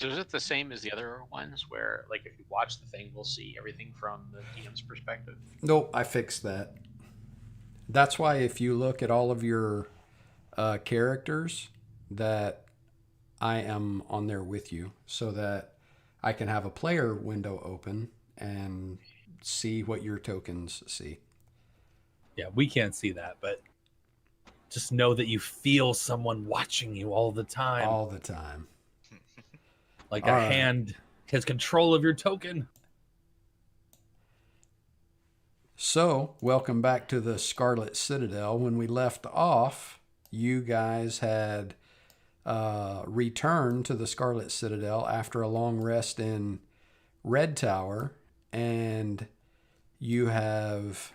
is it the same as the other ones where, like, if you watch the thing, we'll see everything from the DM's perspective? Nope, I fixed that. That's why if you look at all of your characters, that I am on there with you, so that I can have a player window open and see what your tokens see. Yeah, we can't see that, but just know that you feel someone watching you all the time. All the time. Like All a right. hand has control of your token. So, welcome back to the Scarlet Citadel. When we left off, you guys had returned to the Scarlet Citadel after a long rest in Red Tower, and you have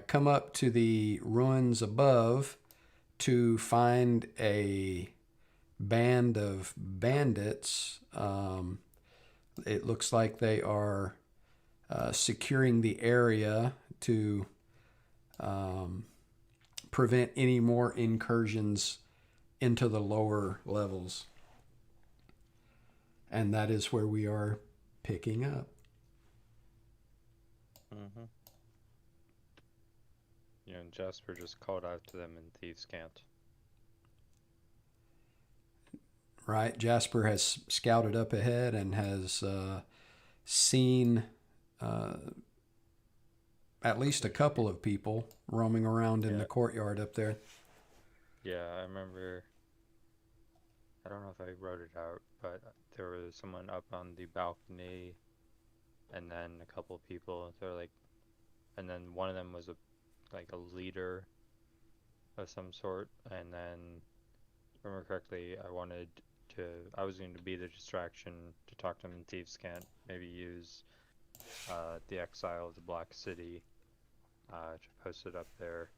come up to the ruins above to find a band of bandits. It looks like they are securing the area to prevent any more incursions into the lower levels. And that is where we are picking up. Mm-hmm. Yeah, and Jasper just called out to them in Thieves' Cant. Right? Jasper has scouted up ahead and has seen at least a couple of people roaming around in the courtyard up there. Yeah, I remember. I don't know if I wrote it out, but there was someone up on the balcony, and then a couple of people. They're like, and then one of them was like a leader of some sort. And then, if I remember correctly, I was going to be the distraction to talk to them in Thieves' Cant. Maybe use the Exile of the Black City to post it up there.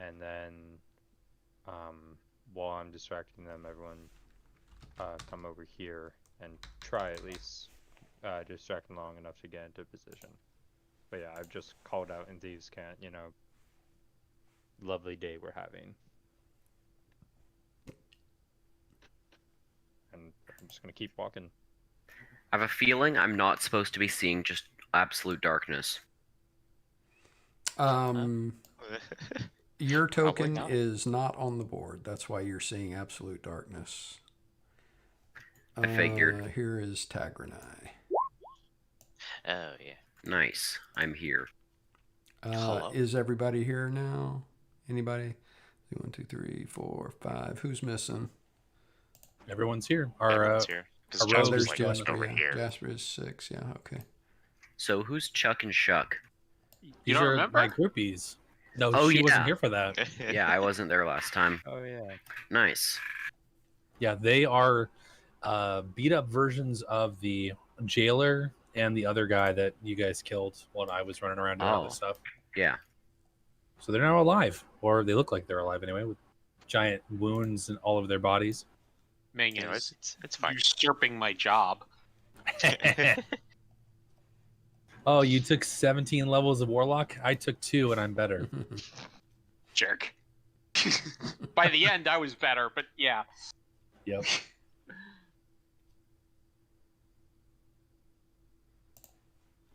And then, while I'm distracting them, everyone come over here and try at least distract them long enough to get into position. But yeah, I've just called out in Thieves' Cant, lovely day we're having. And I'm just going to keep walking. I have a feeling I'm not supposed to be seeing just absolute darkness. Your token is not on the board. That's why you're seeing absolute darkness. I figured. Here is Tagranai. Oh, yeah. Nice. I'm here. Is everybody here now? Anybody? 1, 2, 3, 4, 5. Who's missing? Everyone's here. Everyone's here. There's Jasper's Jasper over here. Jasper is 6. Yeah, okay. So who's Chuck and Shuck? These don't are remember? my groupies. No, Oh, she yeah. wasn't here for that. Yeah, I wasn't there last time. Oh yeah. Nice. Yeah, they are beat up versions of the jailer and the other guy that you guys killed when I was running around doing all this stuff. Yeah. So they're now alive, or they look like they're alive anyway, with giant wounds in all of their bodies. Ming You know, is it's fine. usurping my job. Oh, you took 17 levels of Warlock? I took 2, and I'm better. Jerk. By the end, I was better, but yeah. Yep.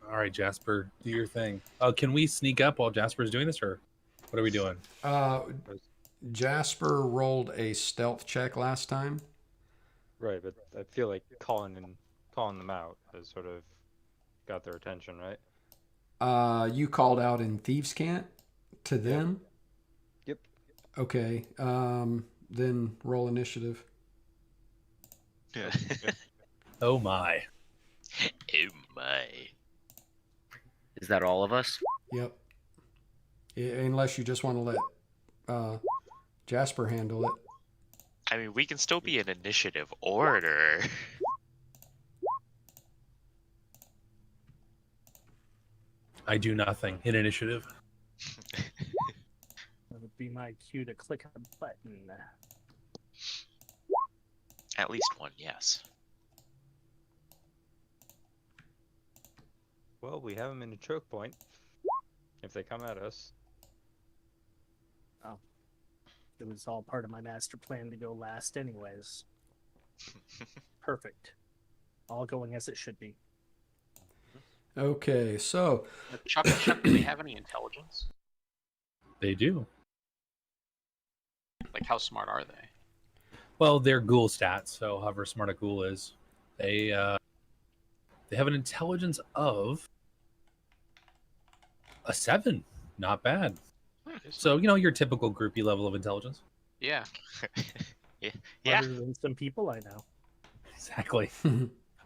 All right, Jasper, do your thing. Oh, can we sneak up while Jasper's doing this, or what are we doing? Jasper rolled a stealth check last time. Right, but I feel like calling them out has sort of got their attention, right? You called out in Thieves' Cant to them? Yep. Okay. Then roll initiative. Oh my. Oh my. Is that all of us? Yep. Unless you just want to let Jasper handle it. I mean, we can still be an initiative order. I do nothing in initiative. That would be my cue to click a button. At least one, yes. Well, we have them in a choke point. If they come at us. Oh. It was all part of my master plan to go last anyways. Perfect. All going as it should be. Okay, so Chuck and Chuck, do they have any intelligence? They do. Like, how smart are they? Well, they're ghoul stats, so however smart a ghoul is, they have an intelligence of a 7. Not bad. So your typical groupie level of intelligence. Yeah. Yeah. Other than some people I know. Exactly.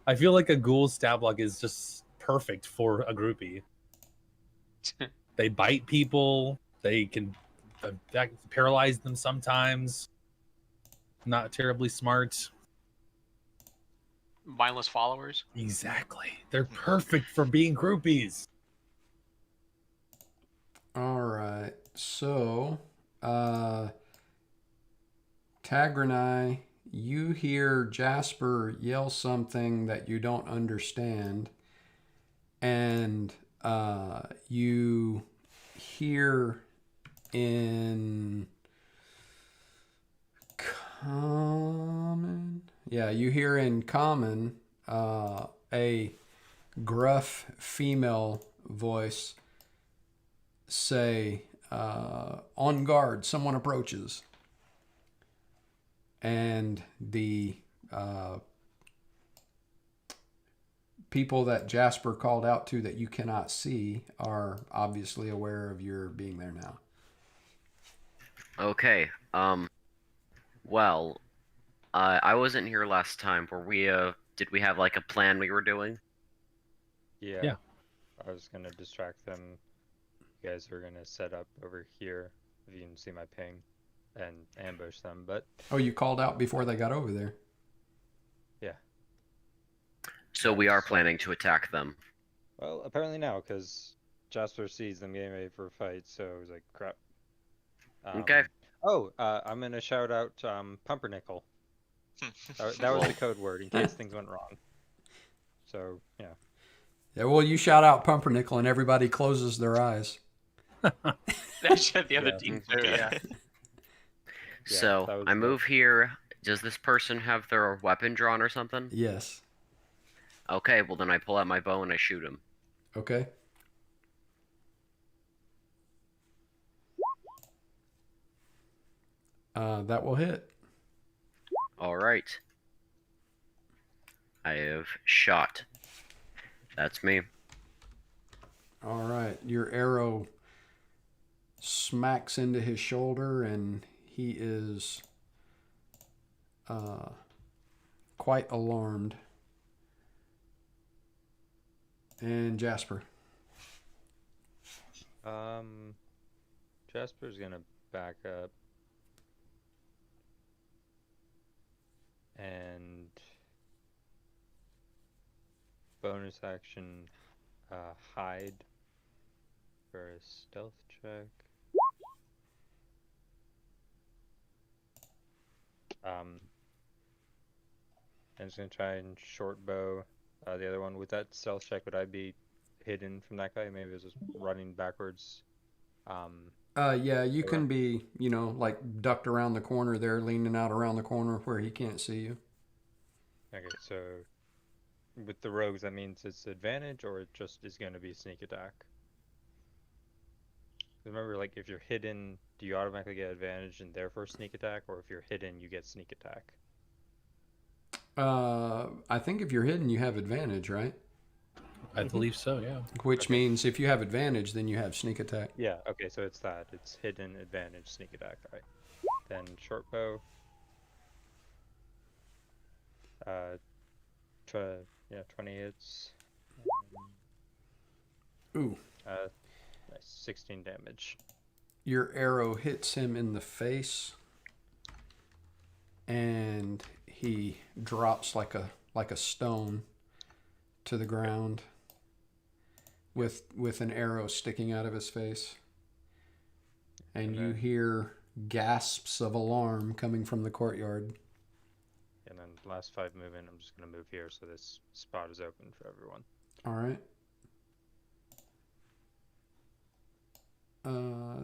I feel like a ghoul stat block is just perfect for a groupie. They bite people. They can paralyze them sometimes. Not terribly smart. Mindless followers. Exactly. They're perfect for being groupies. all right. So, Tagranai, you hear Jasper yell something that you don't understand, and you hear in common. Yeah, you hear in common a gruff female voice say, "On guard, someone approaches." And the people that Jasper called out to that you cannot see are obviously aware of your being there now. Okay. Well, I wasn't here last time. Were we? Did we have like a plan we were doing? Yeah. I was gonna distract them. You guys were gonna set up over here, if you can see my ping, and ambush them, but Oh, you called out before they got over there. yeah. So we are planning to attack them. Well, apparently now, because Jasper sees them getting ready for a fight, so he's like, crap. Okay. Oh, I'm gonna shout out Pumpernickel. That was the code word in case things went wrong. So, yeah. Yeah, well, you shout out Pumpernickel and everybody closes their eyes. That's the other Yeah. team too. Okay. Yeah. So that was I the- move here. Does this person have their weapon drawn or something? Yes. Okay, well then I pull out my bow and I shoot him. Okay. That will hit. All right. I have shot. That's me. All right. Your arrow smacks into his shoulder, and he is quite alarmed. And Jasper. Jasper's gonna back up and bonus action hide for a stealth check. I'm just gonna try and short bow the other one. With that stealth check, would I be hidden from that guy? Maybe it was just running backwards. Yeah, you can be, like ducked around the corner there, leaning out around the corner where he can't see you. Okay, so with the rogues, that means it's advantage, or it just is going to be sneak attack? Remember, like, if you're hidden, do you automatically get advantage and therefore sneak attack, or if you're hidden, you get sneak attack? I think if you're hidden, you have advantage, right? I believe so, yeah. Which Okay. means if you have advantage, then you have sneak attack. Yeah, okay, so it's that. It's hidden, advantage, sneak attack, alright. Then short bow. 20 hits. Ooh. Nice, 16 damage. Your arrow hits him in the face, and he drops like a stone to the ground with an arrow sticking out of his face. And you hear gasps of alarm coming from the courtyard. And then last 5 movement, I'm just going to move here so this spot is open for everyone. All right.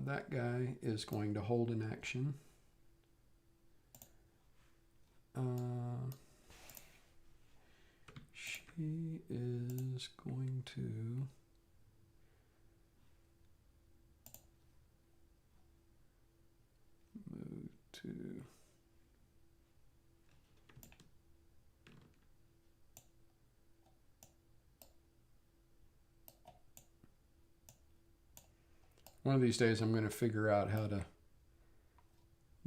That guy is going to hold an action. He is going to move to one of these days. I'm going to figure out how to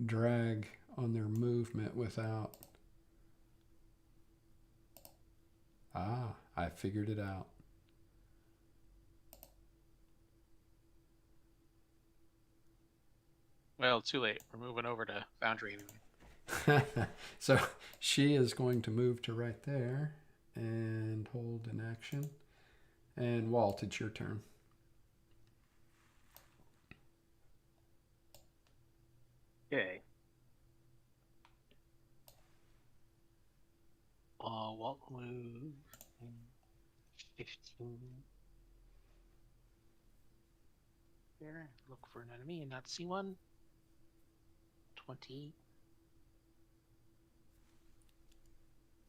drag on their movement without. I figured it out. Well, too late. We're moving over to Foundry anyway. So she is going to move to right there and hold an action. And Walt, it's your turn. Okay. Walt will move 15. There. Look for an enemy and not see one. 20.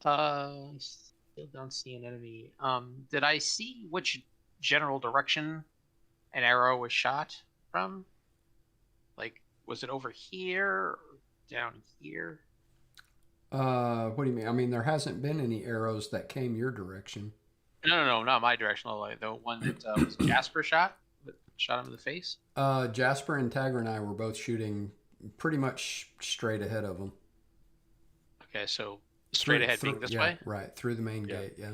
Still don't see an enemy. Did I see which general direction an arrow was shot from? Like, was it over here or down here? What do you mean? I mean, there hasn't been any arrows that came your direction. No, not my direction. Like the one that was Jasper shot him in the face. Jasper and Tagger and I were both shooting pretty much straight ahead of them. Okay, so straight ahead being this way? Right, through the main gate, yeah.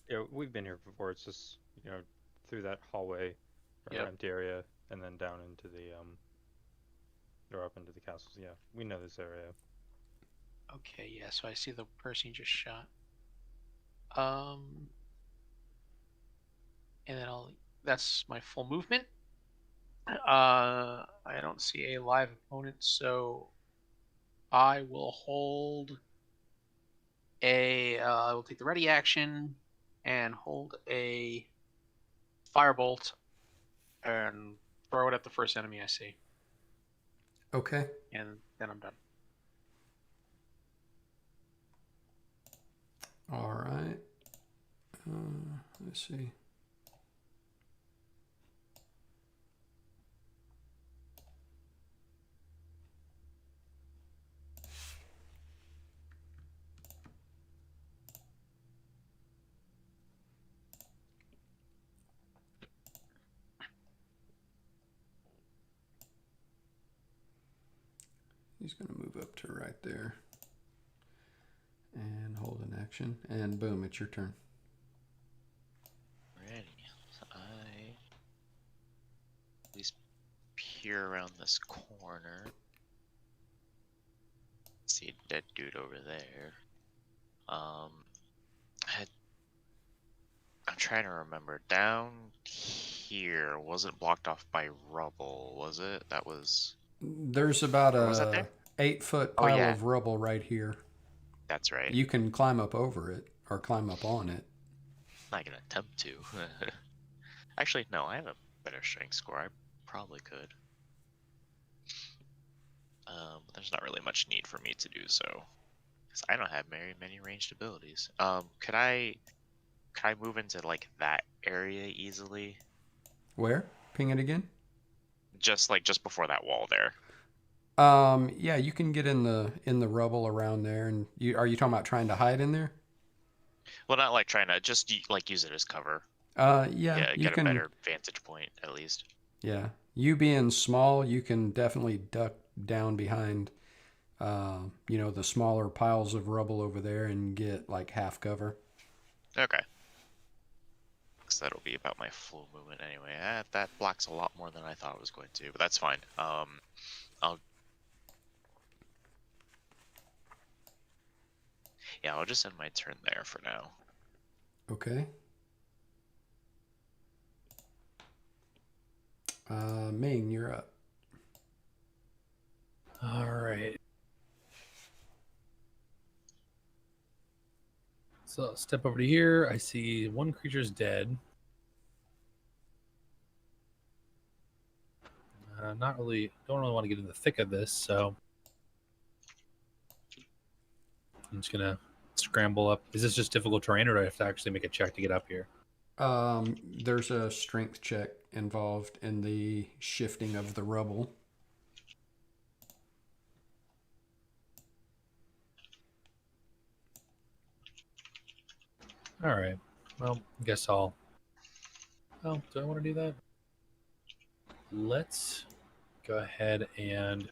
Yeah, we've been here before. It's just, through that hallway or empty area and then down into the or up into the castles. Yeah, we know this area. Okay, yeah, so I see the person you just shot. And then that's my full movement. I don't see a live opponent, so I will hold I will take the ready action and hold a firebolt and throw it at the first enemy I see. Okay. And then I'm done. All right. Let's see. He's going to move up to right there and hold an action. And boom, it's your turn. Ready. I at least peer around this corner. See a dead dude over there. I'm trying to remember. Down here wasn't blocked off by rubble, was it? That was. There's about was that a there? 8-foot Oh, pile yeah. of rubble right here. That's right. You can climb up over it or climb up on it. I'm not gonna attempt to. Actually, no. I have a better strength score. I probably could. But there's not really much need for me to do so, because I don't have very many ranged abilities. Could I move into like that area easily? Where? Ping it again. Just before that wall there. Yeah, you can get in the rubble around there. And are you talking about trying to hide in there? Well, not like trying to just like use it as cover. Yeah, you get can. a better vantage point at least. Yeah, you being small, you can definitely duck down behind, the smaller piles of rubble over there and get like half cover. Okay. Because that'll be about my full movement anyway. That blocks a lot more than I thought it was going to, but that's fine. I'll just end my turn there for now. Okay. Ming, you're up. All right. So step over to here. I see one creature's dead. Don't really want to get in the thick of this, so I'm just gonna scramble up? Is this just difficult terrain, or do I have to actually make a check to get up here? There's a strength check involved in the shifting of the rubble. All right. Well, I guess I'll. Oh, do I want to do that? Let's go ahead and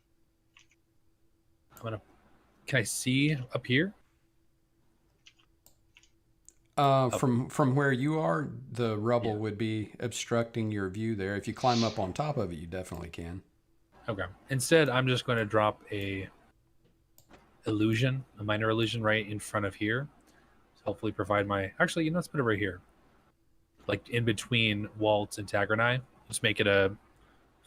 Can I see up here? From where you are, the rubble Yeah. would be obstructing your view there. If you climb up on top of it, you definitely can. Okay. Instead, I'm just going to drop a minor illusion right in front of here. To hopefully provide my. Actually, let's put it right here, like in between Walt and Tagernai. Just make it a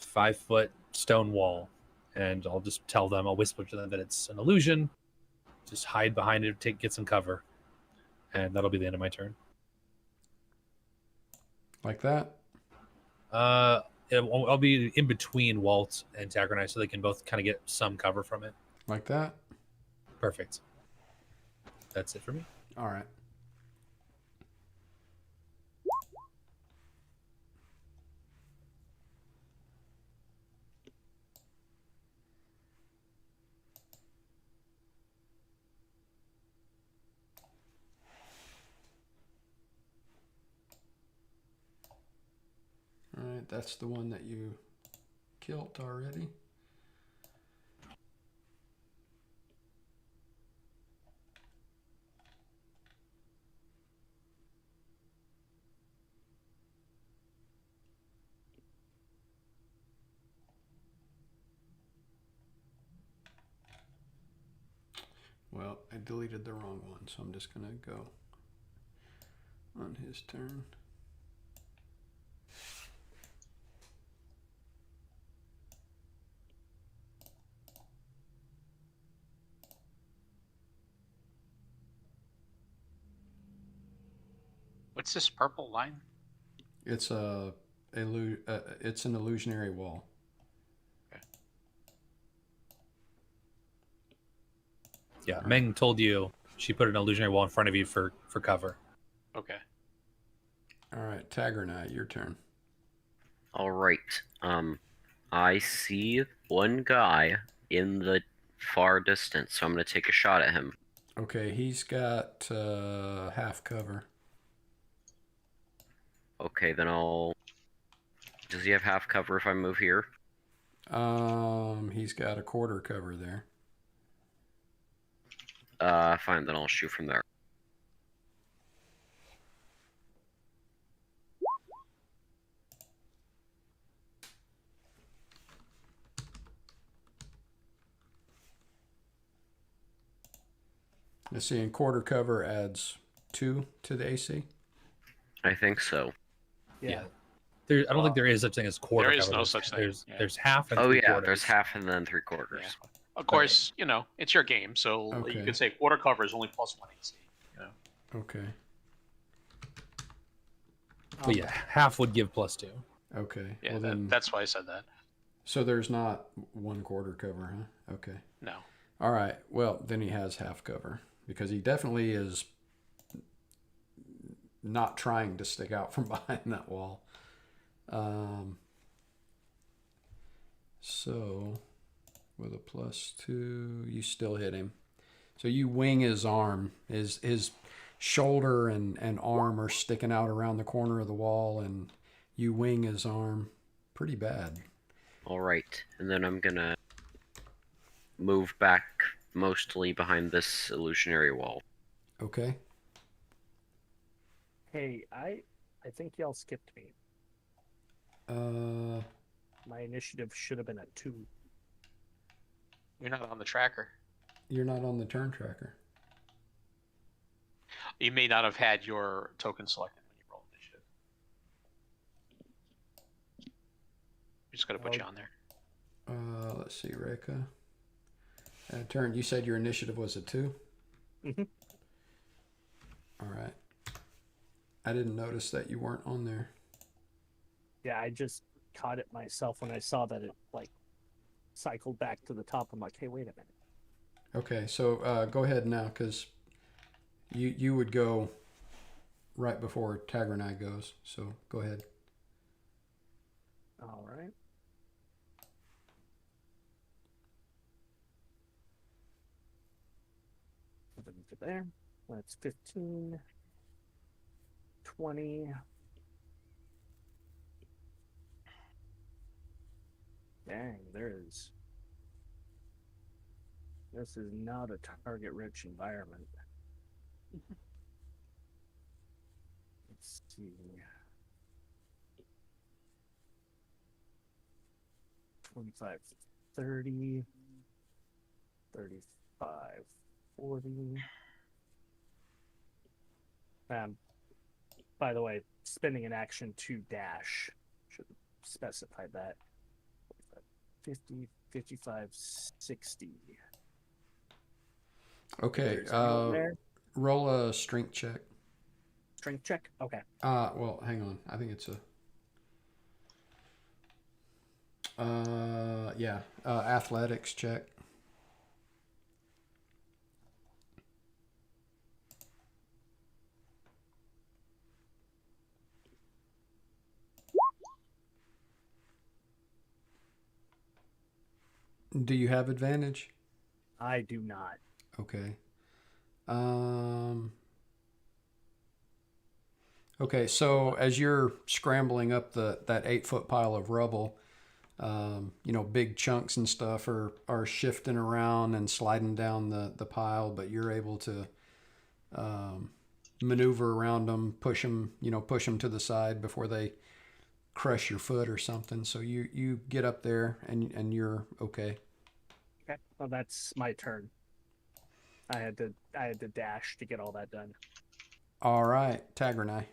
5-foot stone wall, and I'll just tell them. I'll whisper to them that it's an illusion. Just hide behind it, get some cover, and that'll be the end of my turn. Like that? I'll be in between Walt and Tagernai, so they can both kind of get some cover from it. Like that? Perfect. That's it for me. All right. All right, that's the one that you killed already. Well, I deleted the wrong one, so I'm just going to go on his turn. What's this purple line? It's it's an illusionary wall. Yeah, Meng told you she put an illusionary wall in front of you for cover. Okay. All right, Tagernai, your turn. All right. I see one guy in the far distance, so I'm going to take a shot at him. Okay, he's got half cover. Okay, then I'll... Does he have half cover if I move here? He's got a quarter cover there. Fine, then I'll shoot from there. Let's see, and quarter cover adds 2 to the AC. I think so. Yeah. I don't think there is such thing as quarter. There is cover. no such thing. There's half and Oh three yeah, quarters. there's half and then 3/4. Yeah. Of course, it's your game, so Okay. you could say quarter cover is only +1 AC. Okay. But yeah, half would give +2. Okay. Yeah, well, then, that's why I said that. so there's not 1/4 cover, huh? Okay. No. All right. Well, then he has half cover because he definitely is not trying to stick out from behind that wall. So with a +2, you still hit him. So you wing his arm. His shoulder and arm are sticking out around the corner of the wall, and you wing his arm pretty bad. All right, and then I'm gonna move back mostly behind this illusionary wall. Okay. Hey, I think y'all skipped me. My initiative should have been at 2. You're not on the tracker. You're not on the turn tracker. You may not have had your token selected when you rolled initiative. I'm just going to put you on there. Let's see, Reka. Turn. You said your initiative was a 2? Mm-hmm. All right. I didn't notice that you weren't on there. Yeah, I just caught it myself when I saw that it cycled back to the top. I'm like, hey, wait a minute. Okay, so go ahead now, because You would go right before Tagranai goes. So go ahead. All right. Put it there. That's 15, 20. Dang, this is not a target-rich environment. Let's see. 25, 30, 35, 40. By the way, spending an action to dash. Should have specified that. 50, 55, 60. Okay. There's anyone there? Roll a strength check. Strength check? Okay. Well, hang on. I think it's a athletics check. Do you have advantage? I do not. Okay. Okay, so as you're scrambling up that 8-foot pile of rubble, big chunks and stuff are shifting around and sliding down the pile, but you're able to maneuver around them, push them to the side before they crush your foot or something. So you get up there and you're okay. Okay. Well, that's my turn. I had to dash to get all that done. All right, Tagranai.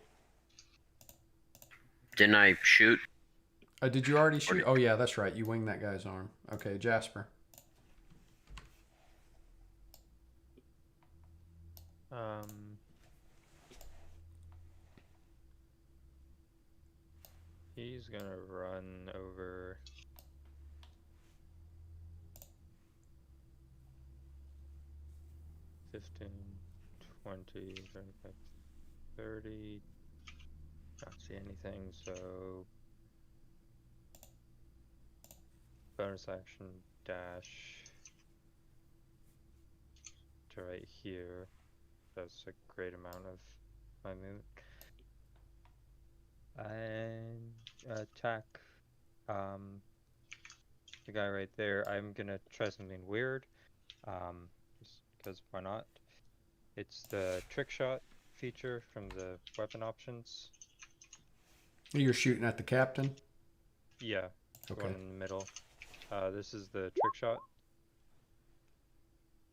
Didn't I shoot? Did you already shoot? Oh yeah, that's right. You winged that guy's arm. Okay, Jasper. He's gonna run over. $15, $20, $25, $30. Don't see anything, so bonus action dash to right here. That's a great amount of my movement. And attack the guy right there. I'm gonna try something weird, just because why not? It's the trick shot feature from the weapon options. You're shooting at the captain? Yeah, the Okay. one in the middle. This is the trick shot.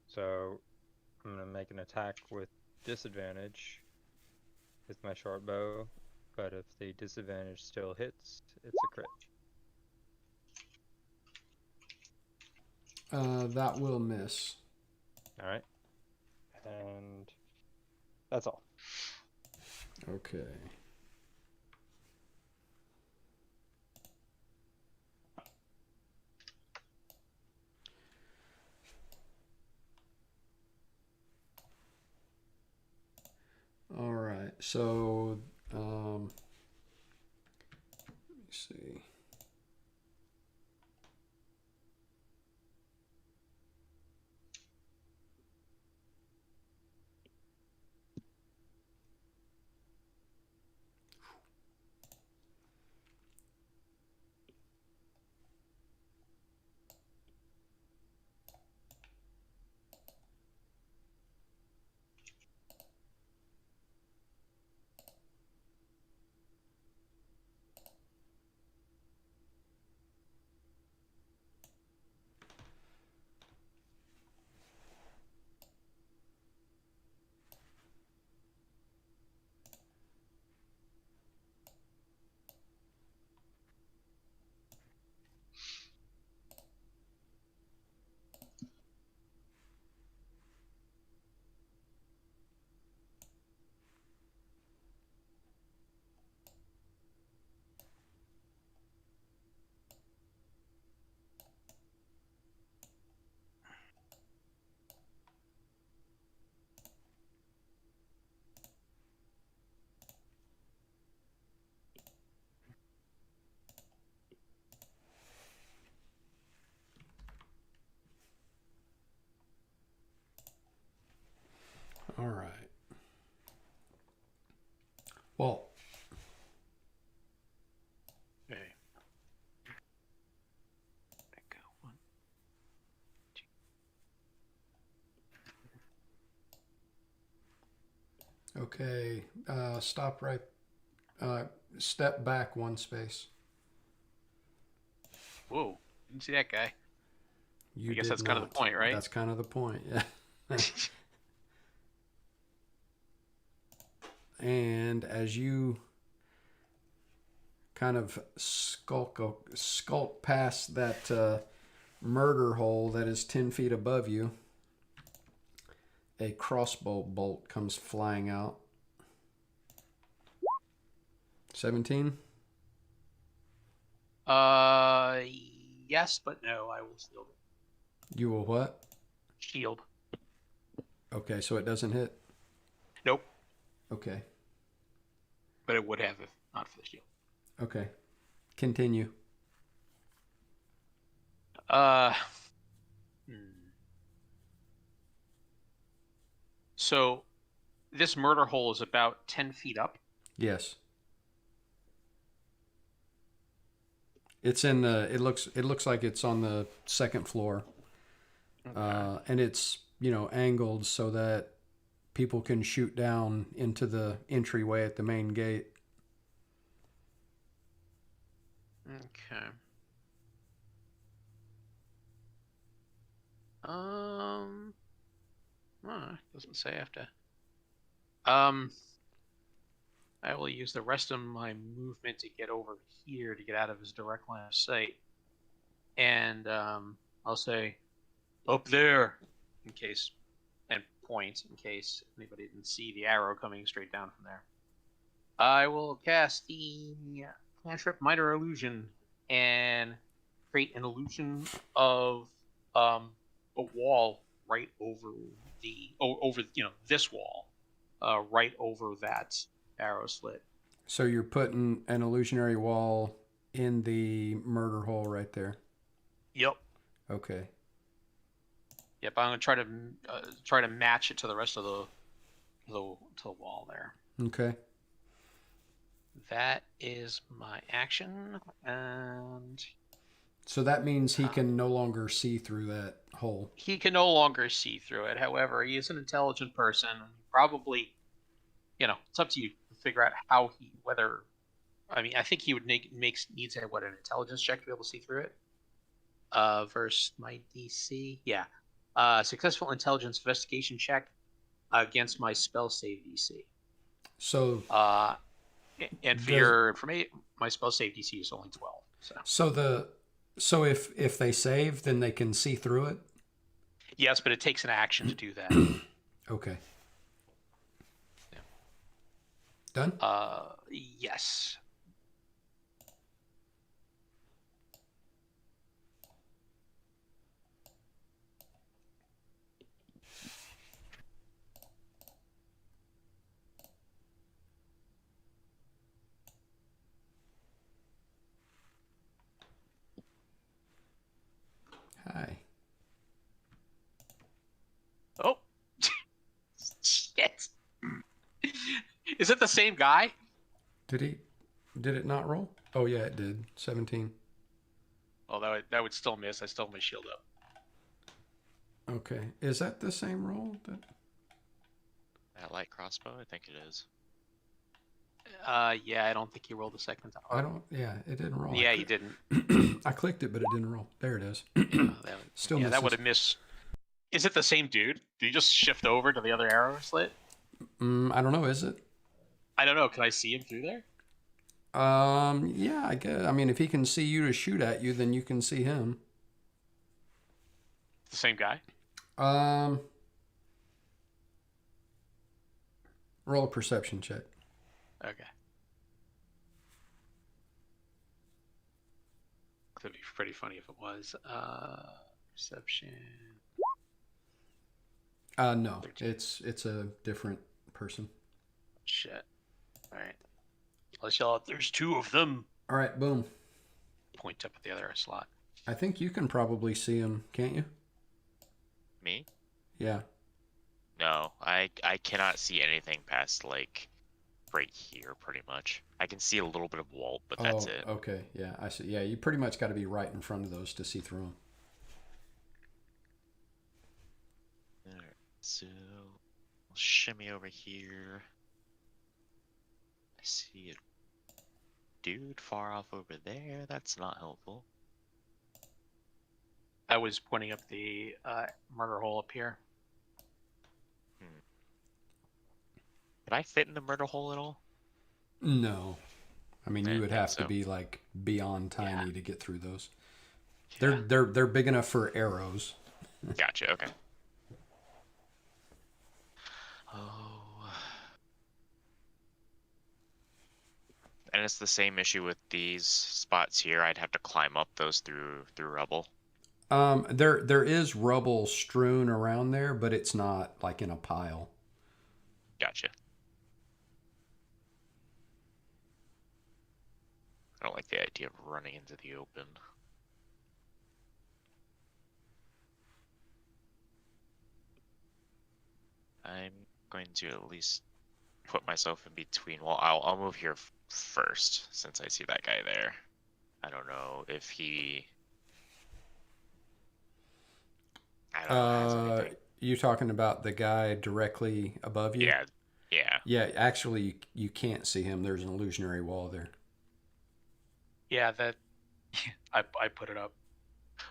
So I'm gonna make an attack with disadvantage with my short bow, but if the disadvantage still hits, it's a crit. That will miss. Alright. And that's all. Okay. All right. So, let me see. Well, Okay. There we go. 1, 2. okay. Stop right. Step back 1 space. Whoa! Didn't see that guy. You I guess did that's kind of the not. point, right? That's kind of the point. Yeah. And as you kind of skulk past that murder hole that is 10 feet above you, a crossbow bolt comes flying out. 17? Yes, but no. I will shield it. You will what? Shield. Okay, so it doesn't hit. Nope. Okay. But it would have if not for the shield. Okay. Continue. So this murder hole is about 10 feet up. Yes. It's in the. It looks like it's on the 2nd floor, and it's angled so that people can shoot down into the entryway at the main gate. Okay. Doesn't say I have to. I will use the rest of my movement to get over here to get out of his direct line of sight, and I'll say, "Up there," in case, and point in case anybody didn't see the arrow coming straight down from there. I will cast the cantrip Minor Illusion and create an illusion of a wall right over this wall, right over that arrow slit. So you're putting an illusionary wall in the murder hole right there. Yep. Okay. Yep. I'm gonna try to match it to the rest of the wall there. Okay. That is my action, and So that means he can no longer see through that hole. he can no longer see through it. However, he is an intelligent person. Probably, it's up to you to figure out whether. I mean, I think he would need to have an intelligence check to be able to see through it. Versus my DC, yeah. Successful intelligence investigation check against my spell save DC. So. And for your information, my spell save DC is only 12. So if they save, then they can see through it? Yes, but it takes an action to do that. Okay. Yeah. Done? Yes. Hi. Oh. Shit. Is it the same guy? Did it not roll? Oh yeah, it did. 17. Oh, that would still miss. I still have my shield up. Okay. Is that the same roll? That light crossbow, I think it is. Yeah, I don't think he rolled the second time. It didn't roll. Yeah, you didn't. I clicked it, but it didn't roll. There it is. Still yeah, misses. that would have missed. Is it the same dude? Did he just shift over to the other arrow slit? I don't know. Is it? I don't know. Can I see him through there? Yeah, I guess. I mean, if he can see you to shoot at you, then you can see him. The same guy? Roll a perception check. Okay. That'd be pretty funny if it was. Perception. No, it's a different person. Shit. All right. Let's yell out, "There's two of them." All right, boom. Point up at the other slot. I think you can probably see him, can't you? Me? Yeah. No, I cannot see anything past like right here, pretty much. I can see a little bit of Walt, but that's it. Okay. Yeah, I see. Yeah, you pretty much got to be right in front of those to see through them. Alright, so I'll shimmy over here. I see a dude far off over there. That's not helpful. I was pointing up the murder hole up here. Can I fit in the murder hole at all? No. I mean, I you didn't would think have to so. be like beyond tiny Yeah. to get through those. Yeah. They're big enough for arrows. Gotcha. Okay. Oh. And it's the same issue with these spots here. I'd have to climb up those through rubble. There is rubble strewn around there, but it's not like in a pile. Gotcha. I don't like the idea of running into the open. I'm going to at least put myself in between. Well, I'll move here first since I see that guy there. I don't know if he. I don't know. Has anything. You talking about the guy directly above you? Yeah. Yeah. Yeah, actually, you can't see him. There's an illusionary wall there. Yeah, that I put it up.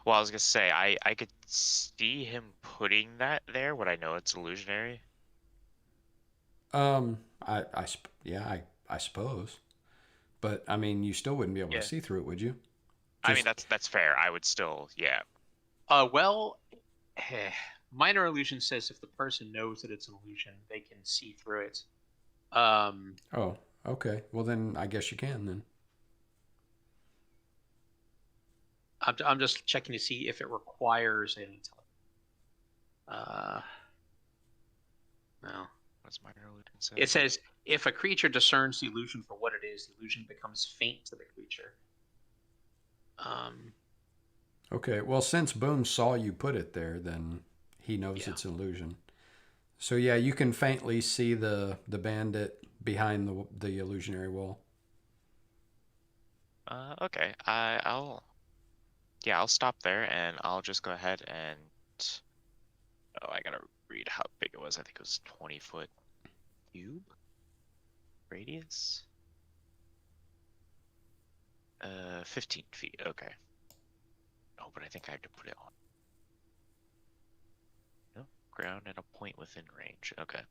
Well, I was gonna say I could see him putting that there. Would I know it's illusionary? I suppose, but I mean, you still wouldn't be able Yeah. to see through it, would you? I mean, that's fair. I would still, yeah. Well, minor illusion says if the person knows that it's an illusion, they can see through it. Oh, okay. Well, then I guess you can then. I'm just checking to see if it requires an no. What's minor illusion say? It says if a creature discerns the illusion for what it is, the illusion becomes faint to the creature. Okay. Well, since Boom saw you put it there, then he knows Yeah. it's an illusion. So yeah, you can faintly see the bandit behind the illusionary wall. Okay. I'll stop there and I'll just go ahead and I gotta read how big it was. I think it was 20-foot cube radius. 15 feet. Okay. Oh, but I think I have to put it on. No, ground and a point within range. Okay.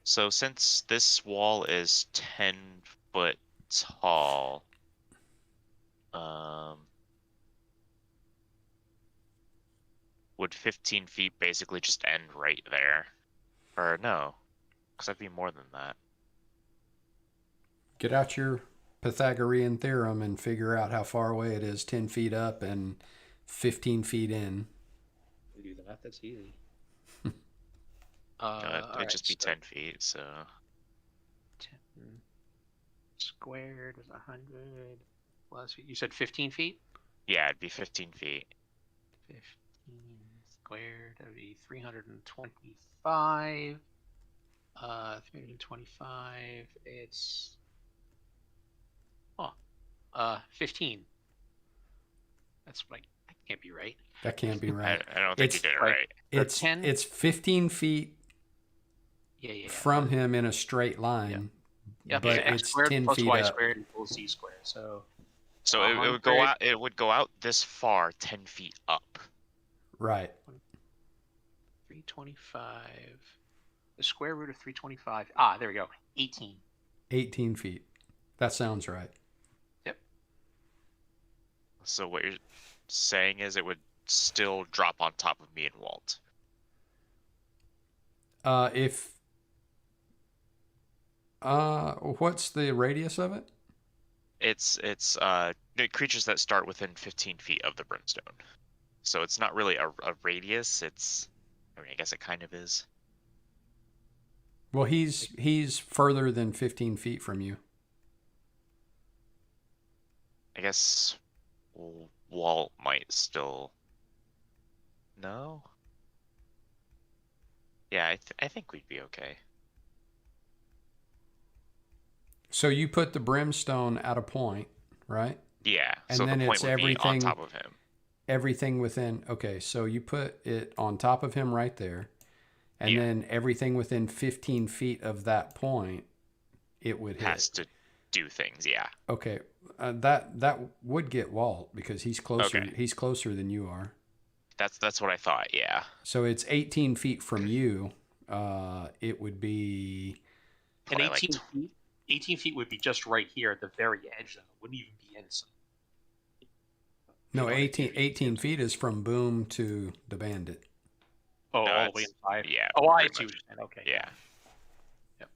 So since this wall is 10 foot tall, would 15 feet basically just end right there? Or no? Because that'd be more than that. Get out your Pythagorean theorem and figure out how far away it is 10 feet up and 15 feet in. We do that. That's easy. It'd just be 10 feet, so. 10 squared is 100 plus. You said 15 feet? Yeah, it'd be 15 feet. 15 squared, that would be 325. 325, it's 15. That's like, that can't be right. That can't be right. I don't think you It's did it like- right. It's 10? It's 15 feet Yeah. from him in a straight line, Yeah, but X it's squared 10 plus feet Y up. squared equals Z squared. So So it would go 100. out. It would go out this far, 10 feet up. Right. 325. The square root of 325. There we go. 18. 18 feet. That sounds right. So what you're saying is it would still drop on top of me and Walt. What's the radius of it? It's the creatures that start within 15 feet of the brimstone. So it's not really a radius. I guess it kind of is. Well, he's further than 15 feet from you. I guess Walt might still. No. Yeah, I think we'd be okay. So you put the brimstone at a point, right? Yeah. And so then the point it's would be on everything- top of him. Everything within. Okay, so you put it on top of him right there, and Yeah. then everything within 15 feet of that point, it would hit. Has to do things. Yeah. Okay, that would get Walt because he's closer. Okay. He's closer than you are. That's what I thought. Yeah. So it's 18 feet from you. It would be. And Probably 18 feet. 18 feet would be just right here at the very edge. Though. It wouldn't even be inside. No, You know, 18 feet is from Boom to the Bandit. Oh, No, all the way it's- inside. yeah, Oh, I pretty see much. what you're saying. Okay. Yeah.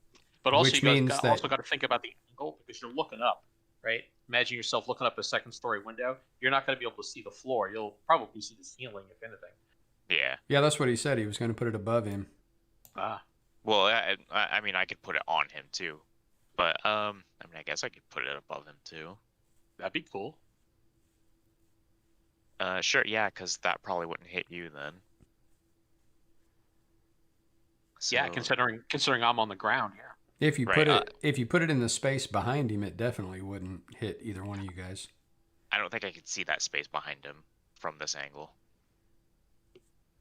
But also, Which you means guys that- also got to think about the angle because you're looking up, right? Imagine yourself looking up a second-story window. You're not going to be able to see the floor. You'll probably see the ceiling, if anything. Yeah. Yeah, that's what he said. He was going to put it above him. Ah, Well, I mean, I could put it on him too, but I mean, I guess I could put it above him too. that'd be cool. Sure, yeah, because that probably wouldn't hit you then. Yeah, So- considering I'm on the ground. Yeah. If you Right, put it in the space behind him, it definitely wouldn't hit either one of you guys. I don't think I could see that space behind him from this angle.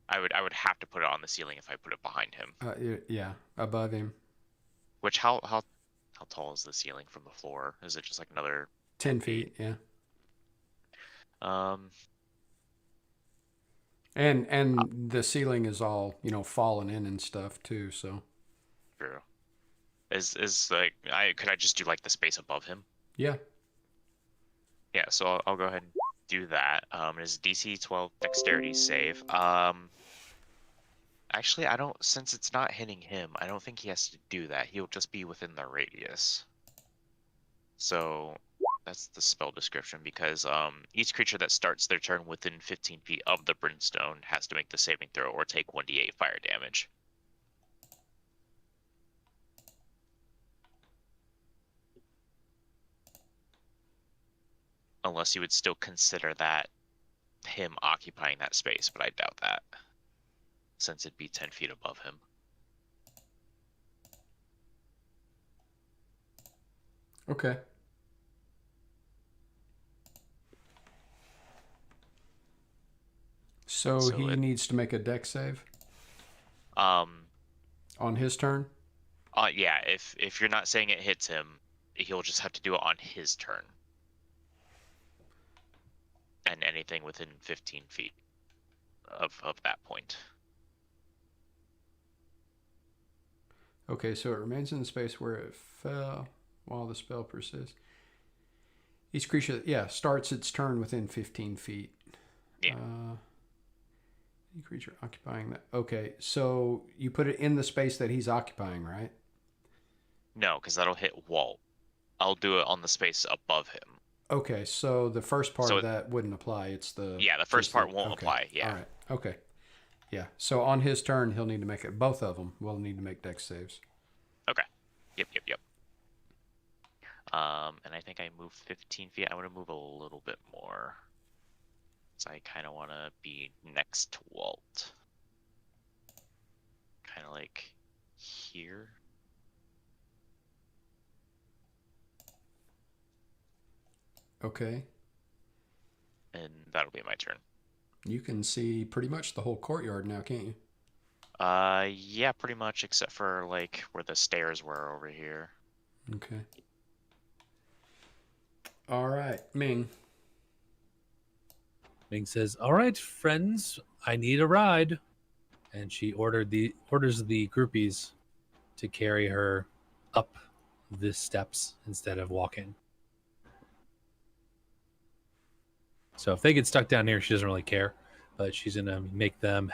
I would have to put it on the ceiling if I put it behind him. Yeah, above him, Which how tall is the ceiling from the floor? Is it just like another 10 feet. Yeah, um and the ceiling is all fallen in and stuff too. So true. Is like could I just do like the space above him? yeah, Yeah, so I'll go ahead and do that. Is DC 12 dexterity save. Actually, I don't, since it's not hitting him, I don't think he has to do that. He'll just be within the radius. So that's the spell description because each creature that starts their turn within 15 feet of the brimstone has to make the saving throw or take 1d8 fire damage. Unless you would still consider that him occupying that space, but I doubt that. Since it'd be 10 feet above him. okay. So So he it- needs to make a dex save Um, on his turn. yeah, if you're not saying it hits him, he'll just have to do it on his turn. And anything within 15 feet of that point. Okay, so it remains in the space where it fell while the spell persists. Each creature, starts its turn within 15 feet. Yeah. Any creature occupying that. Okay, so you put it in the space that he's occupying, right? No, because that'll hit Walt. I'll do it on the space above him. Okay, so the first part So of that wouldn't apply. It's the Yeah, the first just part won't apply, yeah. All right. Okay. Yeah. So on his turn, he'll need to make it. Both of them will need to make dex saves. Okay. Yep. And I think I moved 15 feet. I want to move a little bit more. So I kind of want to be next to Walt. Kind of like here. Okay. And that'll be my turn. You can see pretty much the whole courtyard now, can't you? Yeah, pretty much, except for like where the stairs were over here. Okay. All right, Ming. Ming says, "All right, friends, I need a ride," and she orders the groupies to carry her up the steps instead of walking. So if they get stuck down here, she doesn't really care, but she's gonna make them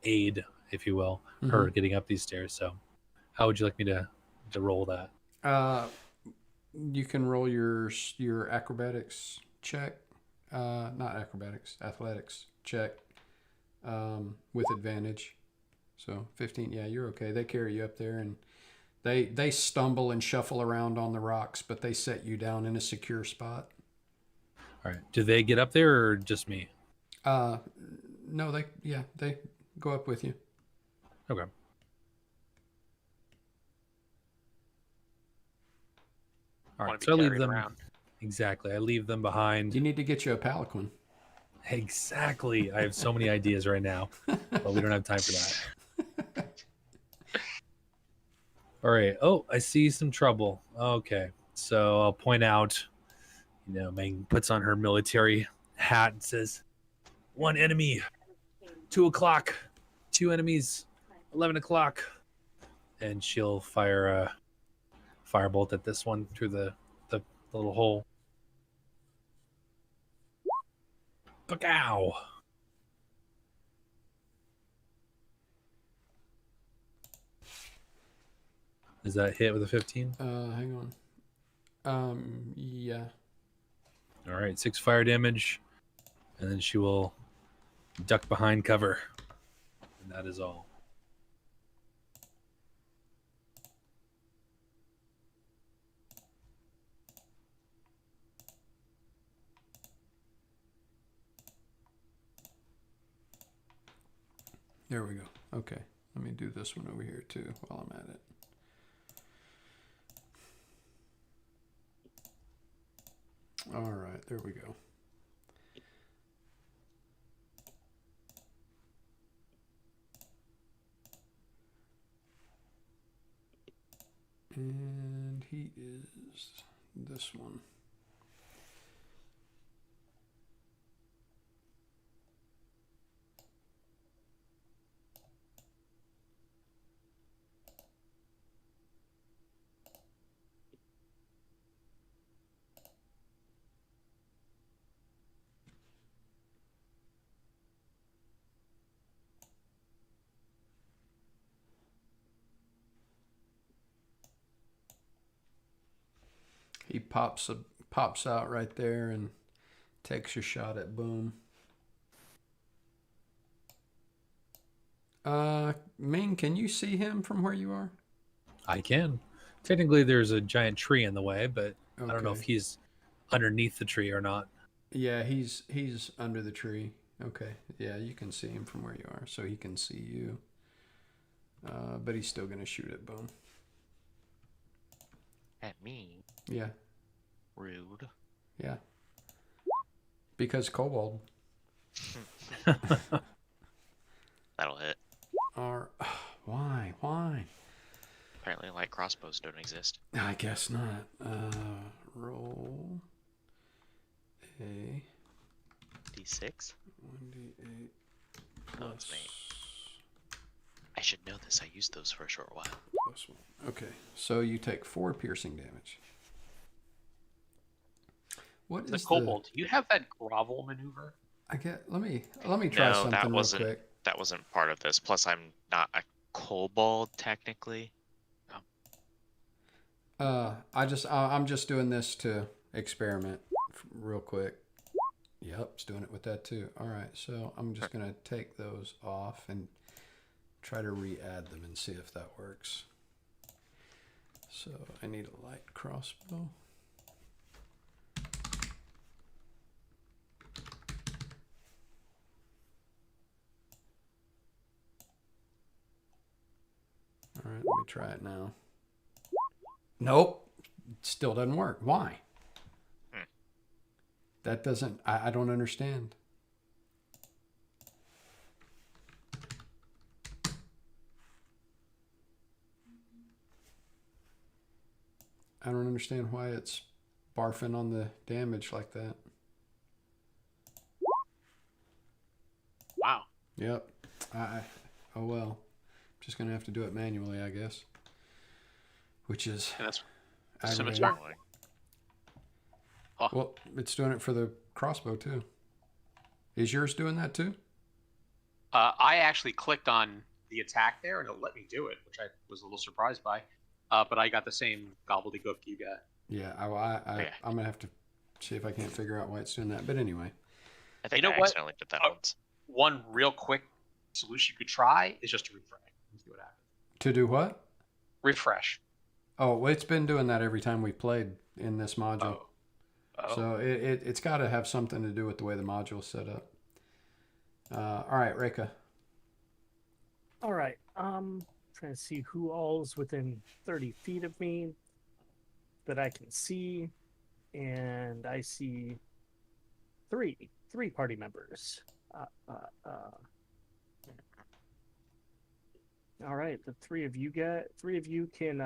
aid, if you will, her getting up these stairs. So, how would you like me to roll that? You can roll your acrobatics check. Not acrobatics, athletics check. With advantage. So 15. Yeah, you're okay. They carry you up there, and they stumble and shuffle around on the rocks, but they set you down in a secure spot. All right. Do they get up there or just me? No, they go up with you. Okay. All want right, to so I be leave carried them. around. Exactly. I leave them behind. You need to get you a palanquin. Exactly. I have so many ideas right now, but we don't have time for that. All right. Oh, I see some trouble. Okay. So I'll point out, Meng puts on her military hat and says, 1 enemy, 2 o'clock, 2 enemies, 11 o'clock. And she'll fire a firebolt at this one through the little hole. Ow! Is that hit with a 15? Hang on. Yeah. All right, 6 fire damage, and then she will duck behind cover, and that is all. There we go. Okay. Let me do this one over here too while I'm at it. All right, there we go. And he is this one. He pops out right there and takes a shot at Boom. Ming, can you see him from where you are? I can. Technically, there's a giant tree in the way, but I don't know if Okay. he's underneath the tree or not. Yeah, he's under the tree. Okay. Yeah, you can see him from where you are, so he can see you. But he's still gonna shoot at Boom. At me? Yeah. Rude. Yeah. Because Kobold. That'll hit. Why? Apparently light crossbows don't exist. I guess not. Roll a D6? 1d8 Oh, it's plus, me. I should know this. I used those for a short while. plus 1. Okay, so you take 4 piercing damage. What The is kobold, do you have that grovel maneuver? Let me try No, something that real wasn't quick. that wasn't part of this. Plus, I'm not a kobold technically. I'm just doing this to experiment real quick. Yep, it's doing it with that too. All right, so I'm just gonna take those off and try to re-add them and see if that works. So I need a light crossbow. All right, let me try it now. Nope, still doesn't work. Why? That doesn't, I don't understand. I don't understand why it's barfing on the damage like that. Wow. Yep. Oh well. Just gonna have to do it manually, I guess. Which is And that's aggravating. scimitar. Huh. Well, it's doing it for the crossbow too. Is yours doing that too? I actually clicked on the attack there and it let me do it, which I was a little surprised by. But I got the same gobbledygook you got. Yeah, Yeah. I'm gonna have to see if I can't figure out why it's doing that. But anyway, I think You know I what? accidentally did that Oh. once. One real quick solution you could try is just to refresh. See what happens. to do what? Refresh. Oh, well, it's been doing that every time we played in this module. Oh. So it's got to have something to do with the way the module's set up. All right, Reka. All right. Trying to see who all's within 30 feet of me. that I can see, and I see three party members. All right, the three of you can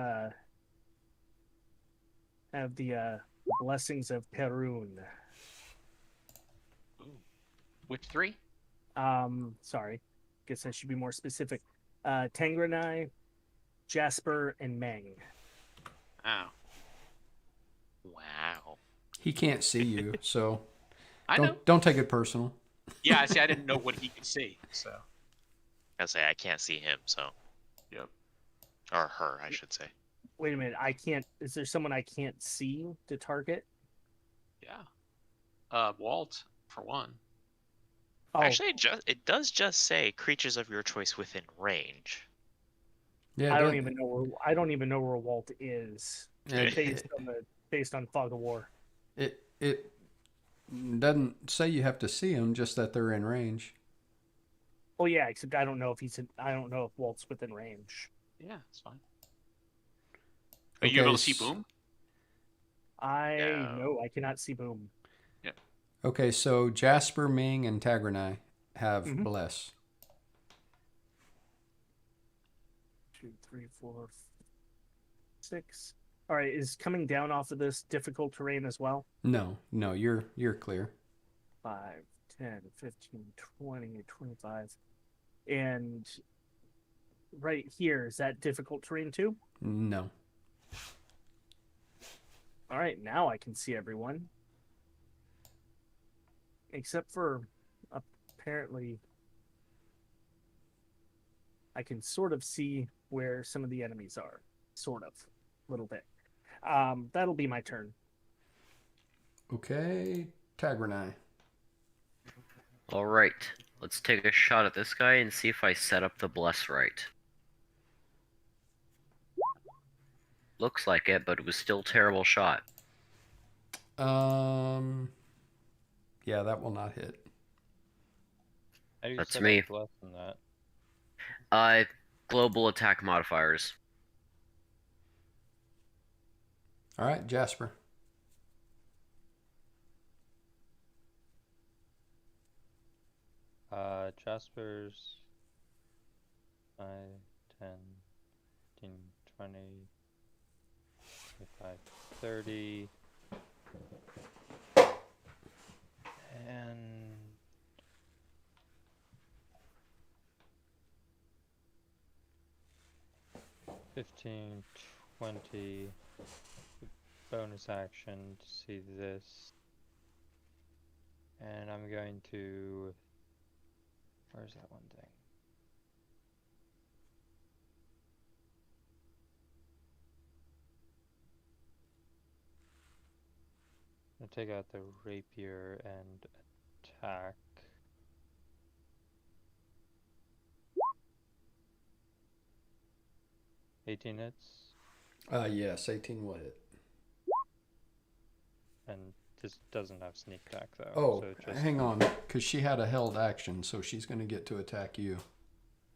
have the blessings of Perun. Which three? Sorry, guess I should be more specific. Tangranai, Jasper, and Meng. Oh. Wow. He can't see you, so I know. don't take it personal. Yeah, I see. I didn't know what he could see. So. I say I can't see him, so. Yep. Or her, I should say. Wait a minute, I can't. Is there someone I can't see to target? Yeah. Walt, for one. Oh, Actually, it does just say creatures of your choice within range. Yeah, I don't even know where Walt is It, based on Fog of War. it doesn't say you have to see them, just that they're in range. Oh yeah, except I don't know if Walt's within range. Yeah, it's fine. Are you Okay, able to see Boom? No, I cannot see Boom. Okay, so Jasper, Ming, and Tagranai have Mhm. bless. 2, 3, 4, 6. All right, is coming down off of this difficult terrain as well? No, you're clear. 5, 10, 15, 20, 25. And right here, is that difficult terrain too? No. All right, now I can see everyone. Except for apparently I can sort of see where some of the enemies are. Sort of. A little bit. That'll be my turn. Okay, Tagranai. All right, let's take a shot at this guy and see if I set up the bless right. Looks like it, but it was still a terrible shot. Yeah, that will not hit. How do you That's set me. up less than that? Global attack modifiers. All right, Jasper. Jasper's 5, 10, 15, 20, 25, 30. And 15, 20. Bonus action to see this. And I'm going to. Where's that one thing? I'll take out the rapier and attack. $18 hits, Yes, 18 will hit. and this doesn't have sneak attack though. Oh, so just... hang on, because she had a held action, so she's going to get to attack you.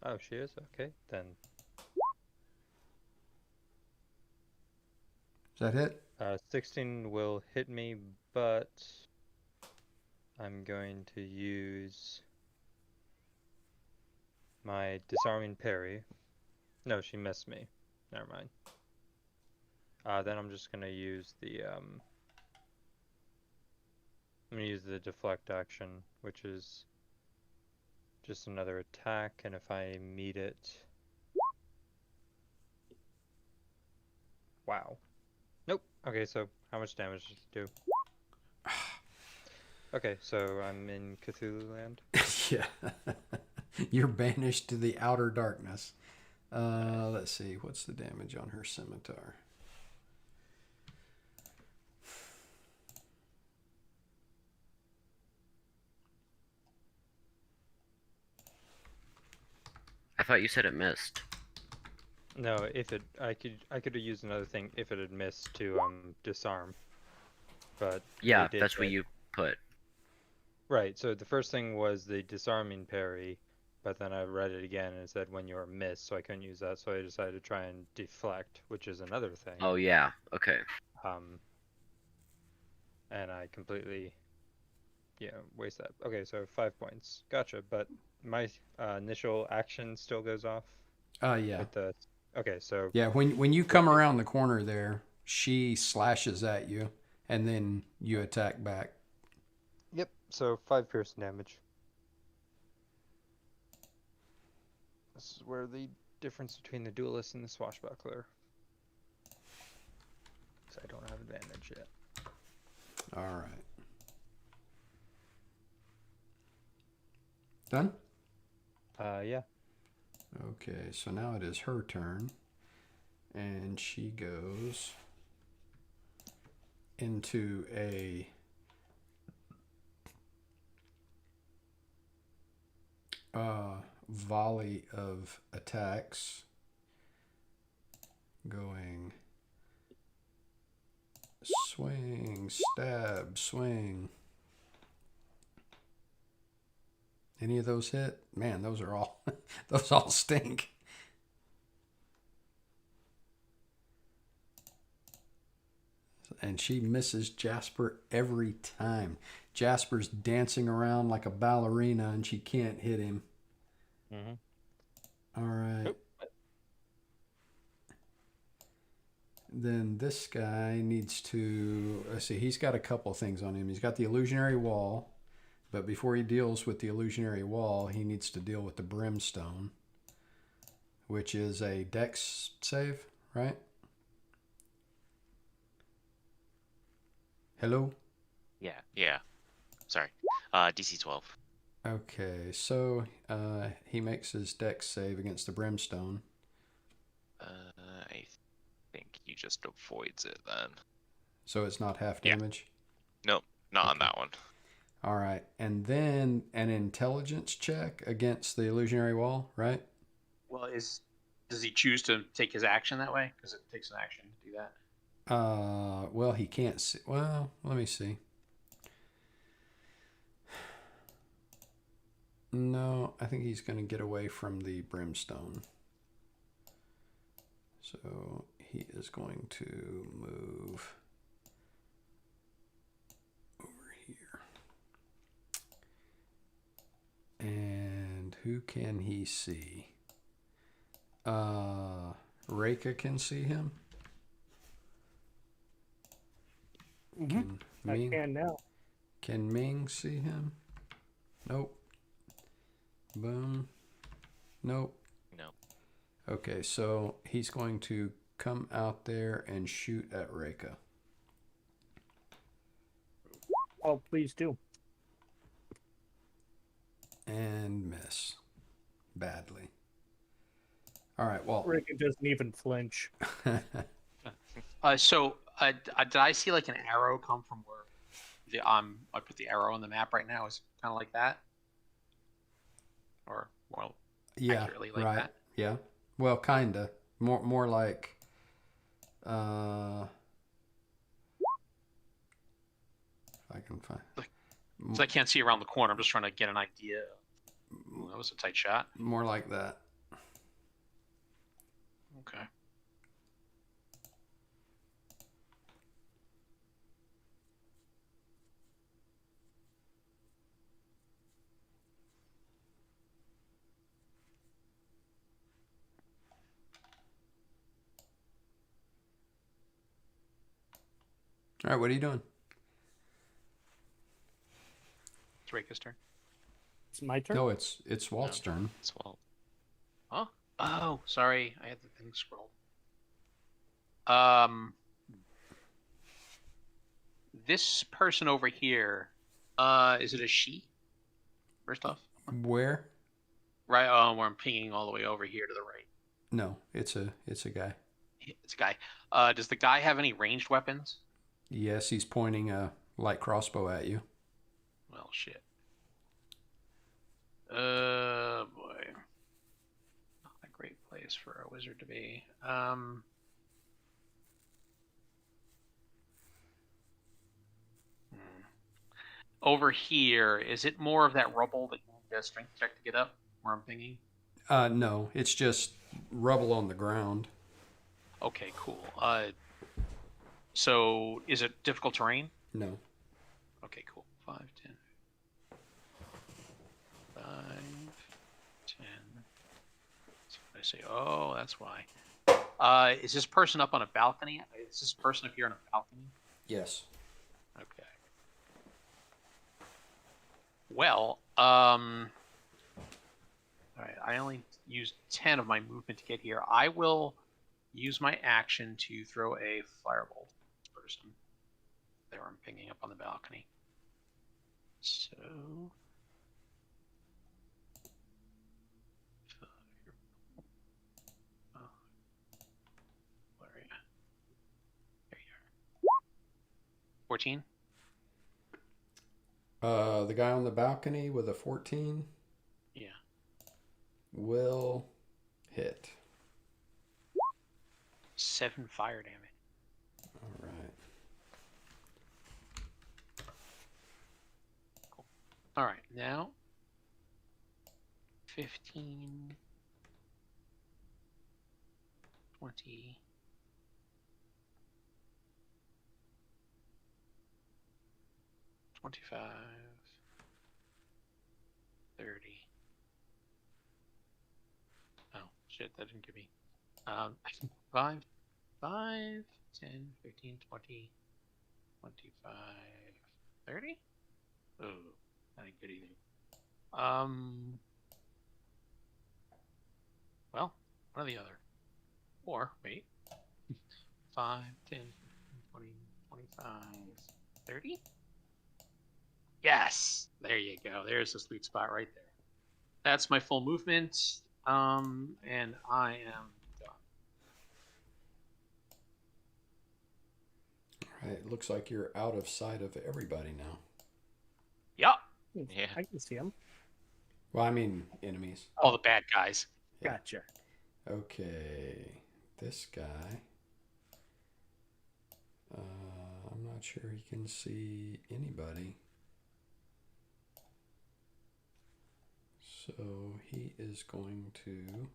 Oh, she is? Okay, then. Does that hit? 16 will hit me, but I'm going to use my disarming parry. No, she missed me. Never mind. Then I'm just gonna use the I'm gonna use the deflect action, which is just another attack, and if I meet it, wow. Nope. Okay, so how much damage does it do? Okay, so I'm in Cthulhu land. Yeah. You're banished to the outer darkness. Let's see. What's the damage on her scimitar? I thought you said it missed. No, if it, I could have used another thing if it had missed to disarm. But Yeah, it did that's what hit. you put. Right, so the first thing was the disarming parry, but then I read it again and it said when you're missed, so I couldn't use that. So I decided to try and deflect, which is another thing. Oh yeah. Okay. And I completely, waste that. Okay, so 5 points. Gotcha. But my initial action still goes off Yeah. with the. Okay, so Yeah, when you come around the corner there, she slashes at you, and then you attack back. yep. So 5 piercing damage. This is where the difference between the duelist and the swashbuckler. So I don't have advantage yet. All right. Done? Yeah. Okay, so now it is her turn. And she goes into a volley of attacks. Going swing, stab, swing. Any of those hit? Man, those are all those all stink. And she misses Jasper every time. Jasper's dancing around like a ballerina and she can't hit him. Mm-hmm. All right. Nope. Then this guy needs to, let's see, he's got a couple things on him. He's got the illusionary wall, but before he deals with the illusionary wall, he needs to deal with the brimstone, which is a dex save, right? Hello? Yeah. Sorry. DC 12. Okay, so he makes his dex save against the brimstone. I think he just avoids it then. So it's not half Yeah. damage? Nope, not on Okay. that one. All right, and then an intelligence check against the illusionary wall, right? Well, does he choose to take his action that way? Because it takes an action to do that. Well, he can't see. Well, let me see. No, I think he's going to get away from the brimstone. So he is going to move over here. And who can he see? Reika can see him. Can I Ming, can now. can Ming see him? Nope. Boom. Nope. No. Okay, so he's going to come out there and shoot at Reika. Oh, please do. And miss. Badly. All right, well. Rick doesn't even flinch. So did I see like an arrow come from where I put the arrow on the map right now? Is it kind of like that, or well, Yeah, accurately like right. that? Yeah. Well, kinda. More like if I can find. So I can't see around the corner. I'm just trying to get an idea. Ooh, that was a tight shot. More like that. Okay. All right, what are you doing? It's Reika's turn. It's my turn. No, it's Walt's turn. It's well. Huh? Oh, sorry. I had the thing scrolled. This person over here, is it a she? First off, Where? right? Where I'm pinging all the way over here to the right. No, it's a guy. It's a guy. Does the guy have any ranged weapons? Yes, he's pointing a light crossbow at you. Well, shit. Boy. Not a great place for a wizard to be. Over here, is it more of that rubble that you need a strength check to get up? where I'm pinging? No, it's just rubble on the ground. Okay, cool. So is it difficult terrain? No. Okay, cool. 5, 10. 5, 10. So I say, oh, that's why. Is this person up on a balcony? Is this person up here on a balcony? Yes. Okay. Well, all right, I only used 10 of my movement to get here. I will use my action to throw a firebolt at this person. There, I'm pinging up on the balcony. So. Where are you? There you are. 14? The guy on the balcony with a 14 Yeah. will hit. 7 fire damage. All right. Cool. All right, now 15, 20, 25, 30. Oh, shit, that didn't give me. 5, 10, 15, 20, 25, 30? Oh, that ain't good either. Well, one or the other. Or, wait. 5, 10, 20, 25, 30? Yes! There you go. There's the sweet spot right there. That's my full movement. And I am done. All right. It looks like you're out of sight of everybody now. Yup. Yeah. I can see him. Well, I mean enemies. All the bad guys. Yeah. Gotcha. Okay. This guy. I'm not sure he can see anybody. So he is going to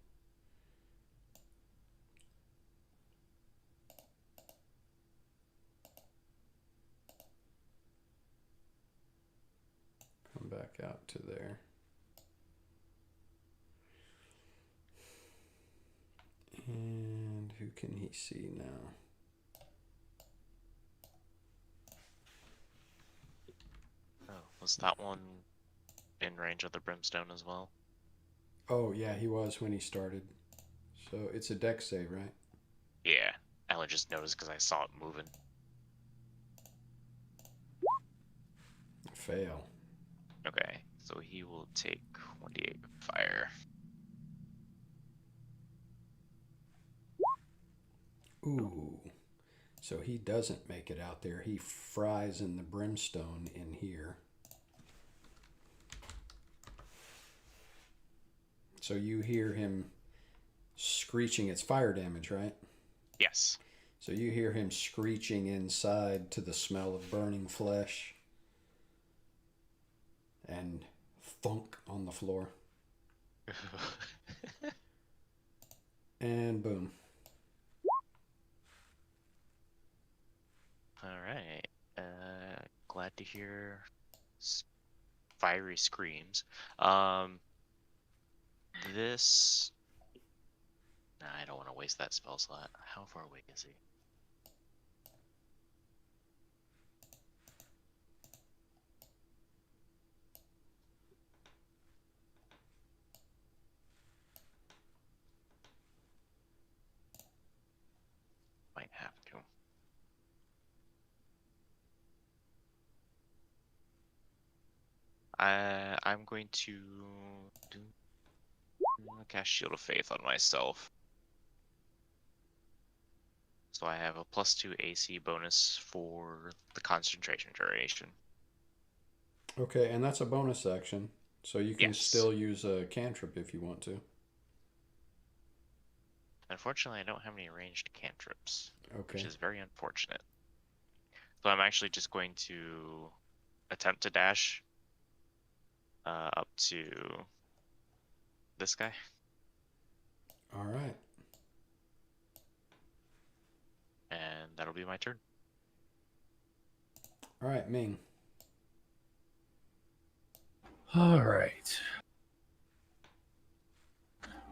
come back out to there. And who can he see now? Oh, was that one in range of the brimstone as well? Oh, yeah, he was when he started. So it's a dex save, right? Yeah. I only just noticed because I saw it moving. Fail. Okay, so he will take 28 fire. Ooh. So he doesn't make it out there. He fries in the brimstone in here. So you hear him screeching. It's fire damage, right? Yes. So you hear him screeching inside to the smell of burning flesh. And thunk on the floor. And boom. Alright. Glad to hear fiery screams. This... Nah, I don't want to waste that spell slot. How far away is he? Might have to. I'm going to cast Shield of Faith on myself. So I have a +2 AC bonus for the concentration duration. Okay, and that's a bonus action. So you can Yes. still use a cantrip if you want to. Unfortunately, I don't have any ranged cantrips, Okay. which is very unfortunate. So I'm actually just going to attempt to dash up to this guy. All right. And that'll be my turn. All right, Ming. All right.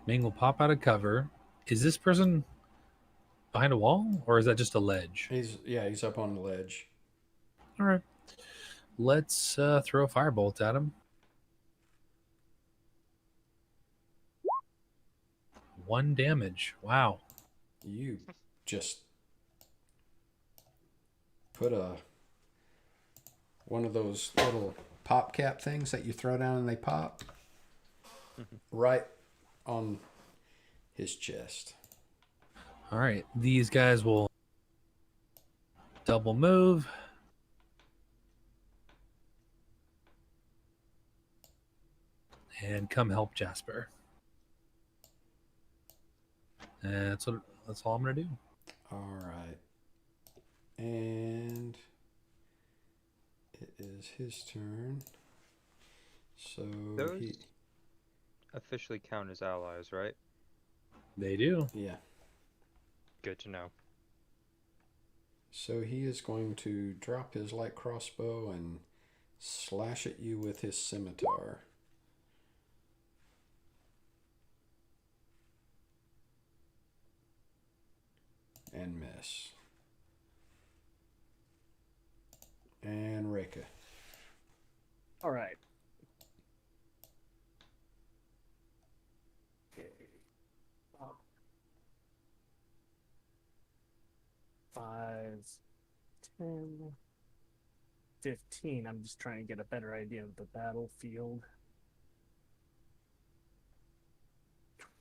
Ming will pop out of cover. Is this person behind a wall, or is that just a ledge? He's up on the ledge. All right. Let's throw a firebolt at him. 1 damage. Wow. You just put one of those little pop cap things that you throw down and they pop right on his chest. All right. These guys will double move. And come help Jasper. And that's all I'm gonna do. All right. And it is his turn. So Those officially count as allies, right? They do. yeah. Good to know. So he is going to drop his light crossbow and slash at you with his scimitar. And miss. And Reka. All right. Okay. 5, 10, 15. I'm just trying to get a better idea of the battlefield.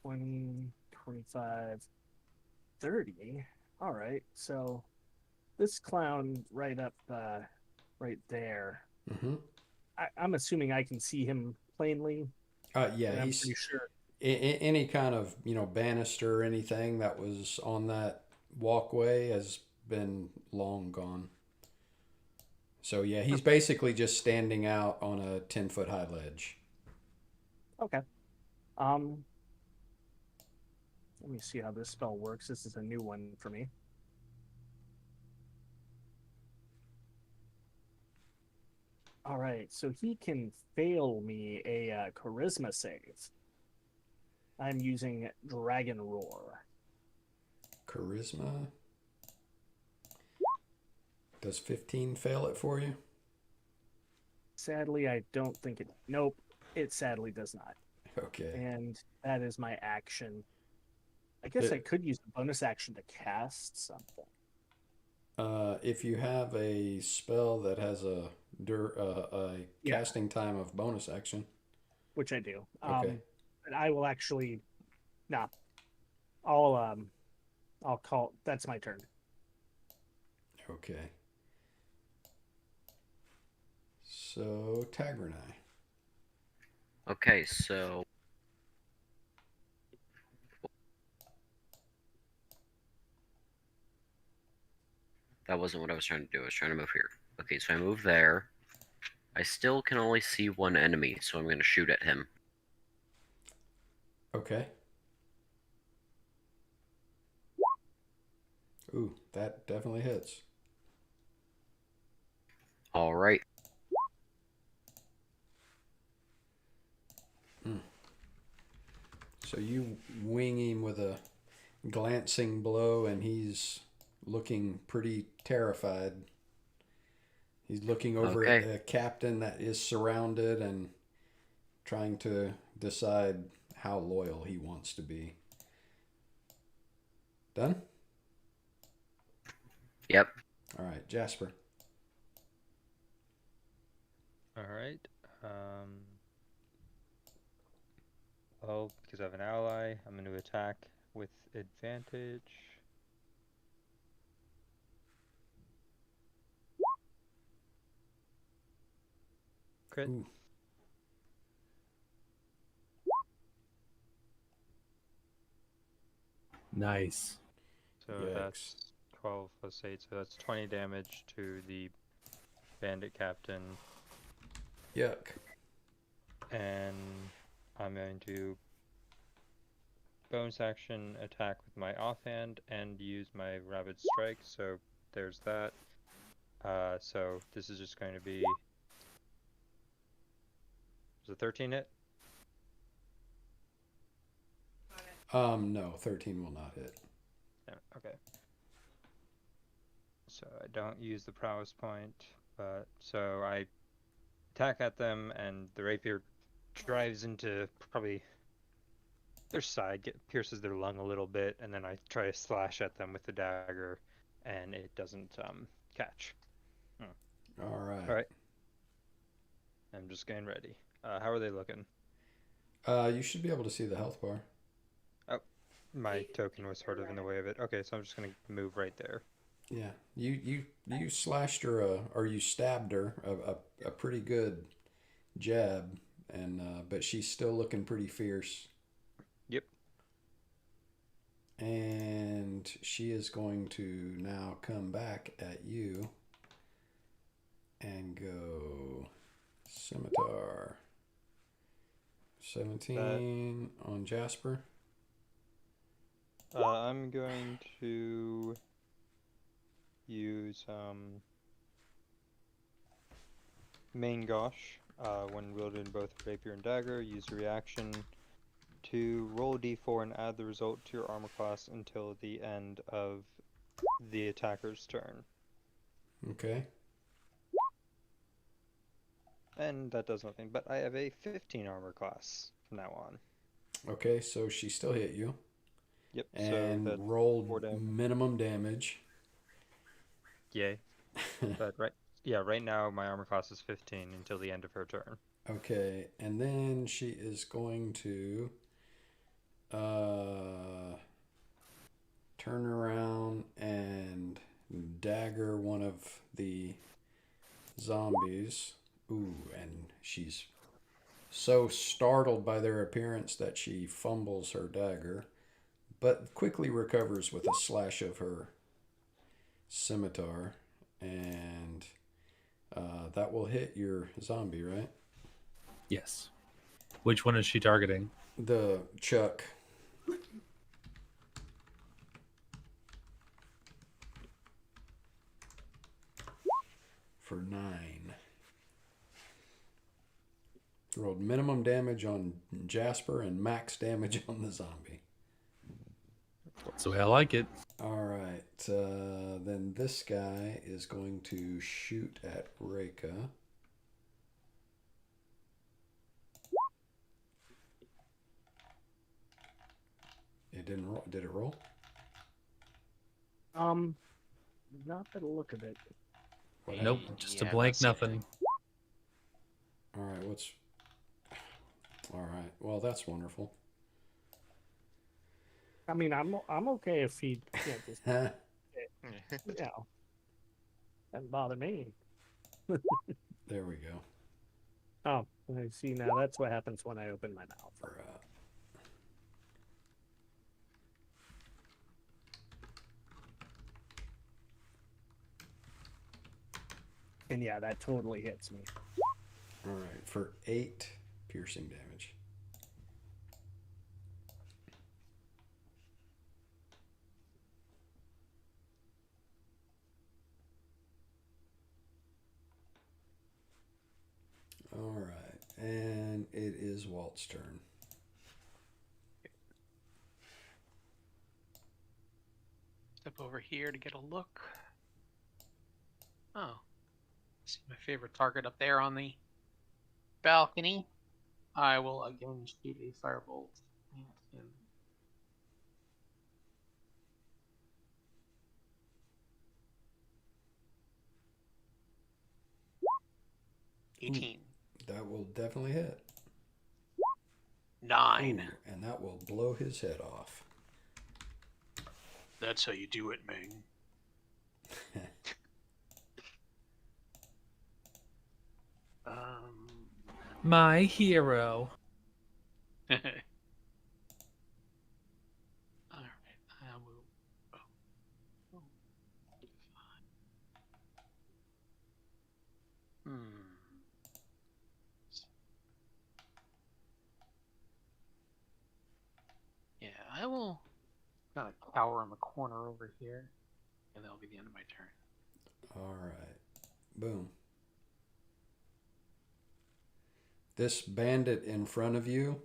20, 25, 30. All right. So this clown right up, right there. Mm-hmm. I'm assuming I can see him plainly. Yeah, I'm he's pretty sure. any kind of banister or anything that was on that walkway has been long gone. So yeah, he's basically just standing out on a 10-foot high ledge. Okay. Let me see how this spell works. This is a new one for me. All right, so he can fail me a charisma save. I'm using Dragon Roar. Charisma. Does 15 fail it for you? Sadly, I don't think it. Nope, it sadly does not. Okay. And that is my action. I guess I could use a bonus action to cast something. If you have a spell that has a Yeah. casting time of bonus action. Which I do. Okay. And I will actually. Nah. I'll call. That's my turn. Okay. So Tagranai. Okay, so that wasn't what I was trying to do. I was trying to move here. Okay, so I move there. I still can only see one enemy, so I'm going to shoot at him. Okay. Ooh, that definitely hits. All right. So you wing him with a glancing blow, and he's looking pretty terrified. He's looking over at the captain that is surrounded and trying to decide how loyal he wants to be. Done? Yep. All right, Jasper. All right. Well, because I have an ally, I'm going to attack with advantage. Crit. Ooh. Nice. So Yikes. that's 12 plus 8, so that's 20 damage to the bandit captain. Yuck. And I'm going to bonus action attack with my offhand and use my Rapid Strike, so there's that. So this is just going to be... Is a 13 hit? No, 13 will not hit. No, okay. So I don't use the prowess point, but so I attack at them, and the rapier drives into probably their side, pierces their lung a little bit, and then I try to slash at them with the dagger, and it doesn't catch. All right. All right. I'm just getting ready. How are they looking? You should be able to see the health bar. My token was sort of in the way of it. Okay, so I'm just gonna move right there. Yeah, you slashed her or you stabbed her a pretty good jab, and but she's still looking pretty fierce. Yep. And she is going to now come back at you and go scimitar. 17 on Jasper. I'm going to use main gosh. When wielding both rapier and dagger, use a reaction to roll a d4 and add the result to your armor class until the end of the attacker's turn. Okay. And that does nothing, but I have a 15 armor class from now on. Okay, so she still hit you. Yep. And so that's rolled 4 damage. minimum damage. Yay. But right now my armor class is 15 until the end of her turn. Okay, and then she is going to turn around and dagger one of the zombies. Ooh, and she's so startled by their appearance that she fumbles her dagger, but quickly recovers with a slash of her scimitar, and that will hit your zombie, right? Yes. Which one is she targeting? The Chuck. For 9. Rolled minimum damage on Jasper and max damage on the zombie. That's the way I like it. All right. Then this guy is going to shoot at Reika. It didn't roll. Did it roll? Not by the look of it. Nope, just a Yeah, blank that's nothing. All right. All right. Well, that's wonderful. I mean, I'm okay if he can't just, you know, doesn't bother me. There we go. Oh, I see now. That's what happens when I open my mouth. And yeah, that totally hits me. All right. For 8 piercing damage. All right, and it is Walt's turn. Step over here to get a look. Oh. See my favorite target up there on the balcony. I will again shoot a firebolt at him. Ooh, 18. that will definitely hit. 9. Ooh, and that will blow his head off. That's how you do it, Ming. My hero. All right, I will. Oh. Hmm. Yeah, I power in the corner over here, and that'll be the end of my turn. All right. Boom. This bandit in front of you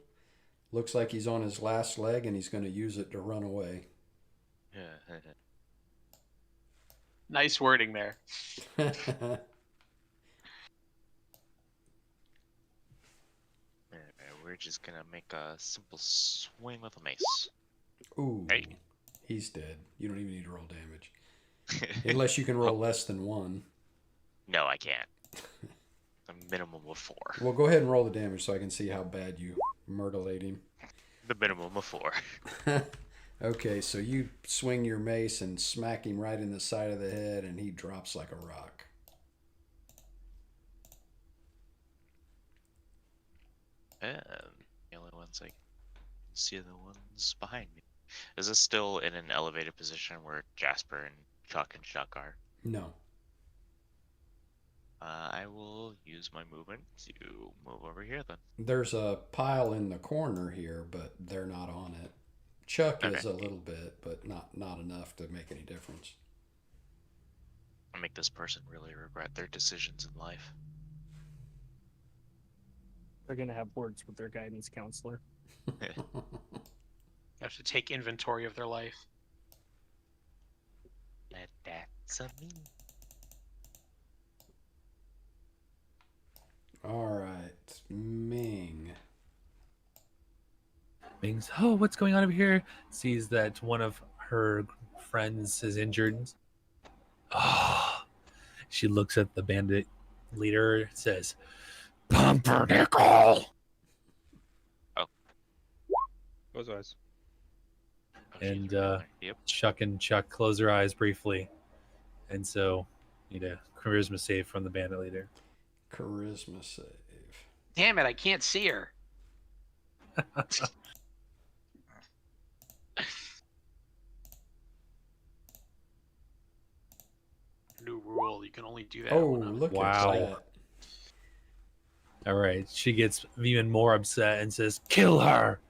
looks like he's on his last leg and he's going to use it to run away. Nice wording there. We're just gonna make a simple swing with a mace. Ooh. Hey. He's dead. You don't even need to roll damage. Unless you can roll less than 1. No, I can't. A minimum of 4. Well, go ahead and roll the damage so I can see how bad you murderate him. The minimum of 4. Okay, so you swing your mace and smack him right in the side of the head, and he drops like a rock. The only ones I can see are the ones behind me. Is this still in an elevated position where Jasper and Chuck are? No. I will use my movement to move over here then. There's a pile in the corner here, but they're not on it. Chuck is a little bit, but not enough to make any difference. I'll make this person really regret their decisions in life. They're gonna have words with their guidance counselor. They have to take inventory of their life. That's a me. All right, Ming. Ming's, oh, what's going on over here? Sees that one of her friends is injured. Oh, she looks at the bandit leader, says, Pumpernickel! Close eyes. And Yep. Chuck and Chuck close their eyes briefly. And so, need a charisma save from the bandit leader. Charisma save. Damn it, I can't see her. New rule, you can only do that. Oh, when I'm- look Wow. at that. All right, she gets even more upset and says, kill her!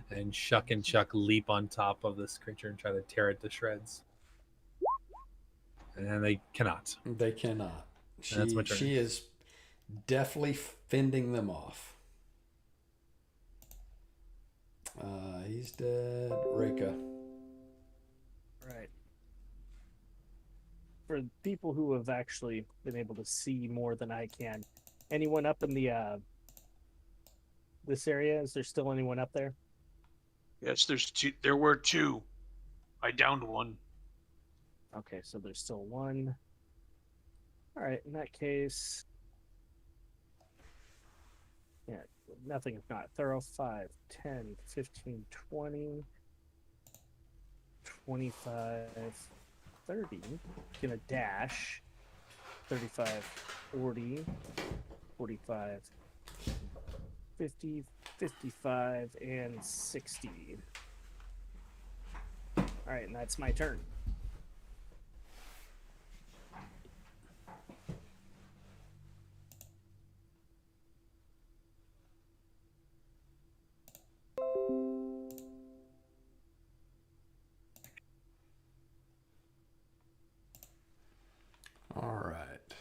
And Chuck and Chuck leap on top of this creature and try to tear it to shreds. And they cannot. They cannot. That's my turn. She is definitely fending them off. He's dead. Reka. Right. For people who have actually been able to see more than I can, anyone up in the this area? Is there still anyone up there? Yes, there's two. There were 2. I downed 1. Okay, so there's still 1. All right, in that case, yeah, nothing if not thorough. 5, 10, 15, 20, 25, 30. Gonna dash. 35, 40, 45, 50, 55, and 60. All right, and that's my turn. All right.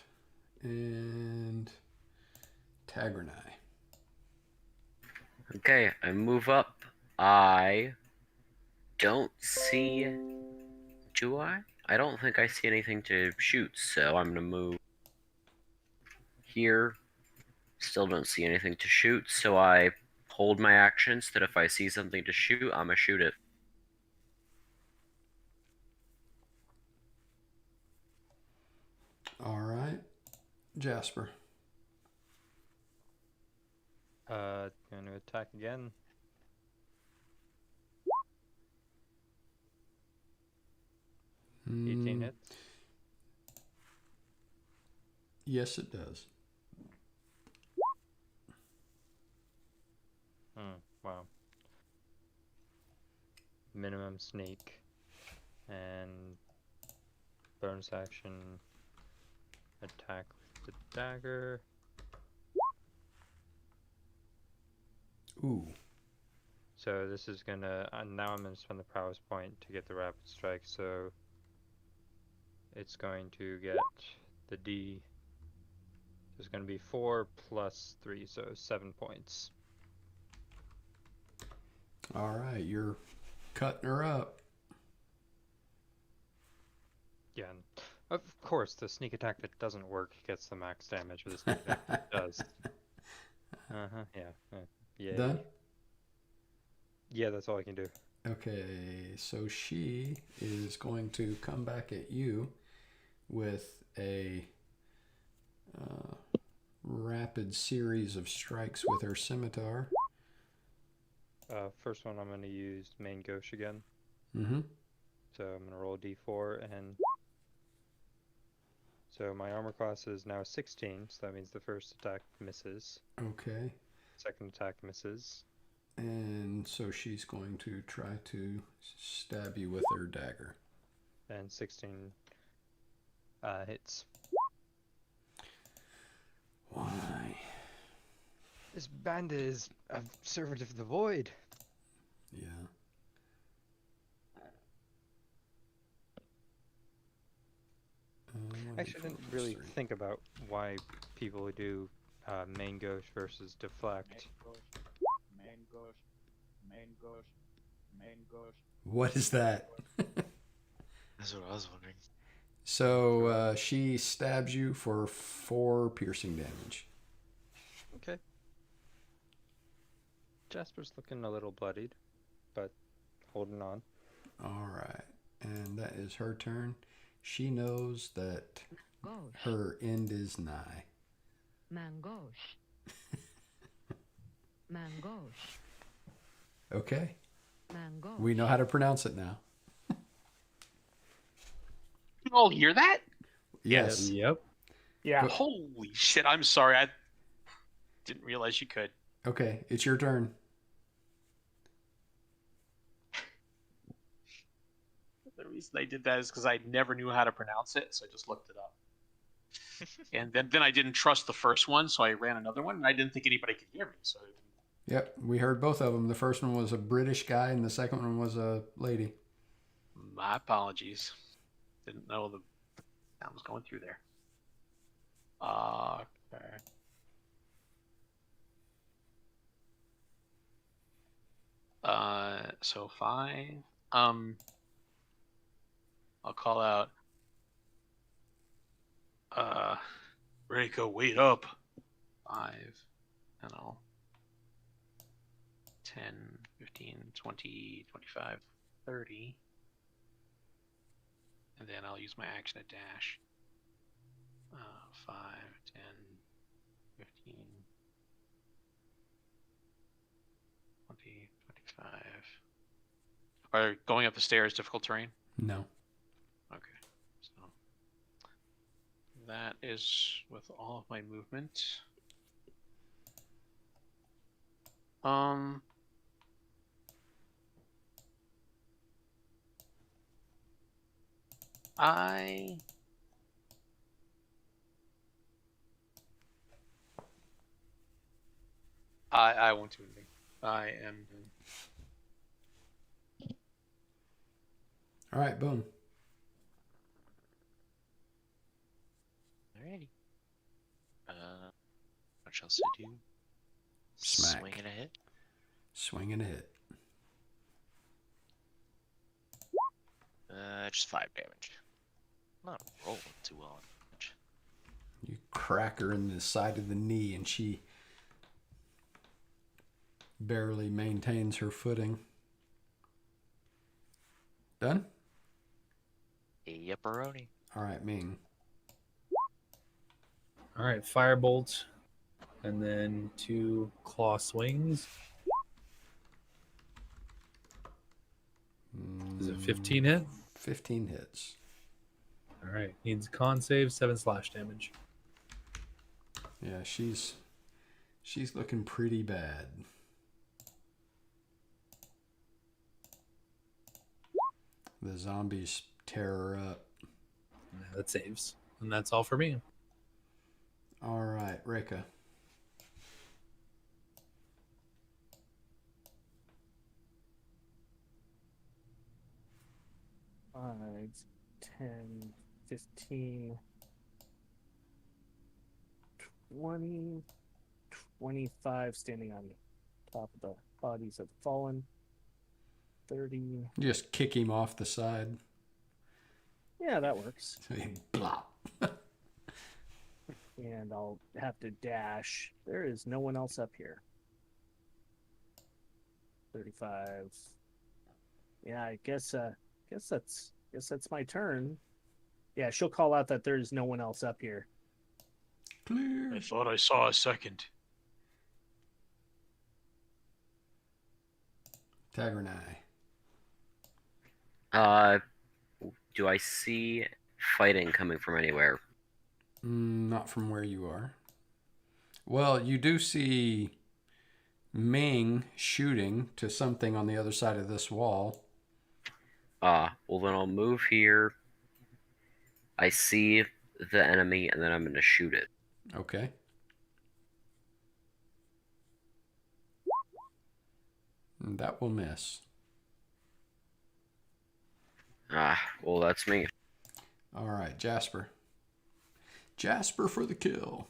And Tagranai. Okay, I move up. I don't see. Do I? I don't think I see anything to shoot, so I'm gonna move here. Still don't see anything to shoot, so I hold my actions that if I see something to shoot, I'm gonna shoot it. All right. Jasper. Going to attack again. Mm, 18 hits. Yes, it does. Wow. Minimum sneak. And bonus action attack with the dagger. Ooh. So this is gonna, now I'm gonna spend the prowess point to get the rapid strike, so it's going to get the D. It's gonna be 4 plus 3, so 7 points. All right, you're cutting her up. Yeah, and of course the sneak attack that doesn't work gets the max damage, but the sneak attack that does. Yeah. Yeah. Done? Yeah, that's all I can do. Okay, so she is going to come back at you with a rapid series of strikes with her scimitar. First one I'm gonna use main gauche again. Mm-hmm. So I'm gonna roll a d4, and so my armor class is now 16, so that means the first attack misses. Okay. Second attack misses. And so she's going to try to stab you with her dagger. And 16 hits. Why? This bandit is a servant of the void. Yeah. I shouldn't really think about why people do main gauche versus deflect. Main gauche. What is that? That's what I was wondering. So she stabs you for 4 piercing damage. Okay. Jasper's looking a little bloodied, but holding on. All right. And that is her turn. She knows that her end is nigh. Mangosh. Mangosh. Okay. Mangosh. We know how to pronounce it now. You all hear that? Yes. Yep. Yeah. Holy shit! I'm sorry. I didn't realize you could. Okay, it's your turn. The reason I did that is because I never knew how to pronounce it, so I just looked it up. And then I didn't trust the first one, so I ran another one, and I didn't think anybody could hear me. So I didn't... Yep, we heard both of them. The first one was a British guy, and the second one was a lady. My apologies. Didn't know the sound was going through there. Okay. So 5. I'll call out. Reiko, wait up. 5. And I'll 10, 15, 20, 25, 30. And then I'll use my action to dash. 5, 10, 15, 20, 25. Are going up the stairs difficult terrain? No. Okay. So that is with all of my movement. I won't do anything. I am. All right, boom. Alrighty. What else to do? Smack. Swing and a hit. Swing and a hit. Just 5 damage. Not rolling too well on damage. You crack her in the side of the knee, and she barely maintains her footing. Done? Yepperoni. All right, Ming. All right, firebolt, and then 2 claw swings. Is it 15 hit? 15 hits. All right, needs con save, 7 slash damage. Yeah, she's looking pretty bad. The zombies tear her up. Yeah, that saves, and that's all for me. All right, Reka. 5, 10, 15, 20, 25 standing on top of the bodies of the fallen. 30. Just kick him off the side. Yeah, that works. Plop. And I'll have to dash. There is no one else up here. 35. Yeah, I guess that's my turn. Yeah, she'll call out that there's no one else up here. Clear. I thought I saw a second. Tagernai. Do I see fighting coming from anywhere? Not from where you are. Well, you do see Ming shooting to something on the other side of this wall. Well then I'll move here. I see the enemy, and then I'm going to shoot it. Okay. That will miss. Well, that's me. All right, Jasper. Jasper for the kill.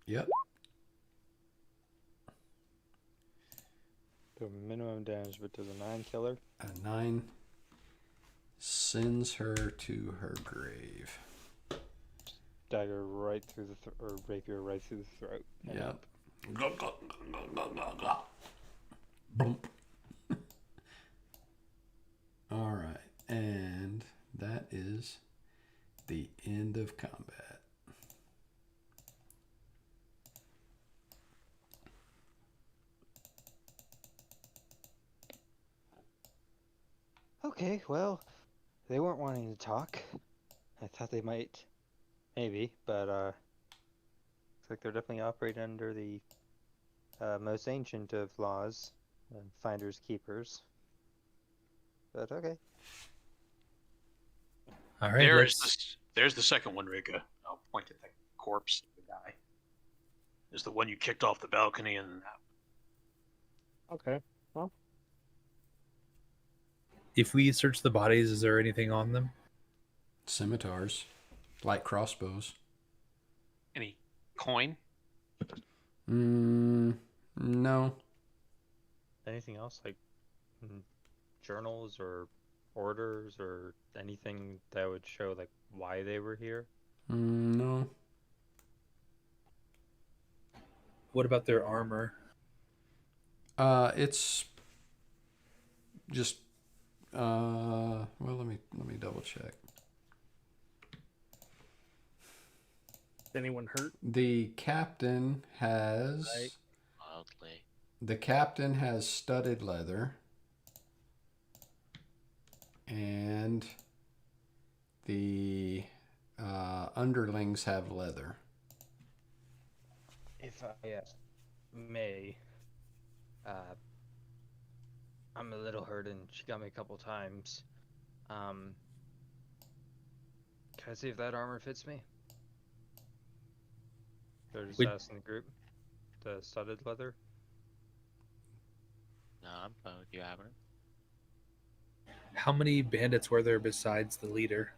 Yep. The minimum damage, but does a 9 kill her? A 9 sends her to her grave. Dagger right through the or rapier right through the throat. Yep. Bump. All right, and that is the end of combat. Okay, well, they weren't wanting to talk. I thought they might, maybe, but looks like they're definitely operating under the most ancient of laws, finders keepers. But okay. All right. There's the second one, Rika. I'll point at the corpse of the guy. There's the one you kicked off the balcony, and Okay. Well, If we search the bodies, is there anything on them? Scimitars, light crossbows. Any coin? No. Anything else like journals or orders or anything that would show like why they were here? No. What about their armor? It's just well, let me double check. is anyone hurt? The captain has Right. Wildly. the captain has studded leather, and the underlings have leather. If I may, I'm a little hurt and she got me a couple times. Can I see if that armor fits me? They're just asking the group. The studded leather. No, I'm fine with you having it. How many bandits were there besides the leader?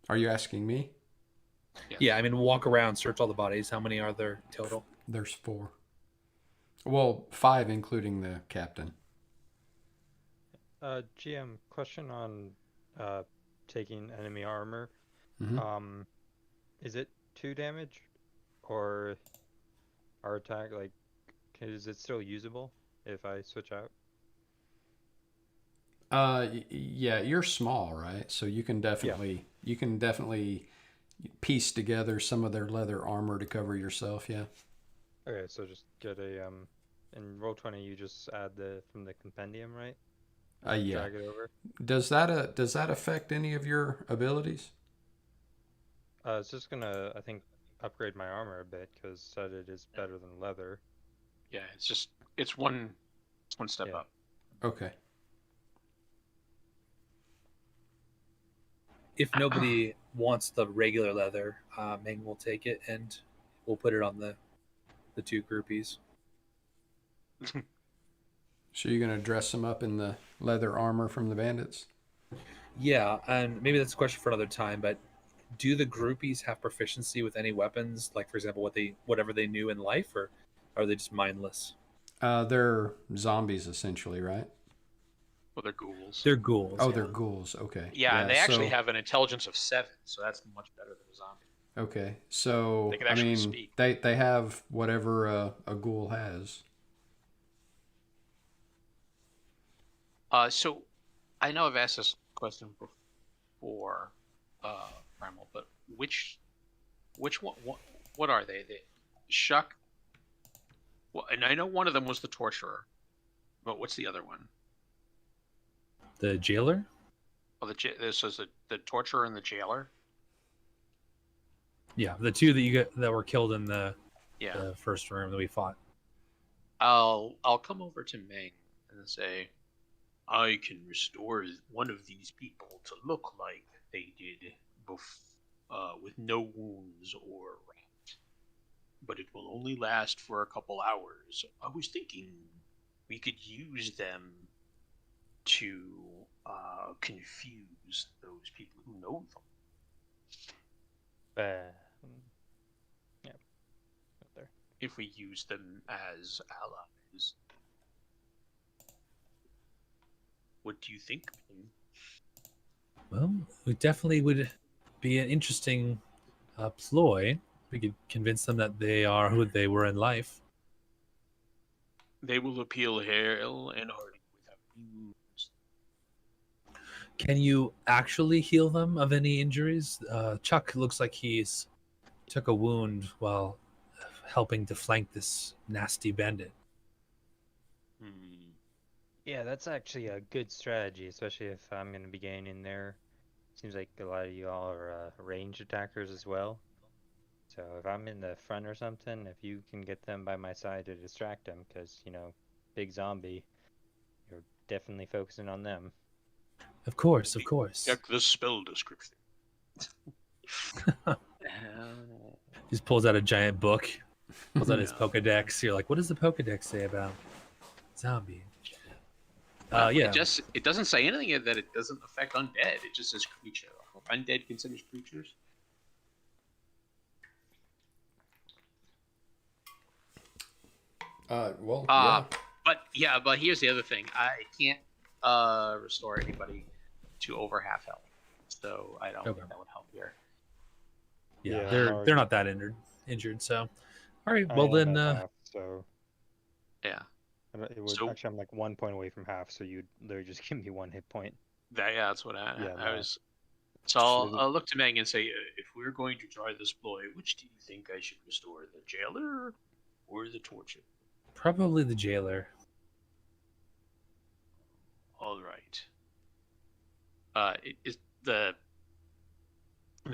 Are you asking me? Yeah, I mean, walk around, search all the bodies. How many are there total? There's 4. Well, 5 including the captain. GM, question on taking enemy armor. Mhm. Is it 2 damage, or our attack like is it still usable if I switch out? Yeah, you're small, right? So you can definitely piece together some of their leather armor to cover yourself. Yeah. Okay, so just get a in Roll20 you just add the from the compendium, right? Yeah. Drag it over. Does that affect any of your abilities? It's just gonna, I think, upgrade my armor a bit because studded is better than leather. Yeah, it's one step Yeah. up. Okay. if nobody wants the regular leather, Meng will take it and we'll put it on the two groupies. So you're gonna dress them up in the leather armor from the bandits? Yeah, and maybe that's a question for another time. But do the groupies have proficiency with any weapons, like for example, whatever they knew in life, or are they just mindless? They're zombies essentially, right? Well, they're ghouls. They're ghouls. Oh, yeah. they're ghouls. Okay. Yeah, and they actually so- have an intelligence of 7, so that's much better than a zombie. Okay, so They can I actually mean, speak. they have whatever a ghoul has. So I know I've asked this question before, Primal, but which one? What are they? They Shuck. Well, and I know one of them was the torturer, but what's the other one? The jailer. Oh, this is the torturer and the jailer. Yeah, the two that were killed in the first room that we fought. I'll come over to Ming and say, I can restore one of these people to look like they did with no wounds or rot. But it will only last for a couple hours. I was thinking we could use them to confuse those people who know them. Yeah. Up there. If we use them as allies. What do you think? Well, it definitely would be an interesting ploy. We could convince them that they are who they were in life. They will appeal hale and hearty without wounds. Can you actually heal them of any injuries? Chuck looks like he's took a wound while helping to flank this nasty bandit. Yeah, that's actually a good strategy, especially if I'm going to be getting in there. Seems like a lot of you all are ranged attackers as well. So if I'm in the front or something, if you can get them by my side to distract them, because, big zombie, you're definitely focusing on them. Of course. Check the spell description. Just pulls out a giant book, pulls out his Pokedex. You're like, what does the Pokedex say about zombie? Yeah. It doesn't say anything that it doesn't affect undead. It just says creature. Undead considers creatures. Well, yeah. But here's the other thing. I can't restore anybody to over half health, so I don't think that would help here. Yeah, Yeah, they're not that injured. So, all right. I Well am then, at half, so Yeah. it would So- actually I'm like 1 point away from half, so you'd literally just give me 1 hit point. That's what I no. was. So I'll look to Meg and say, if we're going to try this ploy, which do you think I should restore, the jailer or the torture? probably the jailer. All right. Is the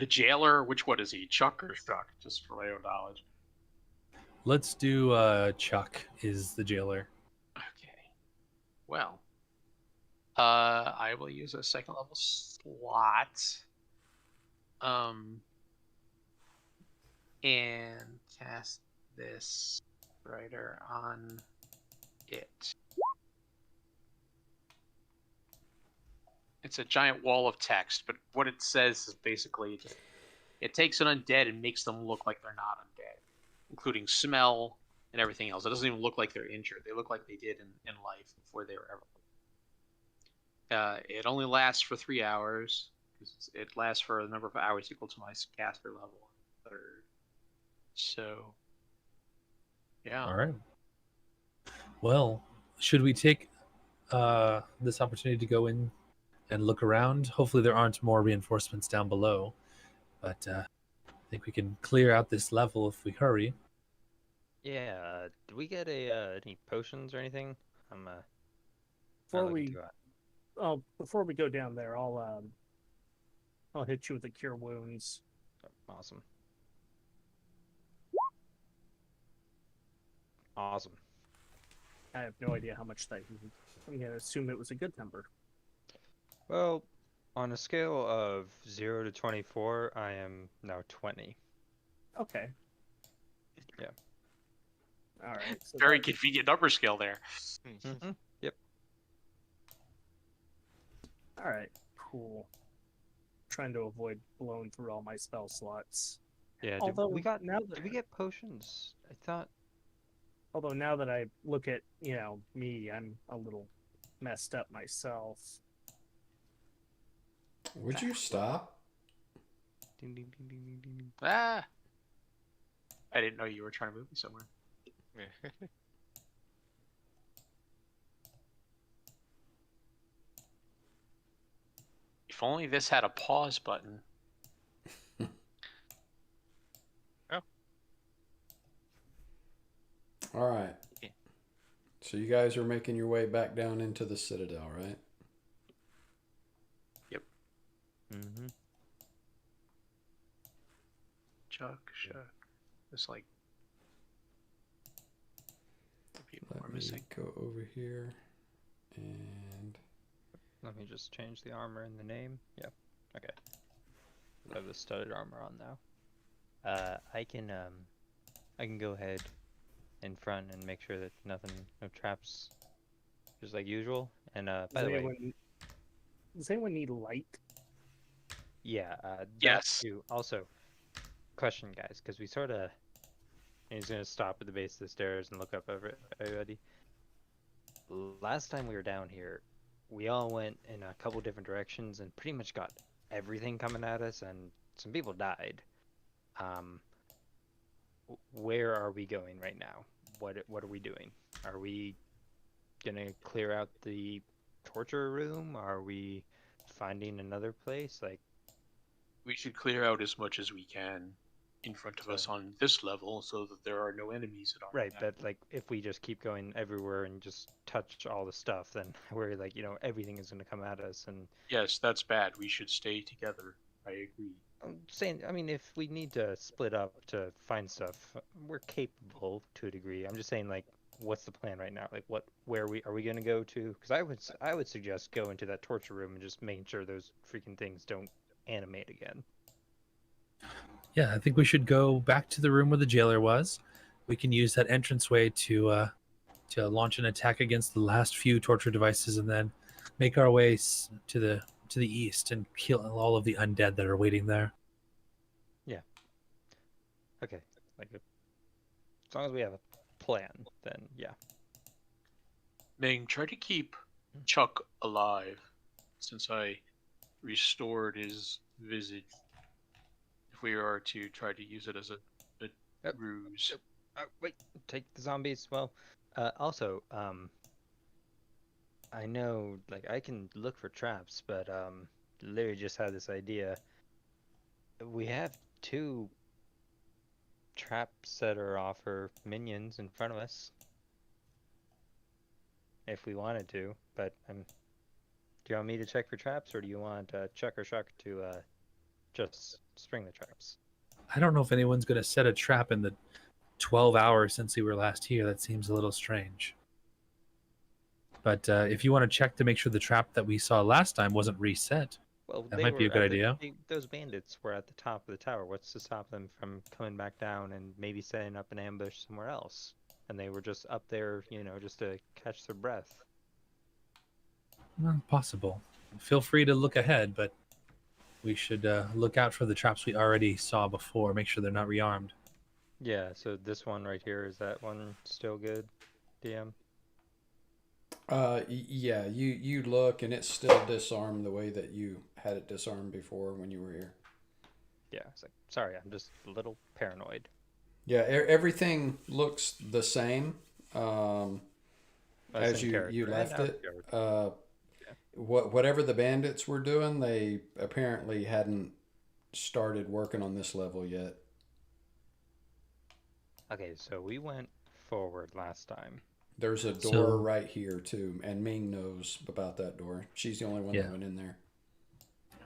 jailer? Which one is he? Chuck or Stuck? Just for my own knowledge. Let's do Chuck is the jailer. Okay. Well, I will use a second level slot. And cast this writer on it. It's a giant wall of text, but what it says is basically it takes an undead and makes them look like they're not undead, including smell and everything else. It doesn't even look like they're injured. They look like they did in life before they were ever. It only lasts for 3 hours. It lasts for a number of hours equal to my caster level on 3rd. So, yeah. All right. Well, should we take this opportunity to go in and look around? Hopefully, there aren't more reinforcements down below, but I think we can clear out this level if we hurry. Yeah, did we get any potions or anything? I'm Before looking we, to, before we go down there, I'll hit you with the cure wounds. awesome. Awesome. I have no idea how much that. I'm gonna assume it was a good number. Well, On a scale of 0 to 24, I am now 20. Okay. Yeah. All right. So Very that- convenient number scale there. Mm-hmm. Yep. all right. Cool. Trying to avoid blowing through all my spell slots. Yeah. Although we got? now Did that we get potions? I thought. now that I look at me, I'm a little messed up myself. Would you stop? Ding, ding, ding, ding, ding, ding, ding. Ah! I didn't know you were trying to move me somewhere. If only this had a pause button. All right. Yeah. So you guys are making your way back down into the Citadel, right? Mm-hmm. Chuck. There's like people Let are me missing. go over here and Let me just change the armor and the name. Yep. Okay. I have the studded armor on now. I can go ahead in front and make sure that no traps, just like usual. And by the way, Does anyone need light? yeah. that Yes. too. Also, question, guys, because we sort of. He's gonna stop at the base of the stairs and look up over everybody. Last time we were down here, we all went in a couple different directions and pretty much got everything coming at us, and some people died. Where are we going right now? What are we doing? Are we gonna clear out the torture room? Are we finding another place? Like, We should clear out as much as we can in front of us on this level so that there are no enemies at all. right, but like if we just keep going everywhere and just touch all the stuff, then we're like, everything is gonna come at us. And Yes, that's bad. We should stay together. I agree. I'm saying, I mean, if we need to split up to find stuff, we're capable to a degree. I'm just saying, like, what's the plan right now? Like, where are we gonna go to? Because I would suggest go into that torture room and just making sure those freaking things don't animate again. Yeah, I think we should go back to the room where the jailer was. We can use that entranceway to launch an attack against the last few torture devices, and then make our way to the east and kill all of the undead that are waiting there. Okay, like, as long as we have a plan, then yeah. Ming, try to keep Chuck alive since I restored his visage. If we are to try to use it as a Yep. ruse. Wait, take the zombies. Well, also, I know, like, I can look for traps, but Larry just had this idea. We have 2 traps that are off our minions in front of us, if we wanted to. But do you want me to check for traps, or do you want Chuck or Shuck to just spring the traps? I don't know if anyone's going to set a trap in the 12 hours since we were last here. That seems a little strange. But if you want to check to make sure the trap that we saw last time wasn't reset, Well, that might be a good idea. Those bandits were at the top of the tower. What's to stop them from coming back down and maybe setting up an ambush somewhere else? And they were just up there, just to catch their breath. Well, possible. Feel free to look ahead, but we should look out for the traps we already saw before. Make sure they're not rearmed. Yeah, so this one right here, is that one still good, DM? Yeah, you look and it's still disarmed the way that you had it disarmed before when you were here. Yeah, it's like, sorry, I'm just a little paranoid. Yeah, everything looks the same as you left it. Whatever the bandits were doing, they apparently hadn't started working on this level yet. Okay, so we went forward last time. There's a door right here too, and Ming knows about that door. She's the only one that went in there.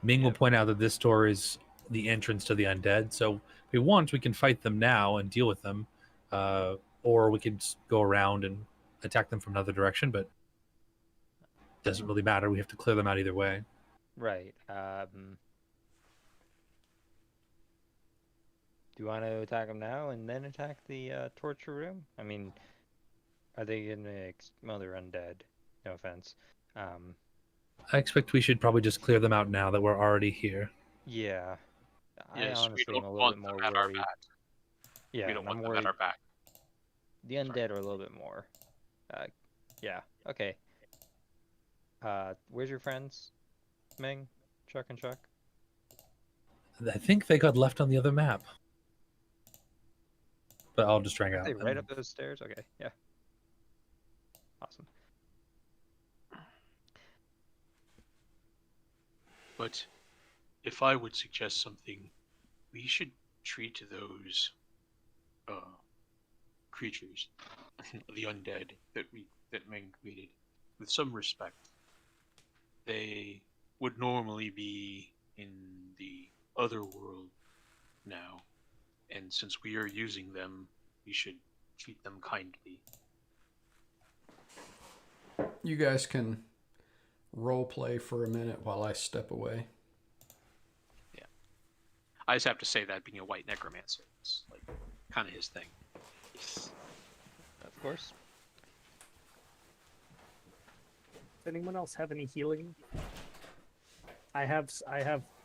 Ming will point out that this door is the entrance to the undead. So if we want, we can fight them now and deal with them, or we could go around and attack them from another direction. But it doesn't really matter. We have to clear them out either way. Right. Do you want to attack them now and then attack the torture room? I mean, are they gonna? Well, they're undead. No offense. I expect we should probably just clear them out now that we're already here. Yeah. I Yes, we honestly am don't a little want bit them more at our worried. back. Yeah, We don't and want I'm them worried. at our back. The undead are a little bit more. Yeah. Okay. Where's your friends, Ming, Chuck, and Chuck? I think they got left on the other map. But I'll just drag Are out. they right up those stairs? Okay. Yeah. Awesome. But if I would suggest something, we should treat those creatures, the undead that Meng created, with some respect. They would normally be in the other world now, and since we are using them, we should treat them kindly. You guys can role play for a minute while I step away. Yeah, I just have to say that being a white necromancer, it's like kind of his thing. Of course. Does anyone else have any healing? I have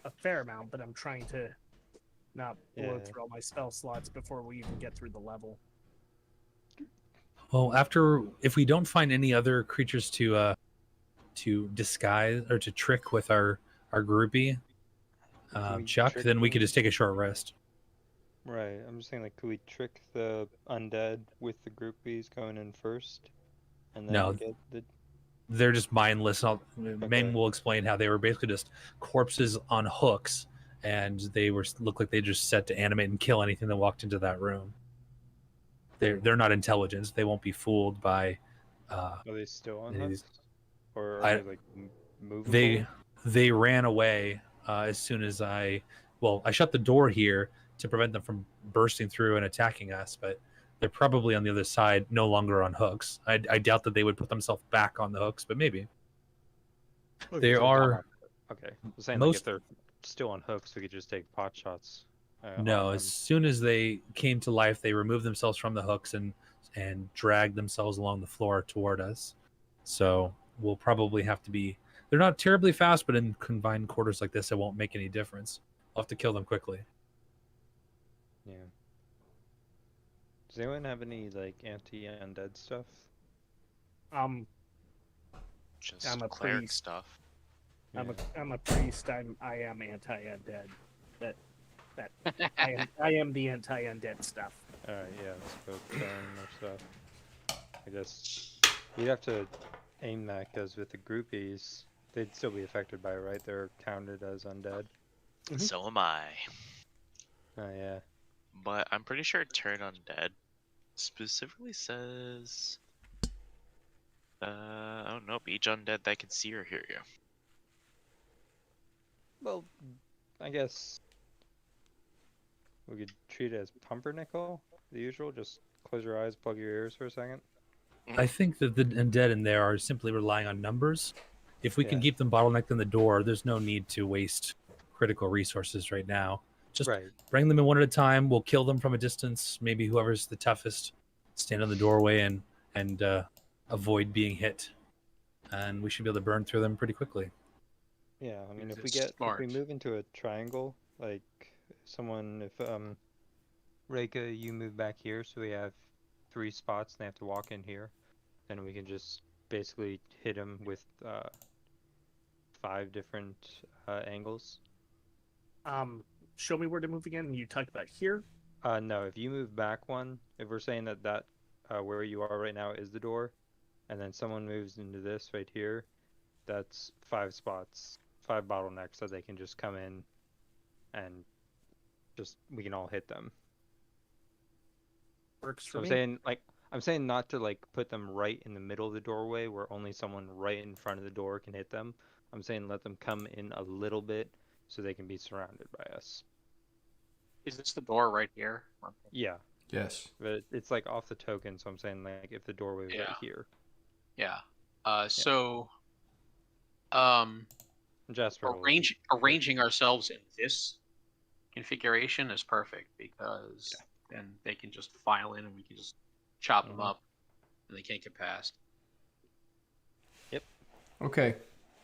a fair amount, but I'm trying to not blow Yeah. through all my spell slots before we even get through the level. Well, if we don't find any other creatures to disguise or to trick with our groupie, Can we Chuck, trick then we could them? just take a short rest. Right. I'm just saying, like, could we trick the undead with the groupies going in first, and then No. get the? They're just mindless. Meng will explain how they were basically just corpses on hooks, and they looked like they just set to animate and kill anything that walked into that room. They're not intelligent. They won't be fooled by. Are they still on these- hooks, or are I- they like movable? They ran away as soon as I shut the door here to prevent them from bursting through and attacking us, but they're probably on the other side, no longer on hooks. I doubt that they would put themselves back on the hooks, but maybe. They are. Okay. I'm saying, like, Most- if they're still on hooks, we could just take pot shots. No, on as them. soon as they came to life, they removed themselves from the hooks and dragged themselves along the floor toward us. So we'll probably have to be. They're not terribly fast, but in confined quarters like this, it won't make any difference. I'll have to kill them quickly. Yeah. Does anyone have any like anti-undead stuff? Just I'm a cleric priest. stuff. I'm a priest. I am anti-undead. That I am the anti-undead stuff. Alright, yeah, let's go turn or stuff. I guess we'd have to aim that because with the groupies, they'd still be affected by it, right? They're counted as undead. So am I. Oh yeah. But I'm pretty sure turn undead specifically says oh nope, each undead that can see or hear you. Well, I guess we could treat it as pumpernickel, the usual. Just close your eyes, plug your ears for a second. I think that the undead in there are simply relying on numbers. If we can Yeah. keep them bottlenecked in the door, there's no need to waste critical resources right now. Just Right. bring them in one at a time. We'll kill them from a distance. Maybe whoever's the toughest stand in the doorway and avoid being hit, and we should be able to burn through them pretty quickly. Yeah, I mean, if we Smart. move into a triangle, like if Reika, you move back here, so we have 3 spots, and they have to walk in here, then we can just basically hit them with 5 different angles. Show me where to move again. You talked about here. No, if you move back one, if we're saying that where you are right now is the door, and then someone moves into this right here, that's 5 spots, 5 bottlenecks, so they can just come in and we can all hit them. Works So for I'm me. saying not to like put them right in the middle of the doorway where only someone right in front of the door can hit them. I'm saying let them come in a little bit so they can be surrounded by us. Is this the door right here? Yeah, Yes. but it's like off the token, so I'm saying like if the doorway was right Yeah. here. Yeah. So, Jasper. will- arranging ourselves in this configuration is perfect because then they can just file in and we can just chop them up and they can't get past. Okay,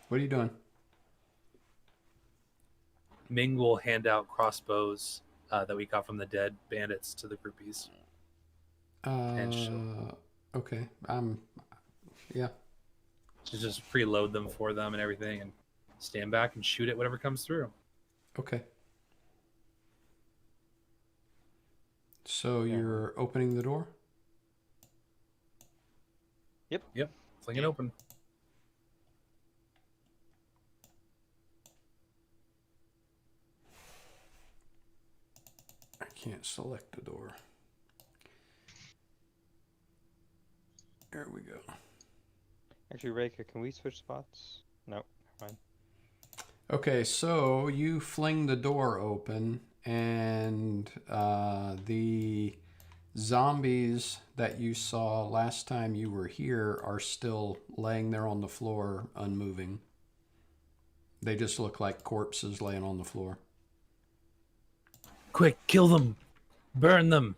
what are you doing? Ming will hand out crossbows that we got from the dead bandits to the groupies. Okay. Yeah. Just preload them for them and everything, and stand back and shoot at whatever comes through. Okay. So you're opening the door? Yep. Fling it open. I can't select the door. There we go. Actually, Raker, can we switch spots? No, never mind. Okay, so you fling the door open, and the zombies that you saw last time you were here are still laying there on the floor, unmoving. They just look like corpses laying on the floor. Quick, kill them. Burn them.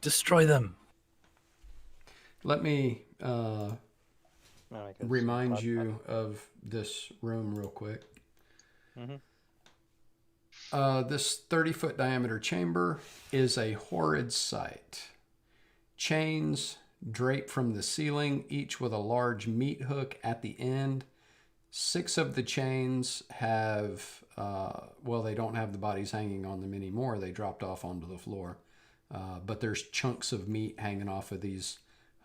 Destroy them. Let me No, I guess remind spot you of this room real quick. Mhm. This 30-foot diameter chamber is a horrid sight. Chains drape from the ceiling, each with a large meat hook at the end. 6 of the chains have, they don't have the bodies hanging on them anymore. They dropped off onto the floor. But there's chunks of meat hanging off of these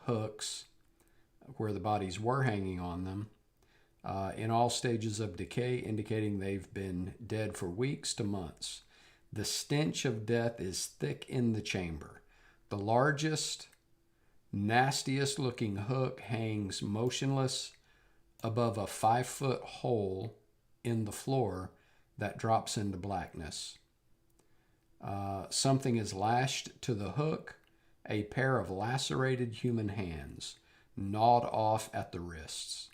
hooks where the bodies were hanging on them. In all stages of decay, indicating they've been dead for weeks to months. The stench of death is thick in the chamber. The largest, nastiest looking hook hangs motionless above a 5-foot hole in the floor that drops into blackness. Something is lashed to the hook, a pair of lacerated human hands, gnawed off at the wrists.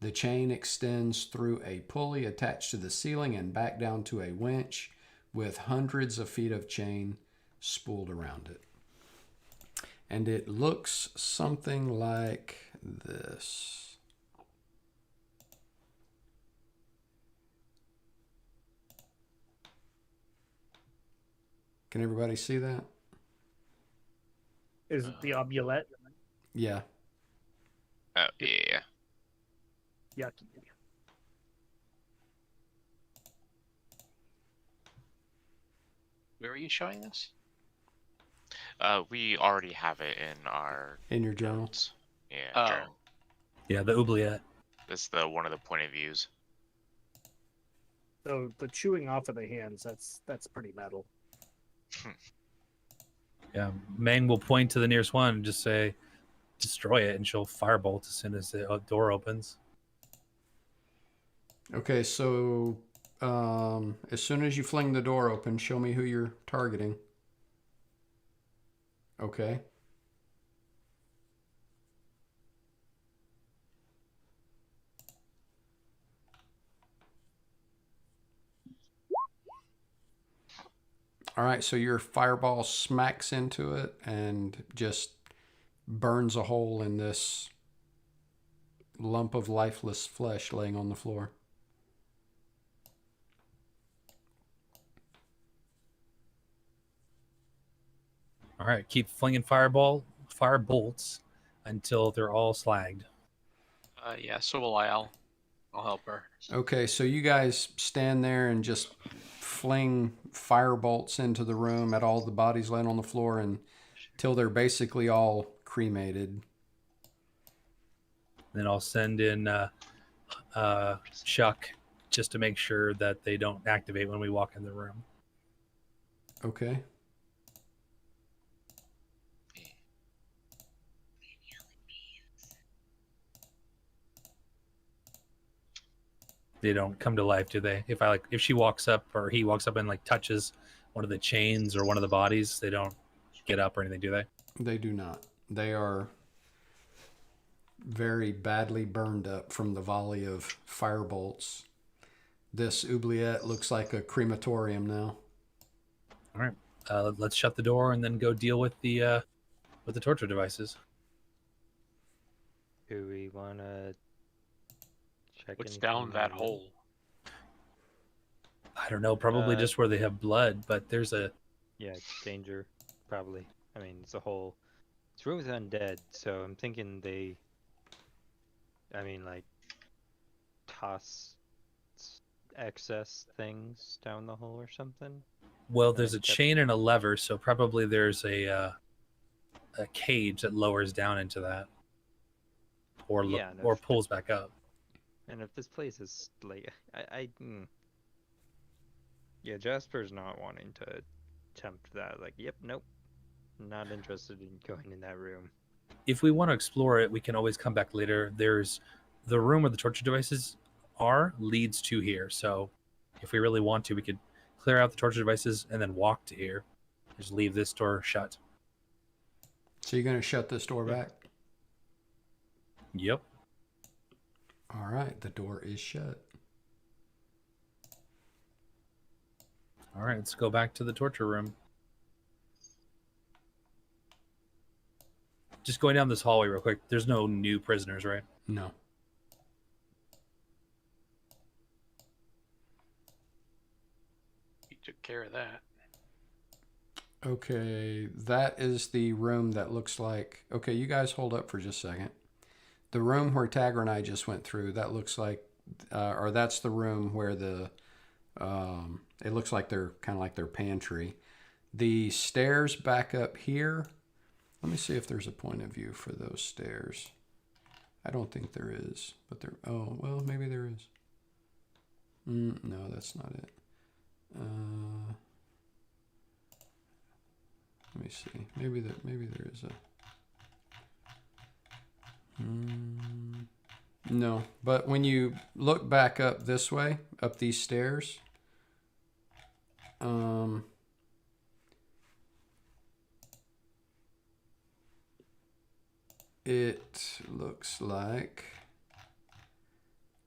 The chain extends through a pulley attached to the ceiling and back down to a winch with hundreds of feet of chain spooled around it. And it looks something like this. Can everybody see that? Is it the omelette? Yeah. Oh, yeah. Yucky. Where are you showing this? We already have it in our In your journal? notes. Yeah. Oh. journal. Yeah, the oubliette. That's the one of the point of views. So the chewing off of the hands, that's pretty metal. Yeah, Mang will point to the nearest one and just say, destroy it, and she'll firebolt as soon as the door opens. Okay, so as soon as you fling the door open, show me who you're targeting. Okay. All right, so your fireball smacks into it and just burns a hole in this lump of lifeless flesh laying on the floor. All right, keep flinging firebolts until they're all slagged. Yeah, so will I. I'll help her. Okay, so you guys stand there and just fling firebolts into the room at all the bodies laying on the floor until they're basically all cremated. Then I'll send in Chuck just to make sure that they don't activate when we walk in the room. Okay. They don't come to life, do they? If she walks up or he walks up and touches one of the chains or one of the bodies, they don't get up or anything, do they? They do not. They are very badly burned up from the volley of firebolts. This oubliette looks like a crematorium now. All right. Let's shut the door and then go deal with the torture devices. Do we want to check What's anything down in that the room? hole? I don't know, probably just where they have blood, but there's a... Yeah, it's danger, probably. I mean, it's a whole... This room is undead, so I'm thinking they... I mean, like, toss excess things down the hole or something? Well, And there's I a kept- chain and a lever, so probably there's a cage that lowers down into that. Or, Yeah, no, or if- pulls back up. And if this place is, like... Yeah, Jasper's not wanting to attempt that. Like, yep, nope. Not interested in going in that room. If we want to explore it, we can always come back later. There's the room where the torture devices are leads to here. So if we really want to, we could clear out the torture devices and then walk to here. Just leave this door shut. So you're going to shut this door back? Yep. All right, the door is shut. All right, let's go back to the torture room. Just going down this hallway real quick. There's no new prisoners, right? No. You took care of that. Okay, that is the room that looks like... Okay, you guys hold up for just a second. The room where Tagger and I just went through, that looks like... or that's the room where the... it looks like they're kind of like their pantry. The stairs back up here... Let me see if there's a point of view for those stairs. I don't think there is, but there... Oh, well, maybe there is. No, that's not it. Let me see. Maybe there is a... No, but when you look back up this way, up these stairs, it looks like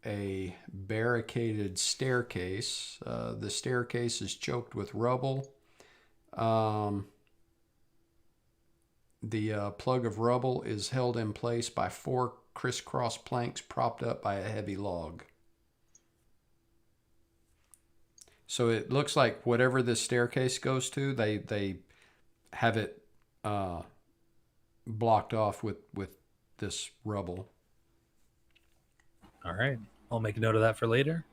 a barricaded staircase. The staircase is choked with rubble. The plug of rubble is held in place by 4 crisscross planks propped up by a heavy log. So it looks like whatever this staircase goes to, they have it blocked off with this rubble. All right. I'll make a note of that for later.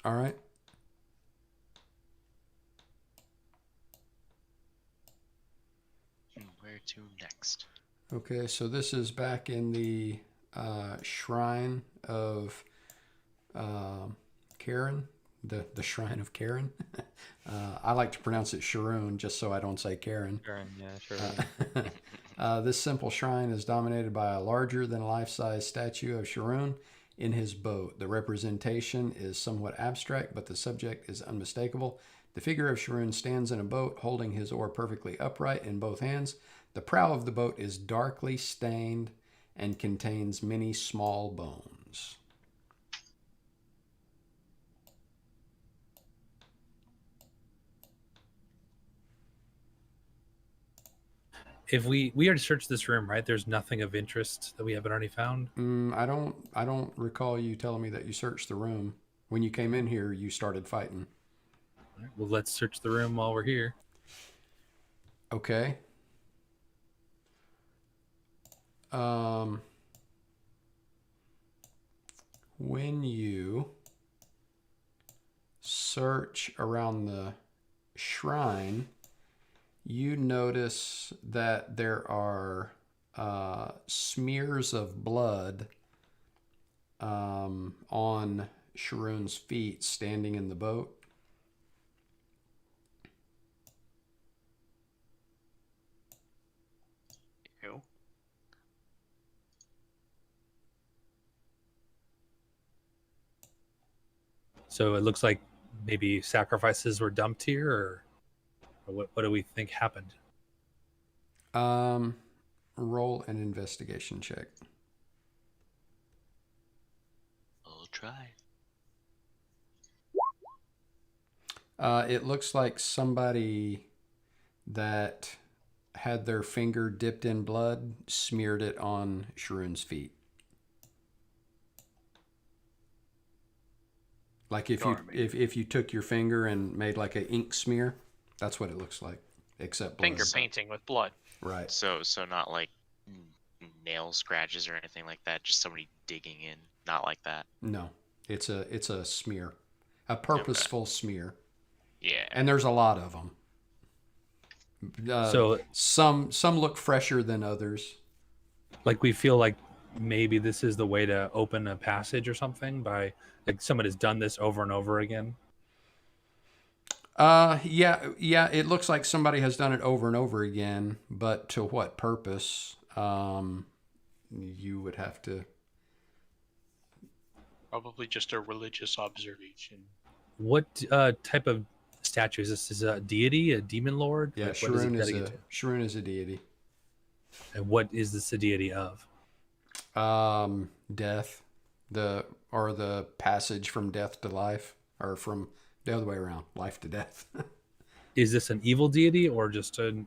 All right. Where to next? Okay, so this is back in the shrine of Karen, the shrine of Karen. I like to pronounce it Sharoon just so I don't say Karen. Karen, yeah, sure. This simple shrine is dominated by a larger than life-size statue of Sharoon in his boat. The representation is somewhat abstract, but the subject is unmistakable. The figure of Sharoon stands in a boat, holding his oar perfectly upright in both hands. The prow of the boat is darkly stained and contains many small bones. If we already searched this room, right? There's nothing of interest that we haven't already found. I don't recall you telling me that you searched the room. When you came in here, you started fighting. All right, well, let's search the room while we're here. Okay. When you search around the shrine, you notice that there are smears of blood on Sharoon's feet standing in the boat. Ew. So it looks like maybe sacrifices were dumped here, or what do we think happened? Roll an investigation check. I'll try. It looks like somebody that had their finger dipped in blood smeared it on Sharoon's feet. Like if you took your finger and made like an ink smear, that's what it looks like, except blood. Finger painting with blood. Right. So not like nail scratches or anything like that. Just somebody digging in. Not like that. No, it's a smear, a purposeful smear. Yeah. And there's a lot of them. So some look fresher than others. like we feel like maybe this is the way to open a passage or something, by like someone has done this over and over again. Yeah, it looks like somebody has done it over and over again, but to what purpose? You would have to. Probably just a religious observation. What type of statue is this? Is it a deity, a demon lord? Yeah, Like, what is it Sharoon dedicated to? is a deity. And what is this a deity of? Death, the passage from death to life, or from the other way around, life to death. Is this an evil deity or just a?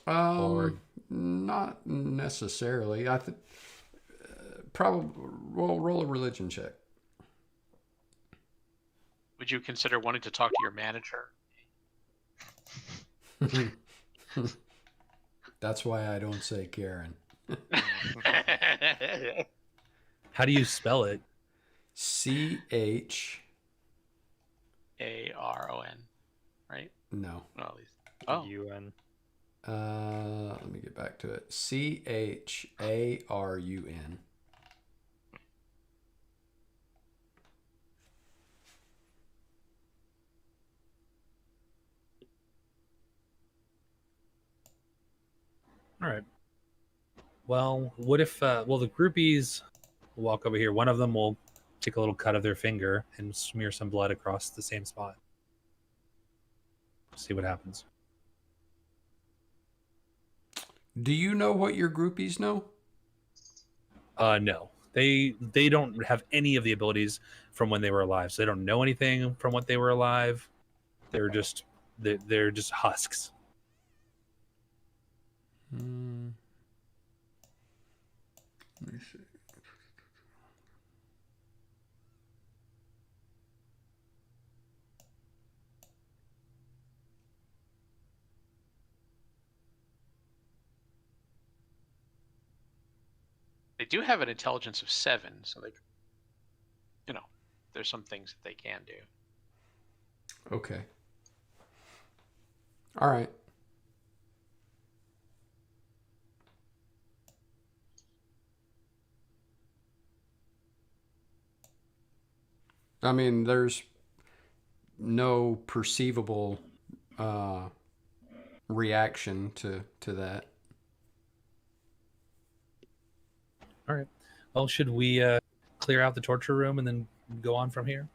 Or Not necessarily. I think probably roll a religion check. Would you consider wanting to talk to your manager? That's why I don't say Karen. how do you spell it? CH. ARON, right? No. Well, at least. Oh, UN. Let me get back to it. CHARUN. All right. Well, what if the groupies will walk over here. One of them will take a little cut of their finger and smear some blood across the same spot. See what happens. Do you know what your groupies know? No. They don't have any of the abilities from when they were alive. So they don't know anything from when they were alive. They're just husks. Let me see. they do have an intelligence of 7, so they, there's some things that they can do. Okay. All right. I mean, there's no perceivable reaction to that. All right. Well, should we clear out the torture room and then go on from here?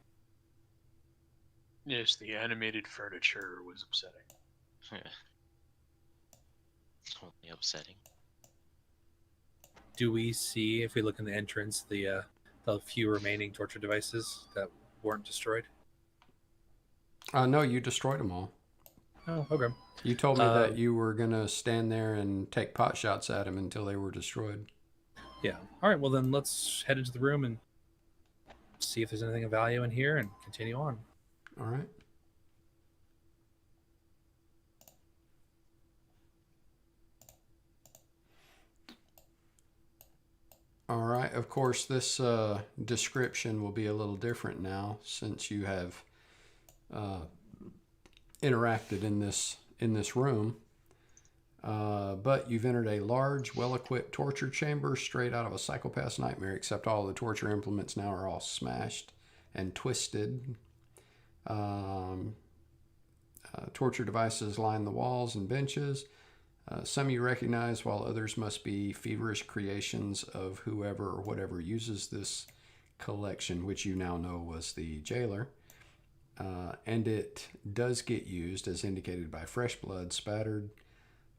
Yes, the animated furniture was upsetting. It's only upsetting. Do we see, if we look in the entrance, the few remaining torture devices that weren't destroyed? No, you destroyed them all. Oh, okay. You told me that you were going to stand there and take pot shots at them until they were destroyed. Yeah. All right. Well, then let's head into the room and see if there's anything of value in here and continue on. All right. All right. Of course, this description will be a little different now since you have interacted in this room. But you've entered a large, well-equipped torture chamber straight out of a psychopath's nightmare, except all the torture implements now are all smashed and twisted. Torture devices line the walls and benches. Some you recognize, while others must be feverish creations of whoever or whatever uses this collection, which you now know was the jailer. and it does get used as indicated by fresh blood spattered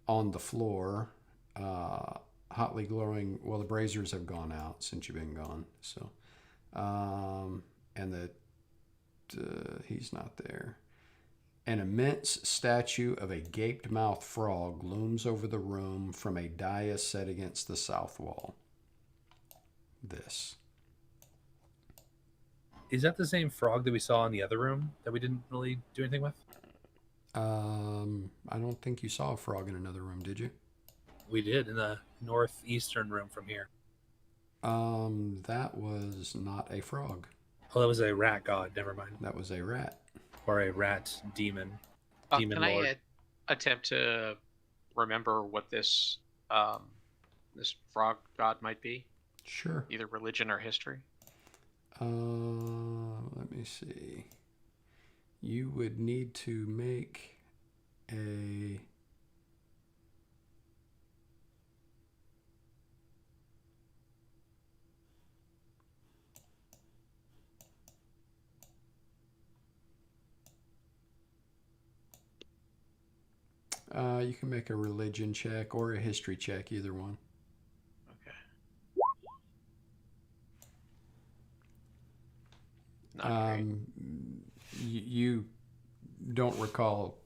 on the floor, hotly glowing. Well, the braziers have gone out since you've been gone, so and he's not there. An immense statue of a gaped-mouthed frog looms over the room from a dais set against the south wall. This. Is that the same frog that we saw in the other room that we didn't really do anything with? I don't think you saw a frog in another room, did you? We did in the northeastern room from here. That was not a frog. Oh, that was a rat god. Never mind. That was a rat. Or a rat demon. Demon Can lord. I attempt to remember what this this frog god might be? Sure. Either religion or history. Let me see. You would need to make a... you can make a religion check or a history check, either one. Okay. Not great. You don't recall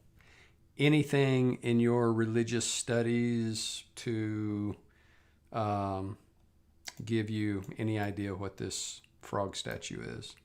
anything in your religious studies to give you any idea what this frog statue is.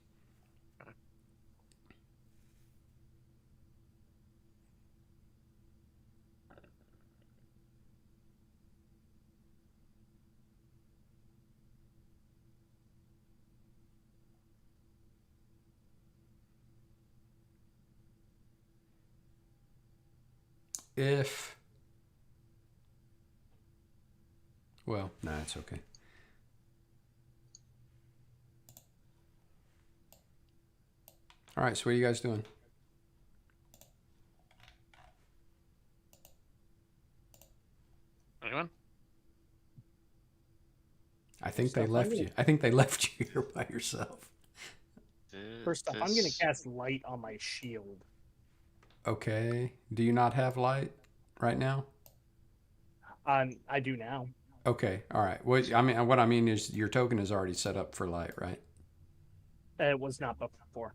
Well, nah, it's okay. All right, so what are you guys doing? Anyone? I think they left you. I think they left you here by yourself. First off, I'm going to cast light on my shield. Okay. Do you not have light right now? I do now. Okay. All right. What I mean is your token is already set up for light, right? It was not before.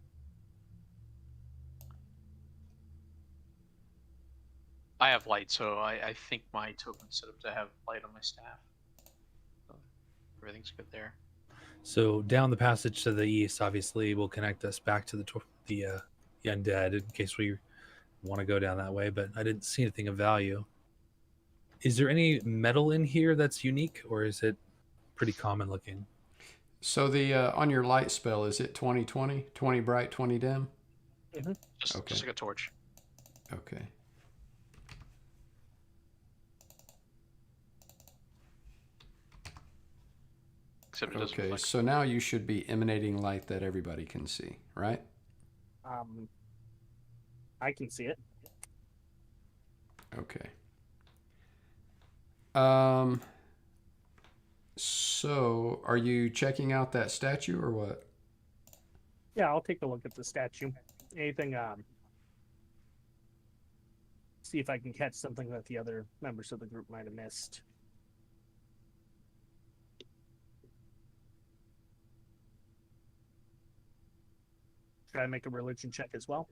I have light, so I think my token's set up to have light on my staff. So everything's good there. So down the passage to the east, obviously, will connect us back to the undead in case we want to go down that way. But I didn't see anything of value. Is there any metal in here that's unique, or is it pretty common looking? So the on your light spell, is it 20/20? 20 bright, 20 dim? Mm-hmm. Okay. Just like a torch. Okay. Except it doesn't Okay, reflect. so now you should be emanating light that everybody can see, right? I can see it. Okay. So are you checking out that statue or what? Yeah, I'll take a look at the statue. Anything, see if I can catch something that the other members of the group might have missed. Should I make a religion check as well?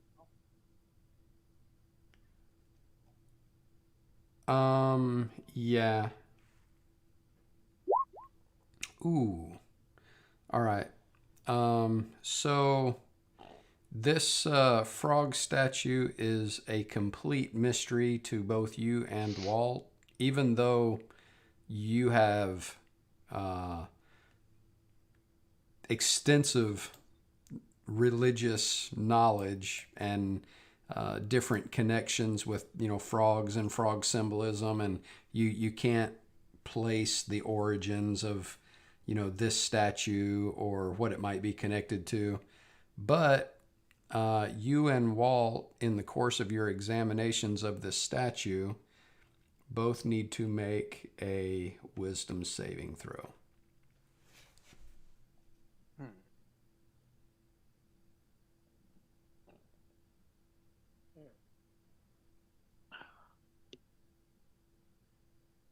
Yeah. Ooh. All right. So this frog statue is a complete mystery to both you and Walt, even though you have extensive religious knowledge and different connections with frogs and frog symbolism, and you can't place the origins of this statue or what it might be connected to, but you and Walt, in the course of your examinations of this statue, both need to make a wisdom saving throw.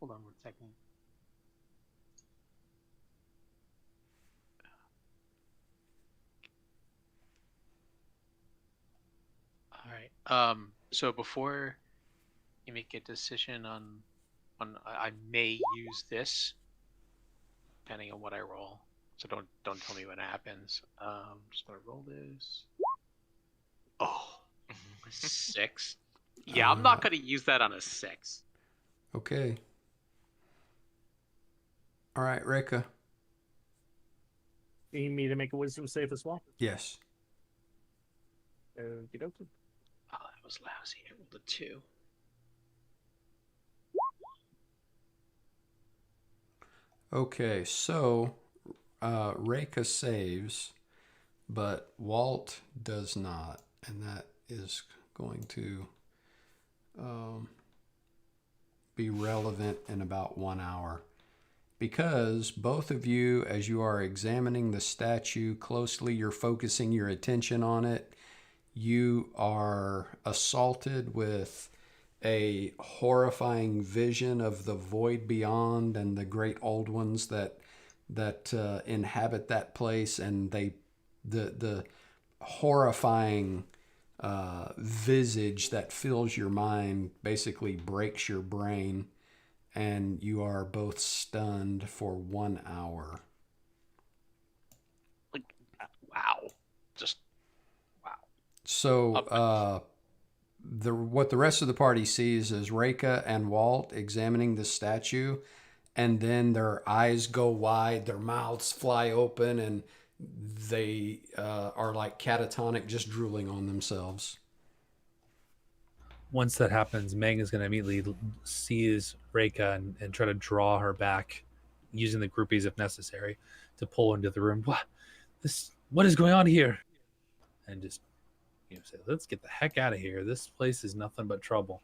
Hold on 1 second. All right. So before you make a decision on I may use this depending on what I roll. So don't tell me what happens. Just gonna roll this. Oh, 6. Yeah, I'm not gonna use that on a 6. Okay. All right, Reka. You need me to make a wisdom save as well? Yes. Okie dokie. Oh, that was lousy. I rolled a 2. Okay, so Reka saves, but Walt does not, and that is going to be relevant in about 1 hour. Because both of you, as you are examining the statue closely, you're focusing your attention on it, you are assaulted with a horrifying vision of the void beyond and the great old ones that inhabit that place, and the horrifying visage that fills your mind basically breaks your brain, and you are both stunned for 1 hour. Like, wow, just wow. So what the rest of the party sees is Reka and Walt examining the statue, and then their eyes go wide, their mouths fly open, and they are like catatonic, just drooling on themselves. Once that happens, Meng is going to immediately seize Reka and try to draw her back, using the groupies if necessary, to pull into the room. What is going on here? And just say, let's get the heck out of here. This place is nothing but trouble.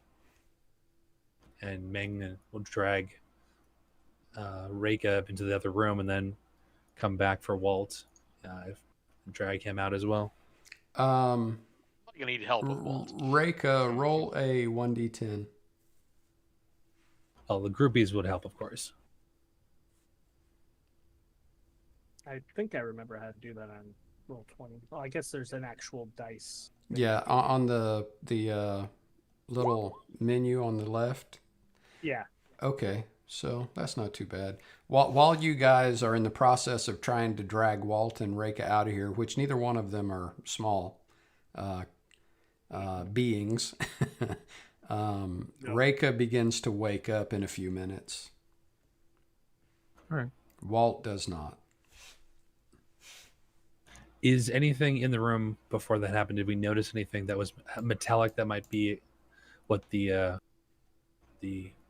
And Meng will drag Reka up into the other room and then come back for Walt and drag him out as well. You're gonna need help with Walt. Reka, roll a 1d10. Well, the groupies would help, of course. I think I remember how to do that on roll 20. Well, I guess there's an actual dice. Yeah, on the little menu on the left. Yeah. Okay, so that's not too bad. While you guys are in the process of trying to drag Walt and Reka out of here, which neither one of them are small beings, Reka begins to wake up in a few minutes. All right. Walt does not. Is anything in the room before that happened? Did we notice anything that was metallic that might be what the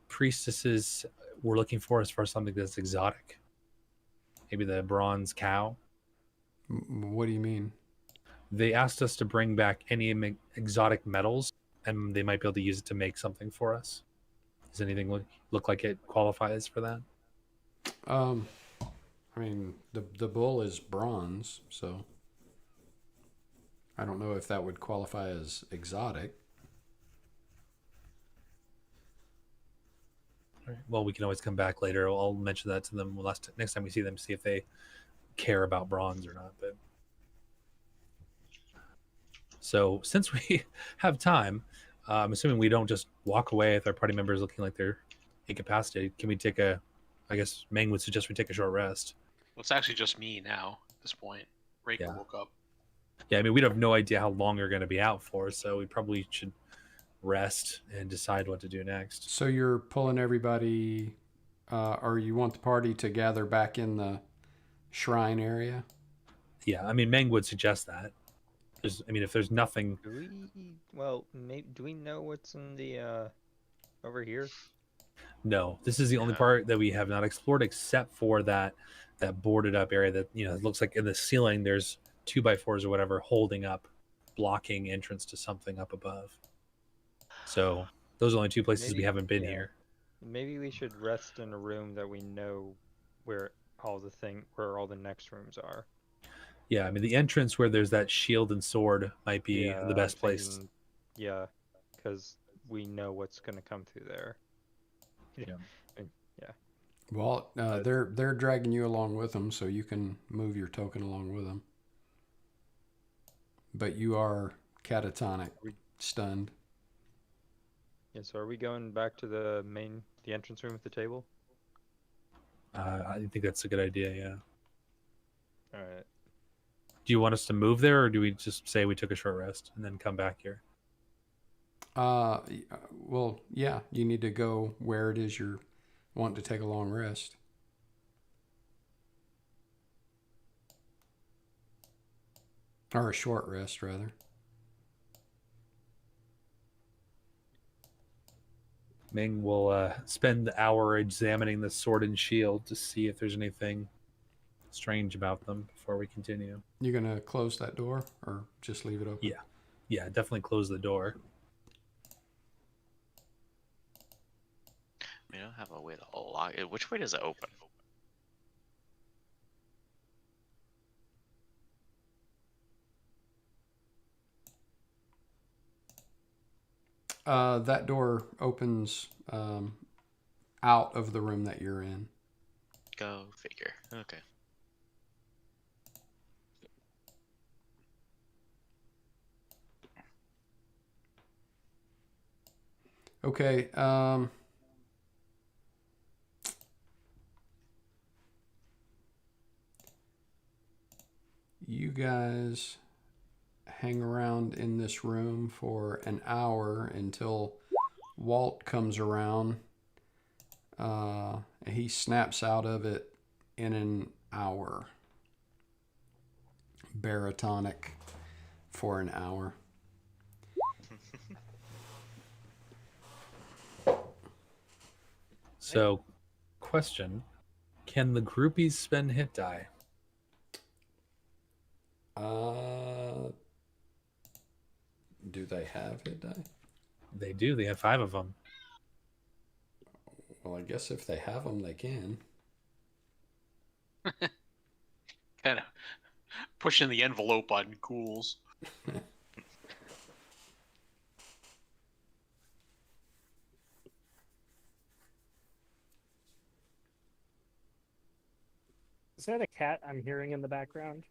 priestesses were looking for as far as something that's exotic? Maybe the bronze cow? What do you mean? They asked us to bring back any exotic metals, and they might be able to use it to make something for us. Does anything look like it qualifies for that? I mean, the bull is bronze, so I don't know if that would qualify as exotic. All right. Well, we can always come back later. I'll mention that to them next time we see them, see if they care about bronze or not. But so since we have time, I'm assuming we don't just walk away with our party members looking like they're incapacitated. Can we take I guess Meng would suggest we take a short rest. Well, it's actually just me now at this point. Reka woke up. Yeah, I mean, we have no idea how long you're going to be out for, so we probably should rest and decide what to do next. So you're pulling everybody, or you want the party to gather back in the shrine area? Yeah, I mean, Meng would suggest that. If there's nothing... Do we know what's in the, over here? No, this is the only part that we have not explored, except for that boarded up area that, it looks like in the ceiling there's 2x4s or whatever holding up, blocking entrance to something up above. So those are only two places we haven't been here. Maybe we should rest in a room that we know where all the next rooms are. Yeah, I mean, the entrance where there's that shield and sword might be the best place. Yeah, because we know what's going to come through there. Yeah. Well, they're dragging you along with them, so you can move your token along with them. But you are catatonic, stunned. Yeah, so are we going back to the entrance room with the table? I think that's a good idea, yeah. Alright. Do you want us to move there, or do we just say we took a short rest and then come back here? Well, yeah, you need to go where it is you're wanting to take a long rest. Or a short rest, rather. Ming will spend the hour examining the sword and shield to see if there's anything strange about them before we continue. You're going to close that door or just leave it open? Yeah. Yeah, definitely close the door. We don't have a way to lock it. Which way does it open? That door opens out of the room that you're in. Go figure. Okay. Okay. You guys hang around in this room for an hour until Walt comes around. He snaps out of it in an hour. Baritonic for an hour. So, question. Can the groupies spend hit die? Do they have hit die? They do. They have 5 of them. Well, I guess if they have them, they can. Kind of pushing the envelope on ghouls. Is that a cat I'm hearing in the background?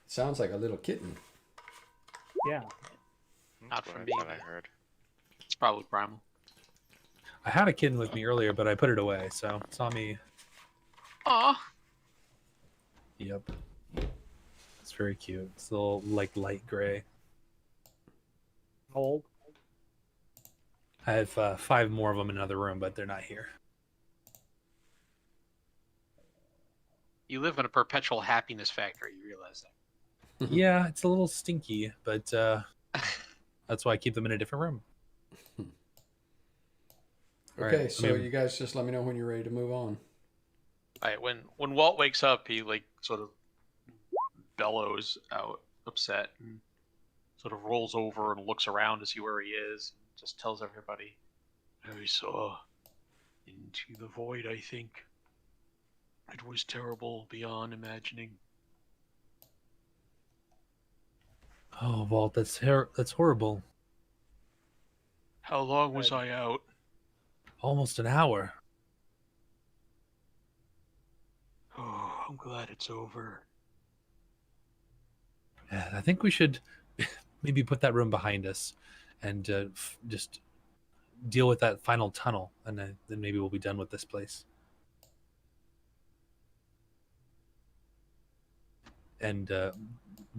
Sounds like a little kitten. Yeah. Not That's from what me. I heard. It's probably primal. I had a kitten with me earlier, but I put it away, so it's on me. Aw. Yep. It's very cute. It's a little, like, light gray. How old? I have 5 more of them in another room, but they're not here. You live in a perpetual happiness factory. You realize that? Yeah, it's a little stinky, but that's why I keep them in a different room. Okay, Right, so I mean- you guys just let me know when you're ready to move on. All right, when Walt wakes up, he like sort of bellows out, upset, and sort of rolls over and looks around to see where he is, and just tells everybody, "I saw into the void. I think it was terrible beyond imagining." Oh, Walt, that's horrible. How long was I out? Almost an hour. Oh, I'm glad it's over. Yeah, I think we should maybe put that room behind us and just deal with that final tunnel, and then maybe we'll be done with this place. And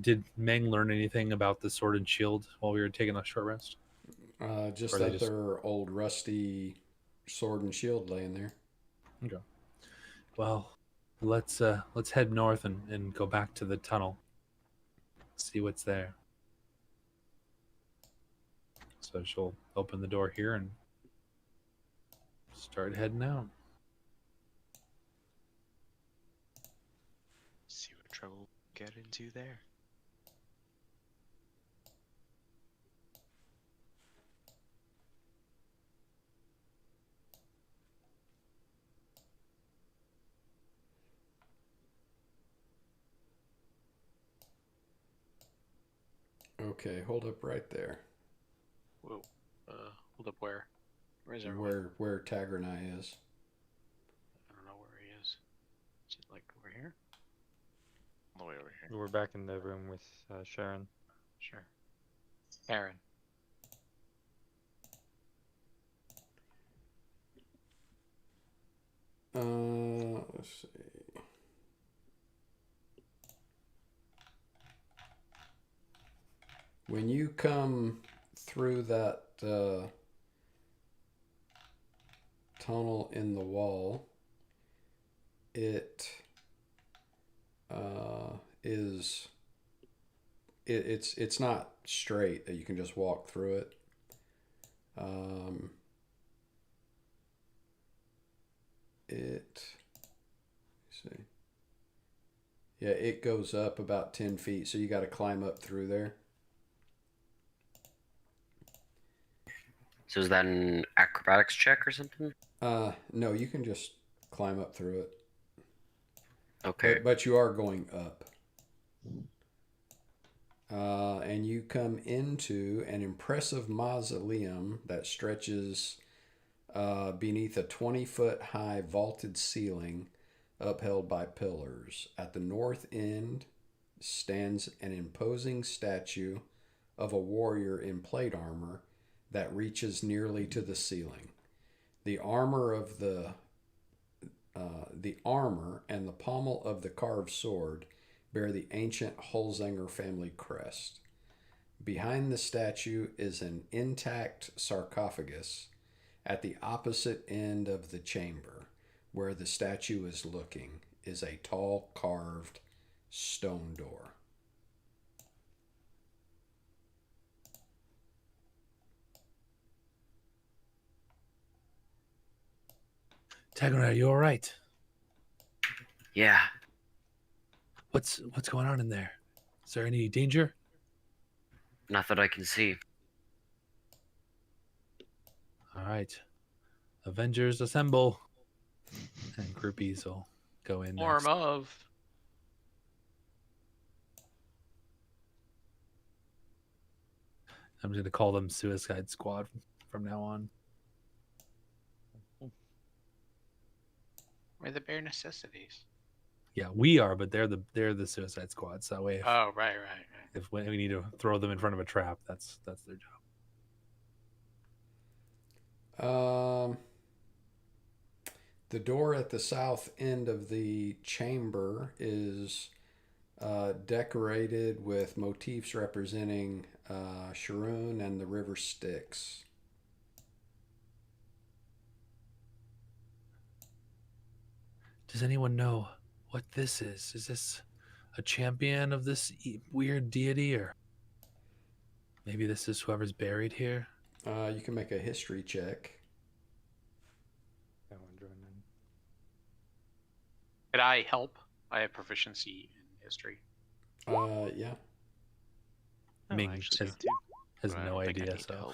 did Meng learn anything about the sword and shield while we were taking a short rest? Just Or they that they're old rusty sword and shield laying there. Okay. Well, let's head north and go back to the tunnel. See what's there. So she'll open the door here and start heading out. See what trouble we get into there. Okay, hold up right there. Whoa. Hold up, where? Where's everyone? where Tagernai is. I don't know where he is. Is it like over here? All the way over here. We're back in the room with Sharon. Sure. Aaron. Let's see. When you come through that tunnel in the wall, it's not straight that you can just walk through it. Let's see. Yeah, it goes up about 10 feet, so you got to climb up through there. So is that an acrobatics check or something? No, you can just climb up through it. Okay. But you are going up. And you come into an impressive mausoleum that stretches beneath a 20-foot high vaulted ceiling upheld by pillars. At the north end stands an imposing statue of a warrior in plate armor that reaches nearly to the ceiling. The armor and the pommel of the carved sword bear the ancient Holzanger family crest. Behind the statue is an intact sarcophagus at the opposite end of the chamber, where the statue is looking, is a tall carved stone door. Tagner, are you all right? Yeah. What's going on in there? Is there any danger? Not that I can see. All right. Avengers assemble. And groupies will go in Form next. of. I'm going to call them Suicide Squad from now on. We're the bare necessities. Yeah, we are, but they're the Suicide Squad. So that way, Oh, right. if we need to throw them in front of a trap, that's their job. The door at the south end of the chamber is decorated with motifs representing Sharon and the river Styx. Does anyone know what this is? Is this a champion of this weird deity, or maybe this is whoever's buried here? You can make a history check. Could I help? I have proficiency in history. Yeah. Oh, Ming I actually has, do too, has but I no don't think I idea, need so help.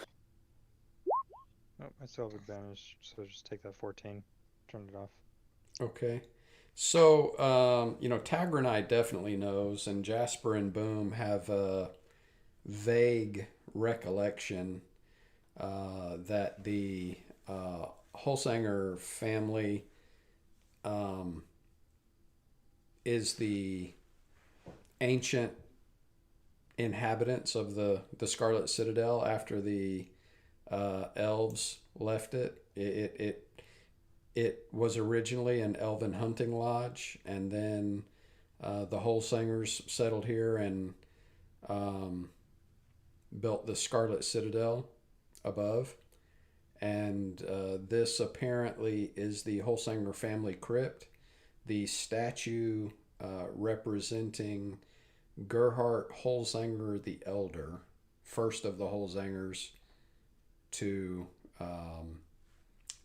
Oh, I still have advantage, so just take that 14. Turn it off. Okay. So, Tagrenai definitely knows, and Jasper and Boom have a vague recollection that the Holsanger family is the ancient inhabitants of the Scarlet Citadel after the elves left it. It was originally an elven hunting lodge, and then the Holsangers settled here and built the Scarlet Citadel above. And this apparently is the Holsanger family crypt. The statue representing Gerhard Holzanger the Elder, first of the Holzangers to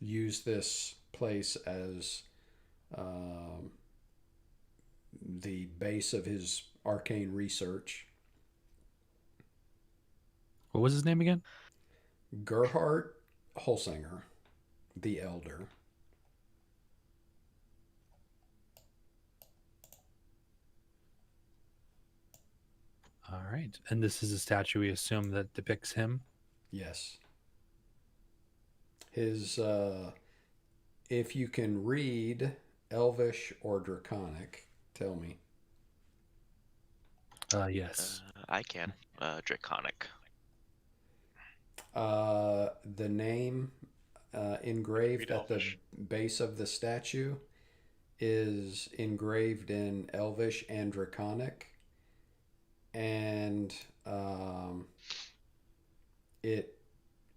use this place as the base of his arcane research. what was his name again? Gerhard Holsanger the Elder. All right, and this is a statue we assume that depicts him. Yes. His, if you can read Elvish or Draconic, tell me. Yes. I can. Draconic. The name engraved Read at the Elvish. base of the statue is engraved in Elvish and Draconic, and it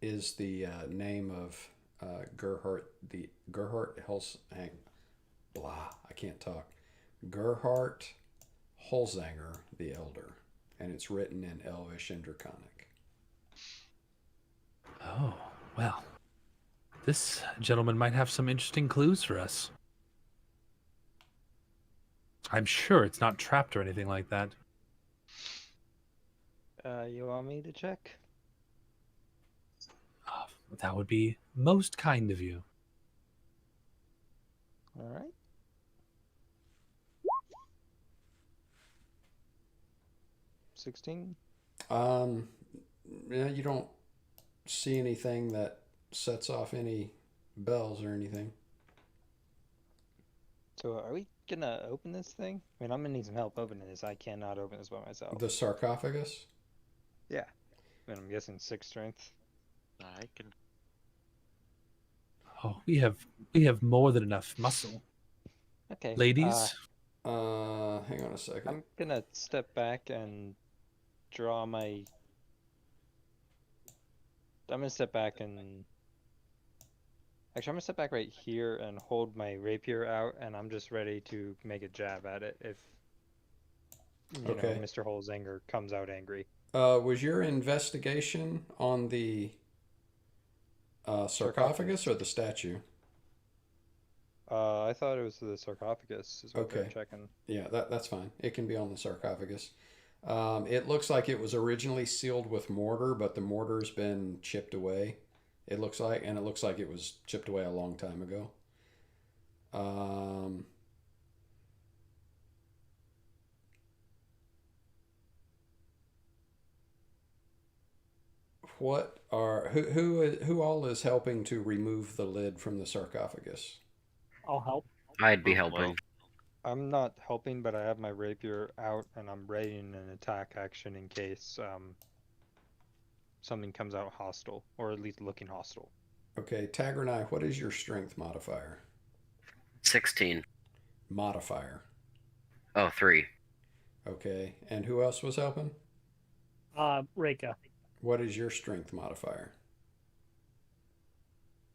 is the name of Gerhard Holzang. Blah, I can't talk. Gerhard Holzanger the Elder, and it's written in Elvish and Draconic. Oh, well. This gentleman might have some interesting clues for us. I'm sure it's not trapped or anything like that. You want me to check? That would be most kind of you. All right. $16. Yeah, you don't see anything that sets off any bells or anything. So are we gonna open this thing? I mean, I'm gonna need some help opening this. I cannot open this by myself. The sarcophagus? Yeah. I mean, I'm guessing 6 strength. I can. Oh, we have more than enough muscle. Okay. Ladies, Hang on a second. I'm gonna step back and draw my. I'm gonna step back and. Actually, I'm gonna step back right here and hold my rapier out, and I'm just ready to make a jab at it if. You Okay. know, Mr. Holzanger comes out angry. Was your investigation on the sarcophagus or the statue? I thought it was the sarcophagus is what they're Okay. checking. Yeah, that's fine. It can be on the sarcophagus. It looks like it was originally sealed with mortar, but the mortar's been chipped away. It looks like it was chipped away a long time ago. Who all is helping to remove the lid from the sarcophagus? I'll help. I'd be Oh, helping. boy. I'm not helping, but I have my rapier out and I'm ready in an attack action in case something comes out hostile, or at least looking hostile. Okay, Tagernai, what is your strength modifier? 16. Modifier. Oh, 3. Okay, and who else was helping? Reika, What is your strength modifier?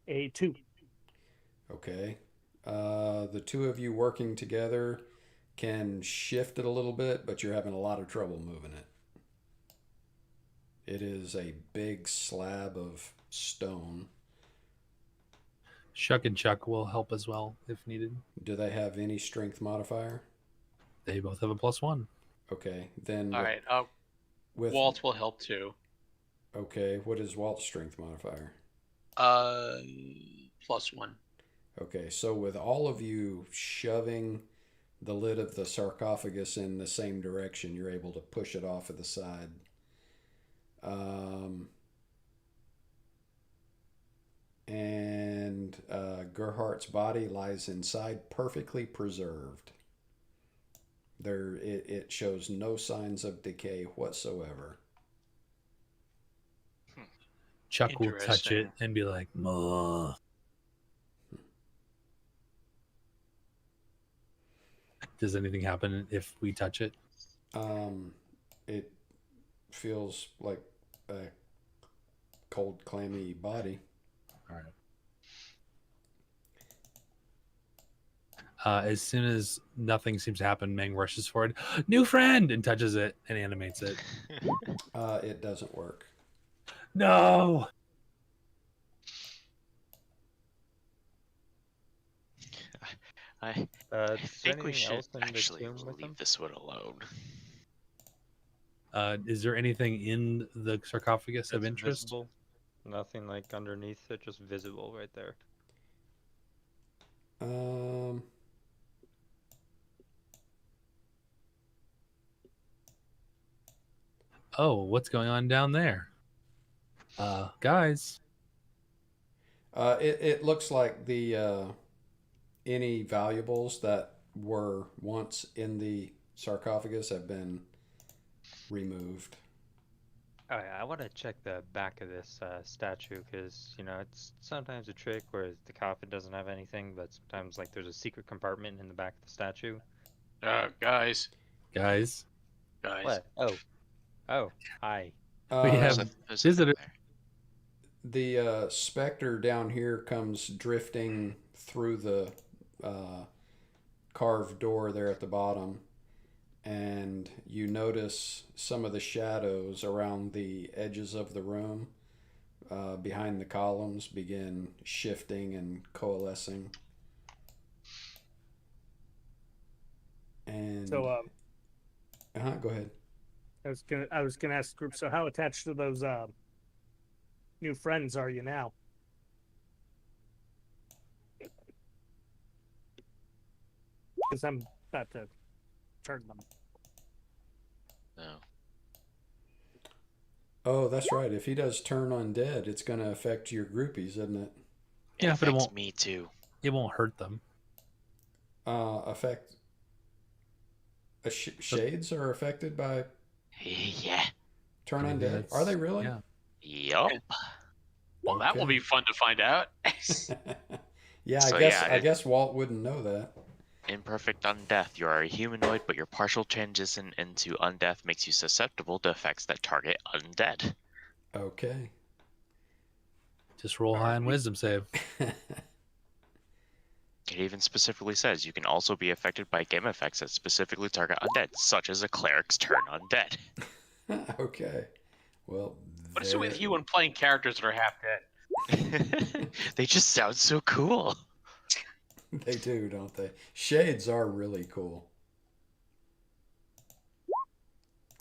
a 2. Okay. The two of you working together can shift it a little bit, but you're having a lot of trouble moving it. It is a big slab of stone. Shuck and Chuck will help as well if needed. Do they have any strength modifier? They both have a +1. Okay, then All right. with Walt will help too. Okay, what is Walt's strength modifier? +1. Okay, so with all of you shoving the lid of the sarcophagus in the same direction, you're able to push it off of the side. And Gerhardt's body lies inside, perfectly preserved. It shows no signs of decay whatsoever. Chuck will touch it Interesting. and be like, "Muh." Does anything happen if we touch it? It feels like a cold, clammy body. All right. As soon as nothing seems to happen, Meng rushes forward, "New friend!" and touches it and animates it. It doesn't work. No! I Is think we anything should else in the actually tomb with him? leave this one alone. Is there anything in the sarcophagus of It's interest? visible. Nothing like underneath it, just visible right there. Oh, what's going on down there? Guys. It looks like the any valuables that were once in the sarcophagus have been removed. Oh yeah, I want to check the back of this statue because it's sometimes a trick where the coffin doesn't have anything, but sometimes like there's a secret compartment in the back of the statue. Guys, Guys, What? Oh, hi. we have There's visitor. The specter down here comes drifting through the carved door there at the bottom, and you notice some of the shadows around the edges of the room behind the columns begin shifting and coalescing. And So, go ahead. I was gonna ask the group. So, how attached to those new friends are you now? Because I'm about to turn them. No. Oh, that's right. If he does turn undead, it's going to affect your groupies, isn't it? Yeah, but it affects won't- me too. It won't hurt them. Affect. Shades are affected by Yeah. turn Maybe undead. that's- Are they really? Yeah. Yup. well, that will Okay. be fun to find out. Yeah, So, I guess Walt wouldn't know that. Imperfect undeath. You are a humanoid, but your partial transition into undeath makes you susceptible to effects that target undead. Okay. Just roll high on wisdom save. It even specifically says you can also be affected by game effects that specifically target undead, such as a cleric's turn undead. Okay. Well, What is it with there- you and playing characters that are half dead? They just sound so cool. They do, don't they? Shades are really cool.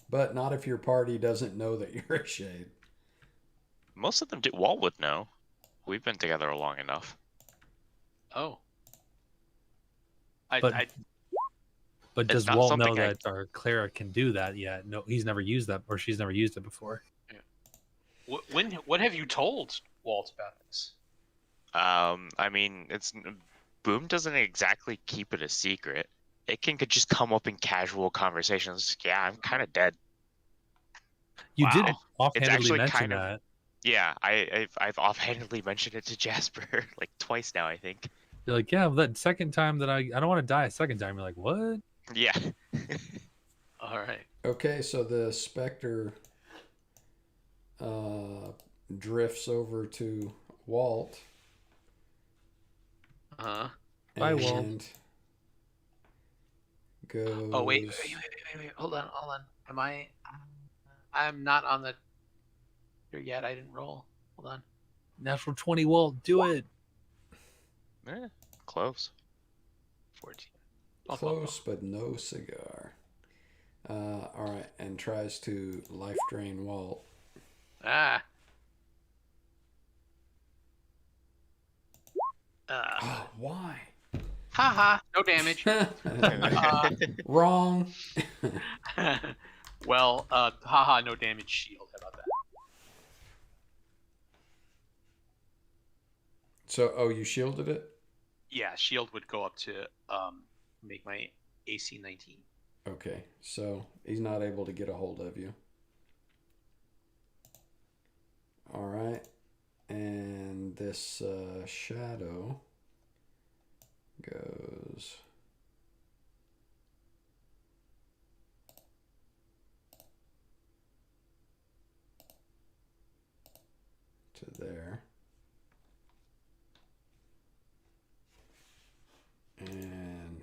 But not if your party doesn't know that you're a shade. Most of them do. Walt would know. We've been together long enough. Oh. But It's does not Walt know something I- that our cleric can do that yet? No, he's never used that, or she's never used it before. What have you told Walt about this? I mean, Boom doesn't exactly keep it a secret. It could just come up in casual conversations. Yeah, I'm kind of dead. You did Wow. offhandedly actually mention kind of- that. Yeah, I've offhandedly mentioned it to Jasper like twice now, I think. You're like, yeah, that second time that I don't want to die a second time. You're like, what? Yeah. All right. Okay, so the specter drifts over to Walt. Uh-huh. Bye, Walt. and Goes. Oh wait. Hold on. Am I? I'm not on the here yet. I didn't roll. Hold on. Natural 20, Walt, do it. Close. 14. Close, but no cigar. All right, and tries to life drain Walt. Ah. Oh, why? Haha. No damage. Wrong. Well, haha. No damage shield. How about that? So, oh, you shielded it? Yeah, shield would go up to make my AC 19. Okay, so he's not able to get a hold of you. All right, and this shadow goes to there. And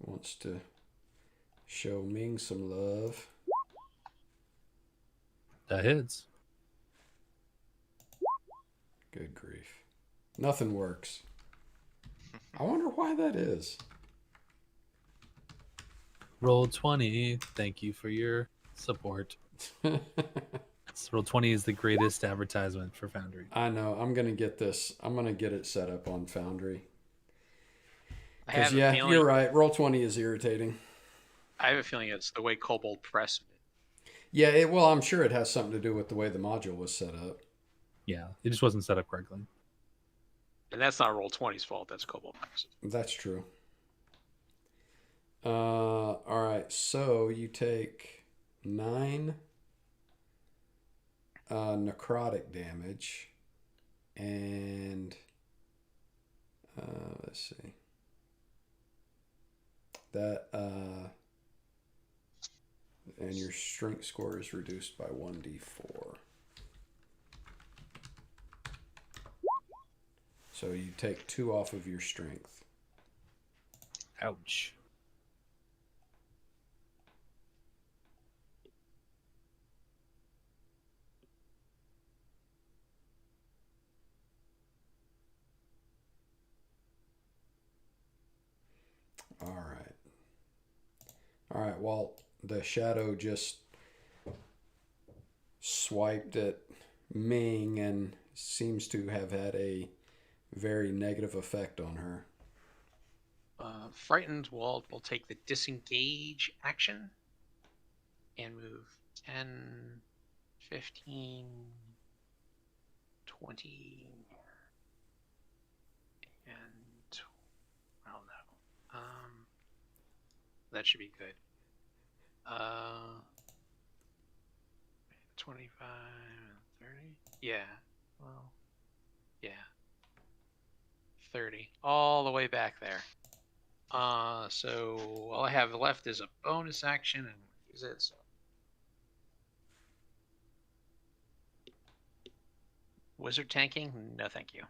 wants to show Ming some love. That hits. Good grief. Nothing works. I wonder why that is. Roll 20. Thank you for your support. Roll 20 is the greatest advertisement for Foundry. I know. I'm going to get this. I'm going to get it set up on Foundry. I have Because, a yeah, feeling, you're right. Roll 20 is irritating. I have a feeling it's the way Kobold Press. Yeah, well, I'm sure it has something to do with the way the module was set up. Yeah, it just wasn't set up correctly. And that's not Roll20's fault. That's Kobold Max's. That's true. All right. So you take 9 necrotic damage, and let's see. That and your strength score is reduced by 1d4. So you take 2 off of your strength. Ouch. All right. All right. Well, the shadow just swiped at Ming and seems to have had a very negative effect on her. Frightened Wald will take the disengage action and move 10, 15, 20, and oh no. That should be good. 25 and 30? Yeah. Well, yeah. 30. All the way back there. So all I have left is a bonus action and use it. So. Wizard tanking? No, thank you.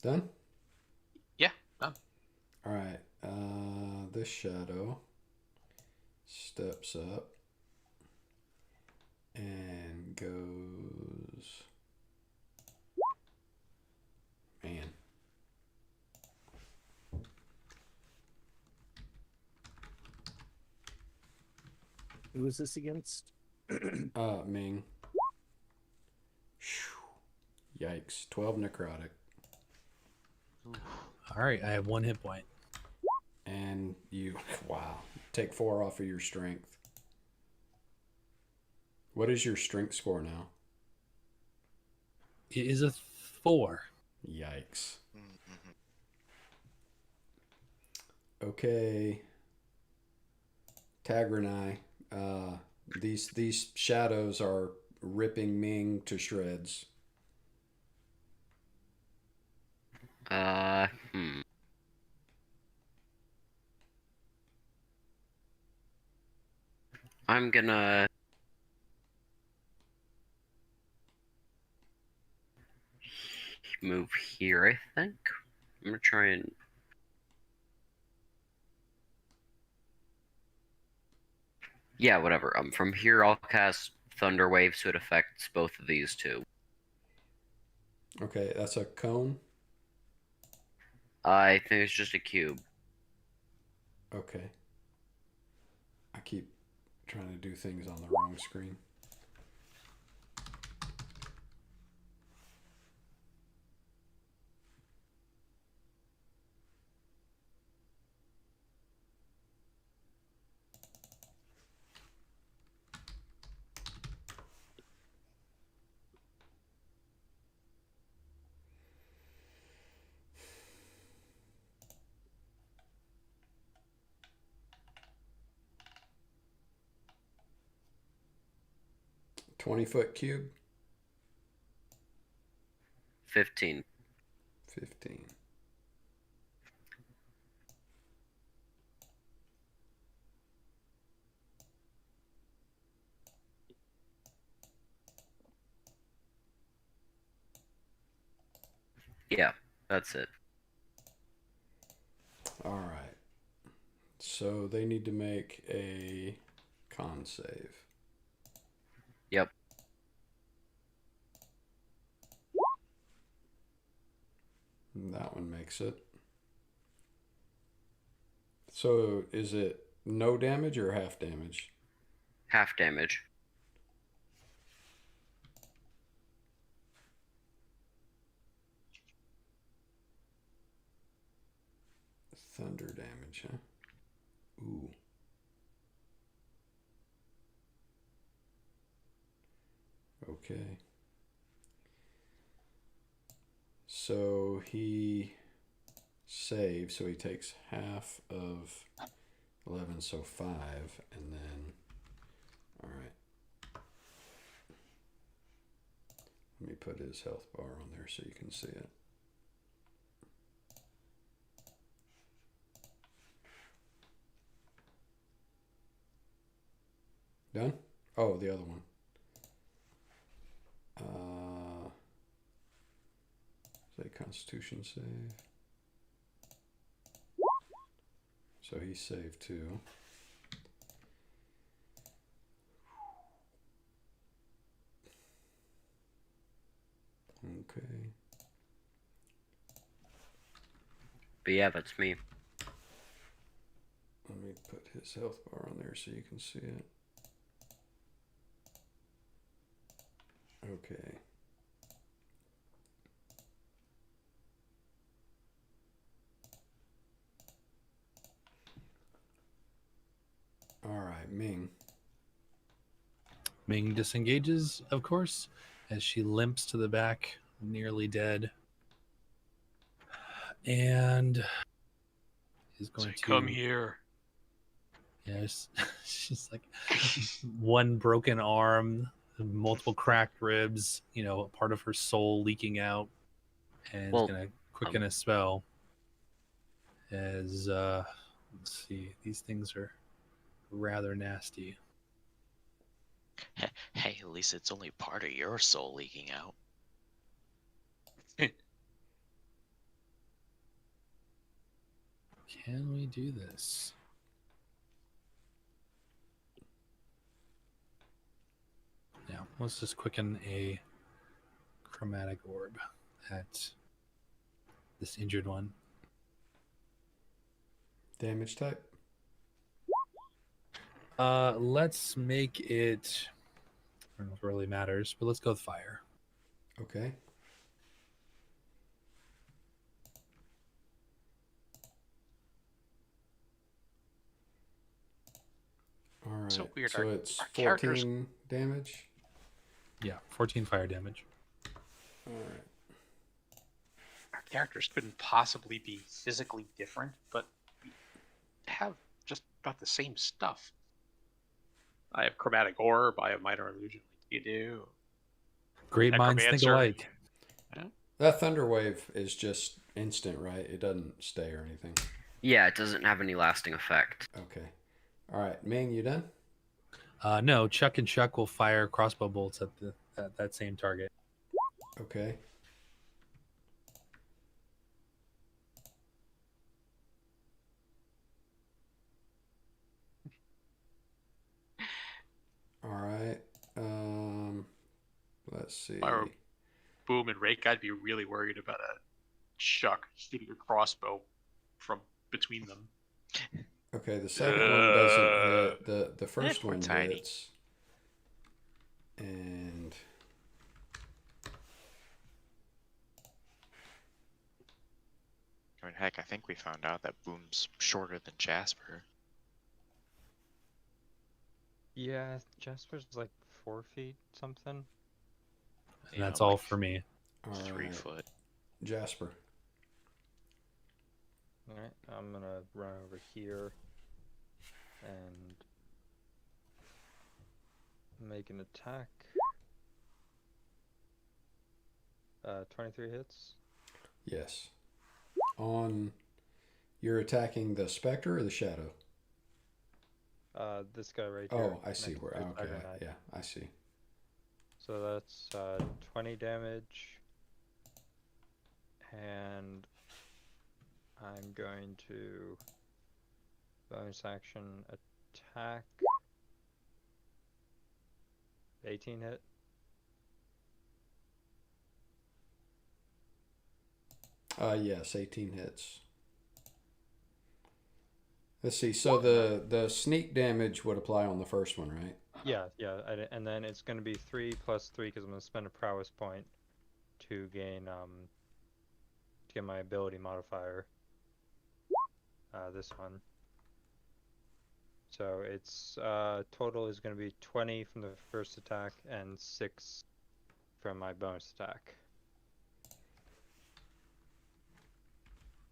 Done? Yeah, done. All right. This shadow steps up and goes. Man. Who is this against? Ming. Yikes. 12 necrotic. All right, I have 1 hit point. And you, wow, take 4 off of your strength. What is your strength score now? It is a 4. Yikes. Okay. Tagranai, these shadows are ripping Ming to shreds. I'm gonna move here, I think. I'm gonna try and yeah, whatever. From here I'll cast Thunder Wave so it affects both of these two. Okay, that's a cone? I think it's just a cube. Okay. I keep trying to do things on the wrong screen. $20-foot cube? 15. 15. Yeah, that's it. All right. So they need to make a con save. Yep. That one makes it. So is it no damage or half damage? Half damage. Thunder damage, huh? Ooh. Okay. So he saves, so he takes half of 11, so 5, and then, all right. Let me put his health bar on there so you can see it. Done? Oh, the other one. Say Constitution save. So he saved 2. Okay. But yeah, that's me. Let me put his health bar on there so you can see it. Okay. All right, Ming. Ming disengages, of course, as she limps to the back, nearly dead. And is going to come here. Yes, she's like one broken arm, multiple cracked ribs, you know, part of her soul leaking out, and Well, it's gonna quicken a spell. As let's see, these things are rather nasty. Hey, at least it's only part of your soul leaking out. Can we do this? Now, let's just quicken a chromatic orb at this injured one. Damage type? Let's make it, I don't know if it really matters, but let's go with fire. Okay. All right. So weird. So Our it's characters- 14 damage. Yeah, 14 fire damage. All right. Our characters couldn't possibly be physically different, but we have just about the same stuff. I have chromatic orb. I have minor illusion like you do. Great minds think Necromancer. alike. That thunder wave is just instant, right? It doesn't stay or anything. Yeah, it doesn't have any lasting effect. Okay. All right, Ming, you done? No, Chuck and Chuck will fire crossbow bolts at that same target. Okay. All right. Let's see. If I were Boom and Rake, I'd be really worried about a Chuck shooting a crossbow from between them. Okay, the second one doesn't hit. The first we're one tiny. hits. And I mean, heck, I think we found out that Boom's shorter than Jasper. Yeah, Jasper's like 4 feet something. And that's all for me. all 3 right, foot. Jasper. Alright, I'm gonna run over here and make an attack. 23 hits. Yes. You're attacking the specter or the shadow? This guy right here. Oh, I see next where. to the Okay, Dragon Knight. yeah, I see. So that's 20 damage. And I'm going to bonus action attack. 18 hit. Yes, 18 hits. Let's see. So the sneak damage would apply on the first one, right? Yeah, and then it's going to be 3 plus 3 because I'm going to spend a prowess point to gain to get my ability modifier. This one. So it's total is going to be 20 from the first attack and 6 from my bonus attack.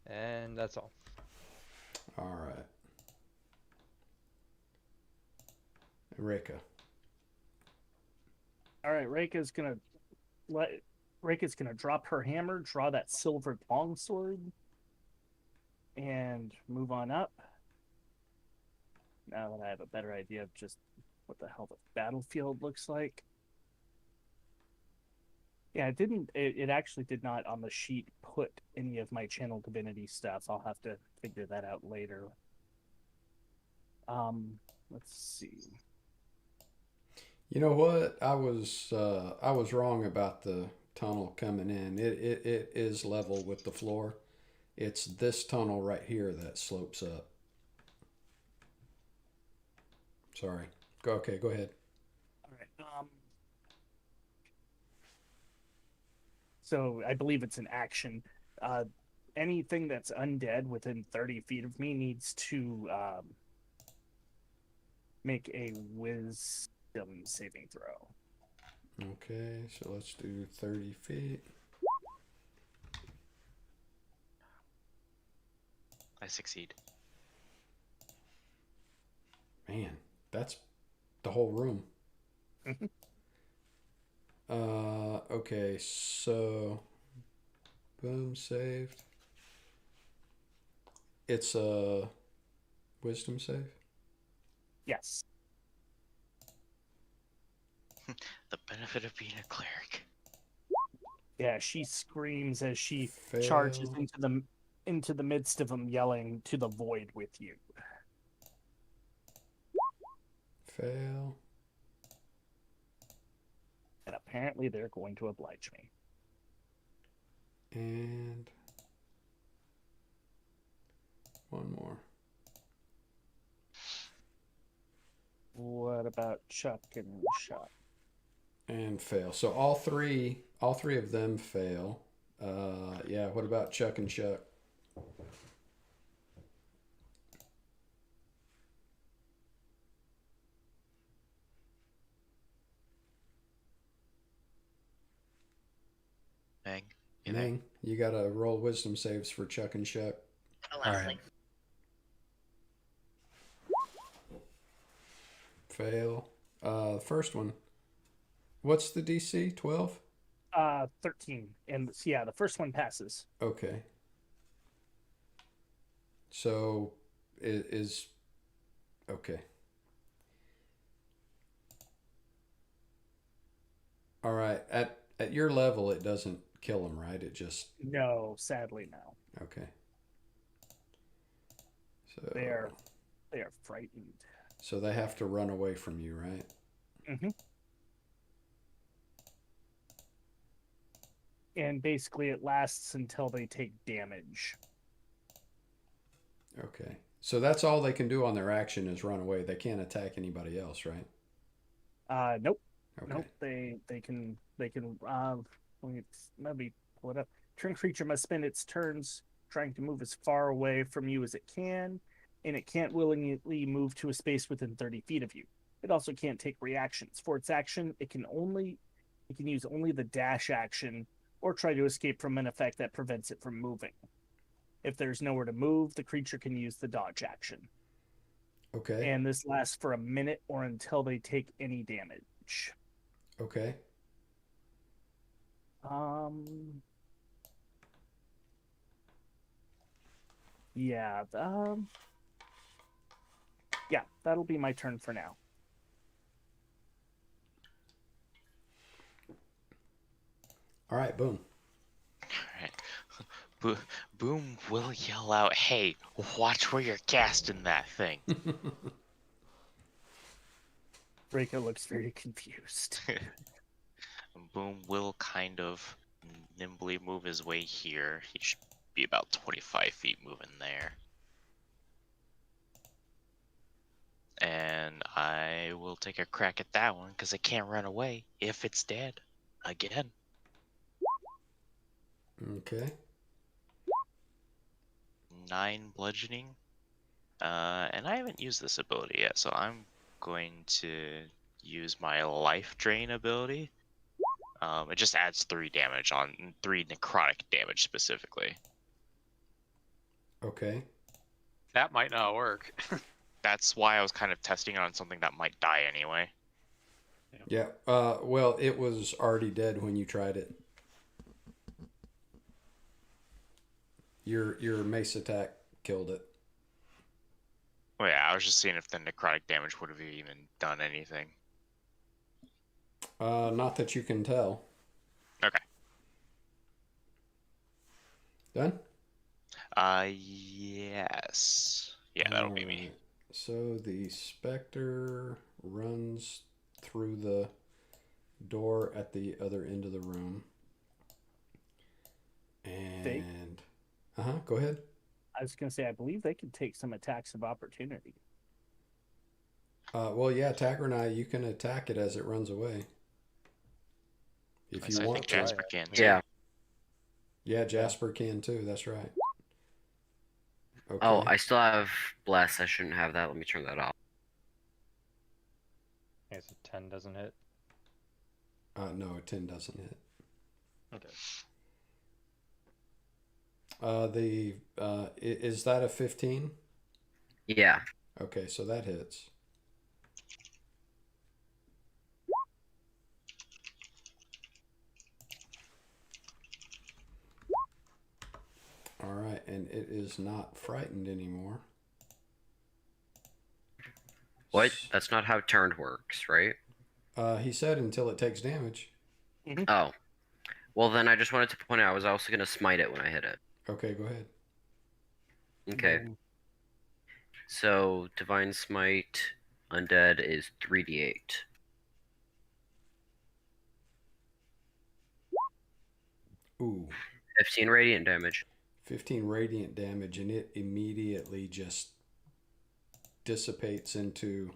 And that's all. All right. Reka. All right, Reika's gonna drop her hammer, draw that silver longsword, and move on up. Now that I have a better idea of just what the hell the battlefield looks like. Yeah, it actually did not on the sheet put any of my channel divinity stuff. I'll have to figure that out later. Let's see. You know what? I was wrong about the tunnel coming in. It is level with the floor. It's this tunnel right here that slopes up. Sorry. Go ahead. All right. So I believe it's an action. Anything that's undead within 30 feet of me needs to make a wisdom saving throw. Okay, so let's do 30 feet. I succeed. Man, that's the whole room. Okay, so boom, saved. It's a wisdom save. Yes. The benefit of being a cleric. Yeah, she screams as she Fail. charges into the midst of them, yelling to the void with you. Fail. And apparently they're going to oblige me. And one more. What about Chuck and Chuck? And fail. So all three of them fail. Yeah, what about Chuck and Chuck? Meg, you there? Ming, you gotta roll wisdom saves for Chuck and Chuck. All right. Fail. First one. What's the DC? 12? 13. And yeah, the first one passes. Okay. So it is okay. All right. At your level, it doesn't kill them, right? It just No, sadly no. okay. So They are frightened. So they have to run away from you, right? Mm-hmm. And basically it lasts until they take damage. Okay. So that's all they can do on their action is run away. They can't attack anybody else, right? Nope. Okay. Nope. They can let me pull it up. Turn creature must spend its turns trying to move as far away from you as it can, and it can't willingly move to a space within 30 feet of you. It also can't take reactions. For its action, it can use only the dash action or try to escape from an effect that prevents it from moving. If there's nowhere to move, the creature can use the dodge action. Okay. And this lasts for a minute or until they take any damage. Okay. Yeah, yeah, that'll be my turn for now. All right, boom. Alright. Boom will yell out, "Hey, watch where you're casting that thing." Reika looks very confused. Boom will kind of nimbly move his way here. He should be about 25 feet moving there. And I will take a crack at that one because it can't run away if it's dead. Again. Okay. 9 bludgeoning. And I haven't used this ability yet, so I'm going to use my life drain ability. It just adds 3 damage on 3 necrotic damage specifically. Okay. That might not work. That's why I was kind of testing it on something that might die anyway. Yeah. Well, it was already dead when you tried it. Your mace attack killed it. Well, yeah, I was just seeing if the necrotic damage would have even done anything. Not that you can tell. Okay. Done? Yes. Yeah, that'll be me. Alright. So the specter runs through the door at the other end of the room. And go ahead. I was going to say, I believe they can take some attacks of opportunity. Well, yeah, Tagranai, you can attack it as it runs away. If Yes, you I want think to. Jasper can too. Yeah. Yeah, Jasper can too. That's right. Okay. Oh, I still have bless. I shouldn't have that. Let me turn that off. I guess a 10 doesn't hit. No, a 10 doesn't hit. Okay. Is that a 15? Yeah. Okay, so that hits. All right, and it is not frightened anymore. What? That's not how turned works, right? He said until it takes damage. Oh. Well, then I just wanted to point out I was also going to smite it when I hit it. Okay, go ahead. Okay. So, Divine Smite Undead is 3d8. Ooh. 15 radiant damage. 15 radiant damage, and it immediately just dissipates into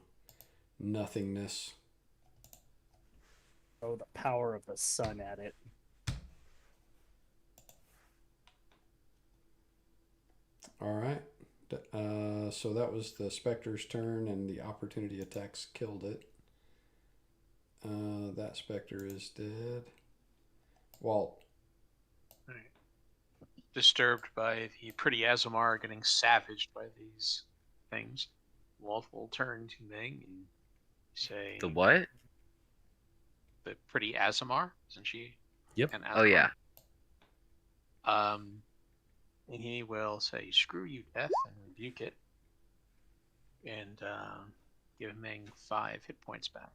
nothingness. Oh, the power of the sun at it. All right. So that was the Spectre's turn, and the opportunity attacks killed it. That Spectre is dead. Walt. Disturbed by the pretty Azamar getting savaged by these things, Walt will turn to Ming and say, The what? The pretty Azamar, isn't she? Yep. An Oh, yeah. And he will say, "Screw you, Death," and rebuke it, and give Ming 5 hit points back.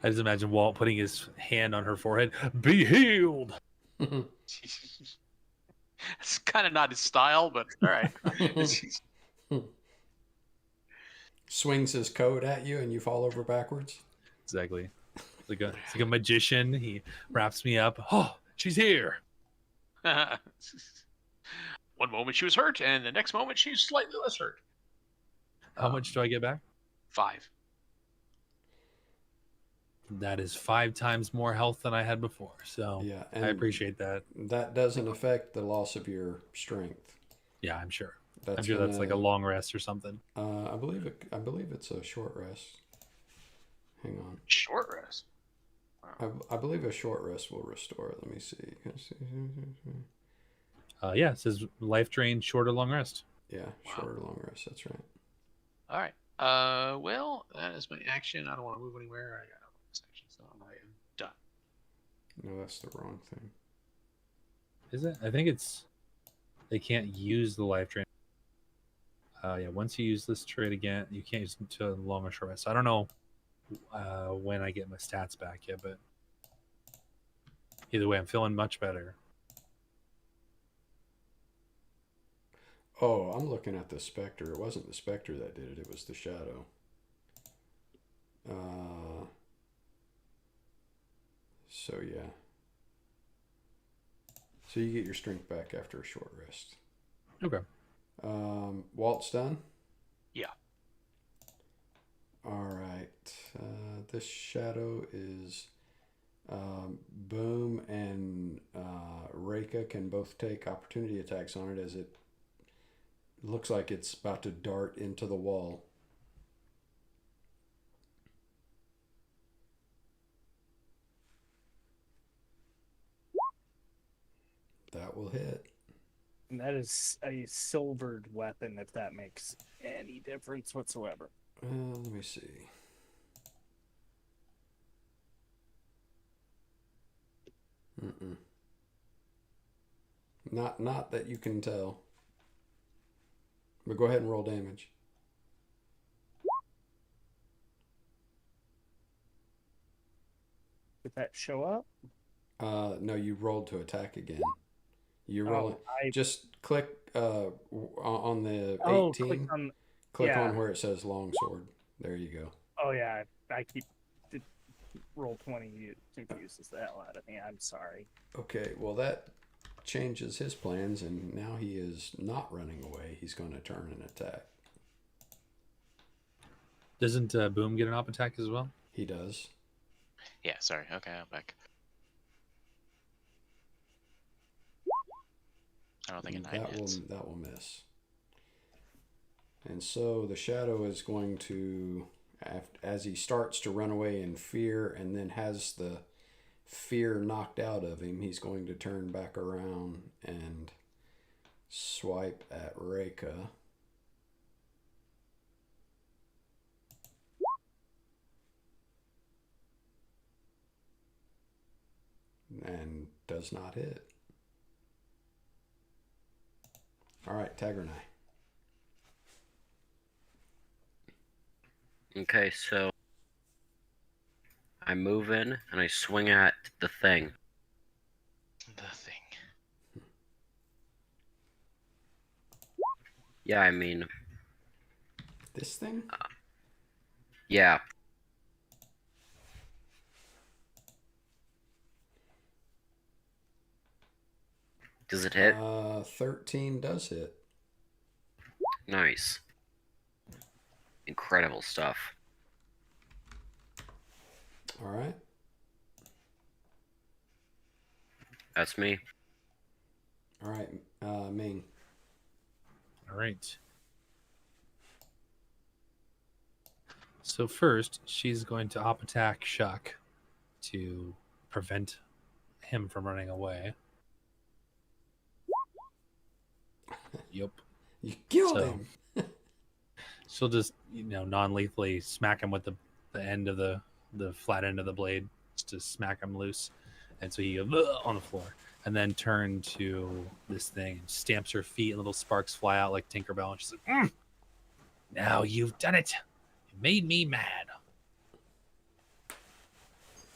I just imagine Walt putting his hand on her forehead. Be healed. It's kind of not his style, but all right. Swings his coat at you, and you fall over backwards. Exactly. It's like a magician. He wraps me up. Oh, she's here. One moment she was hurt, and the next moment she's slightly less hurt. How much do I get back? 5. That is 5 times more health than I had before. So Yeah, I appreciate that. That doesn't affect the loss of your strength. Yeah, I'm sure. That's I'm sure that's like a long rest or something. I believe it's a short rest. Hang on. Short rest. I believe a short rest will restore it. Let me see. Yeah, it says life drain, short or long rest. Yeah, short or long rest. That's right. All right. Well, that is my action. I don't want to move anywhere. I got a bonus action, so I am done. No, that's the wrong thing. Is it? I think it's they can't use the life drain. Yeah, once you use this trait again, you can't use it to long or short rest. I don't know when I get my stats back yet, but either way, I'm feeling much better. Oh, I'm looking at the Spectre. It wasn't the Spectre that did it. It was the Shadow. So, yeah. So you get your strength back after a short rest. Okay. Walt's done? Yeah. All right. This Shadow is... Boom and Reika can both take opportunity attacks on it as it looks like it's about to dart into the wall. That will hit. And that is a silvered weapon, if that makes any difference whatsoever. Let me see. Mm-mm. Not that you can tell. But go ahead and roll damage. Did that show up? No, you rolled to attack again. You roll I Just click on the 18. click on. Click yeah. on where it says longsword. There you go. Oh yeah, I keep roll 20 confuses the hell out of me. I'm sorry. Okay, well that changes his plans, and now he is not running away. He's going to turn and attack. Doesn't Boom get an op attack as well? He does. Yeah, sorry. Okay, I'm back. I don't think a 9 hits. That will miss. And so the shadow is going to, as he starts to run away in fear and then has the fear knocked out of him, he's going to turn back around and swipe at Reika. And does not hit. All right, Tagernai. Okay, so I move in and I swing at the thing. The thing. Yeah, I mean, This thing? yeah. Does it hit? 13 does hit. Nice. Incredible stuff. All right. That's me. All right, Ming. All right. So first, she's going to op attack Shuck to prevent him from running away. Yep. You killed So- him. She'll just, non-lethally smack him with the end of the flat end of the blade, just to smack him loose. And so he goes on the floor, and then turn to this thing and stamps her feet, and little sparks fly out like Tinkerbell. And she's like, "Now you've done it. You made me mad."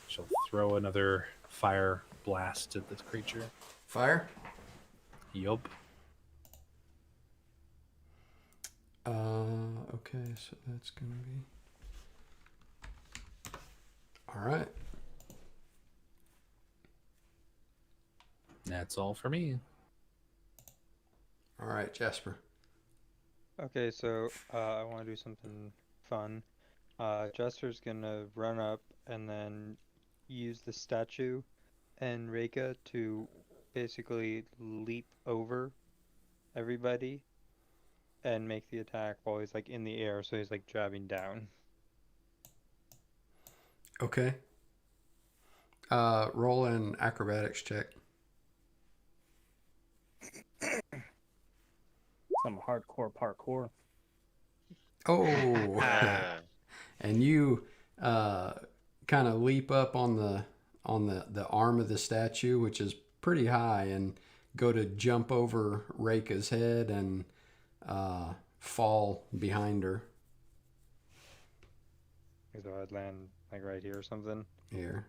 She'll throw another fire blast at this creature. Fire? Yup. Okay, so that's gonna be. All right. That's all for me. All right, Jasper. Okay, so I want to do something fun. Jester's gonna run up and then use the statue and Reika to basically leap over everybody and make the attack while he's like in the air, so he's like jabbing down. Okay. Roll an acrobatics check. Some hardcore parkour. Oh. Ah, And you kind of leap up on the arm of the statue, which is pretty high, and go to jump over Reika's head and fall behind her. So I'd land like right here or something. Here.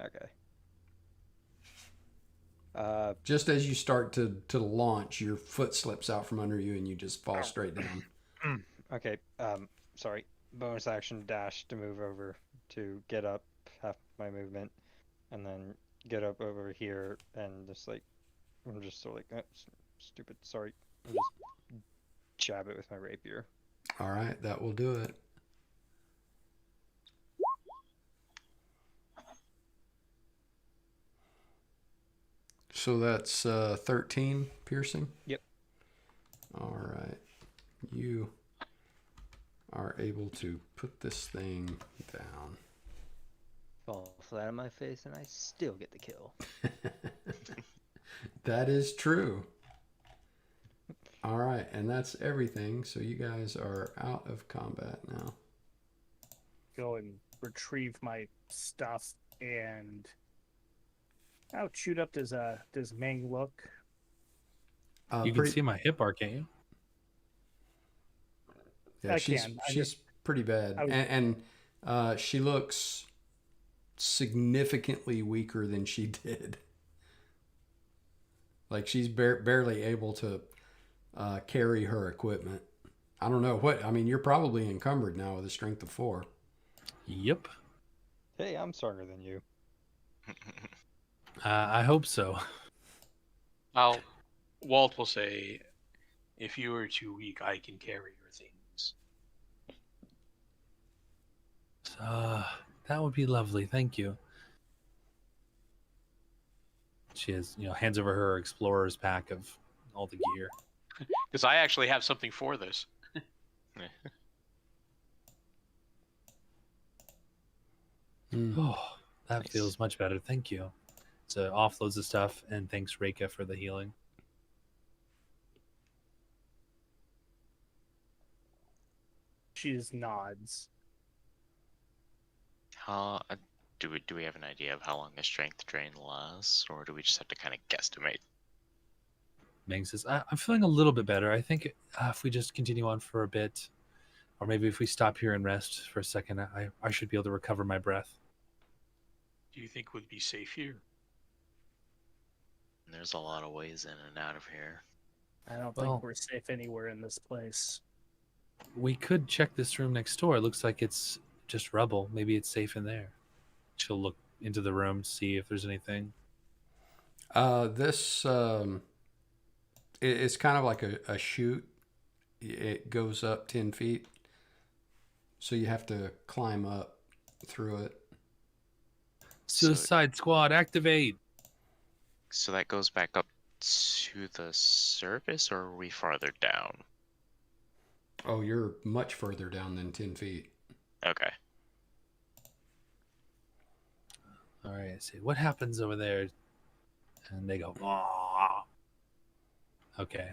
Okay. Just as you start to launch, your foot slips out from under you and you just fall straight down. Okay. Sorry. Bonus action dash to move over to get up half my movement, and then get up over here and just like I'm just sort of like stupid. Sorry. And just jab it with my rapier. All right, that will do it. So that's 13 piercing? Yep. All right. You are able to put this thing down. Fall flat on my face and I still get the kill. That is true. All right, and that's everything. So you guys are out of combat now. Go and retrieve my stuff, and how chewed up does Meng look? You can see my hip bar, can't you? Yeah, I she's can. pretty bad, and she looks significantly weaker than she did. Like she's barely able to carry her equipment. I don't know what. I mean, you're probably encumbered now with a strength of 4. Yep. Hey, I'm stronger than you. I hope so. Walt will say, if you are too weak, I can carry your things. That would be lovely. Thank you. She has, hands over her explorer's pack of all the gear. Because I actually have something for this. Oh, that feels much better. Thank you. So offloads the stuff, and thanks Reika for the healing. She just nods. How do we have an idea of how long a strength drain lasts, or do we just have to kind of guesstimate? Meng says, I'm feeling a little bit better. I think if we just continue on for a bit, or maybe if we stop here and rest for a second, I should be able to recover my breath. Do you think would be safe here? There's a lot of ways in and out of here. I don't think we're safe anywhere in this place. We could check this room next door. It looks like it's just rubble. Maybe it's safe in there. She'll look into the room, see if there's anything. This it's kind of like a chute. It goes up 10 feet. So you have to climb up through it. Suicide Squad, activate! So that goes back up to the surface, or are we farther down? Oh, you're much further down than 10 feet. Okay. All right, I see. What happens over there? And they go, "Aw." Okay.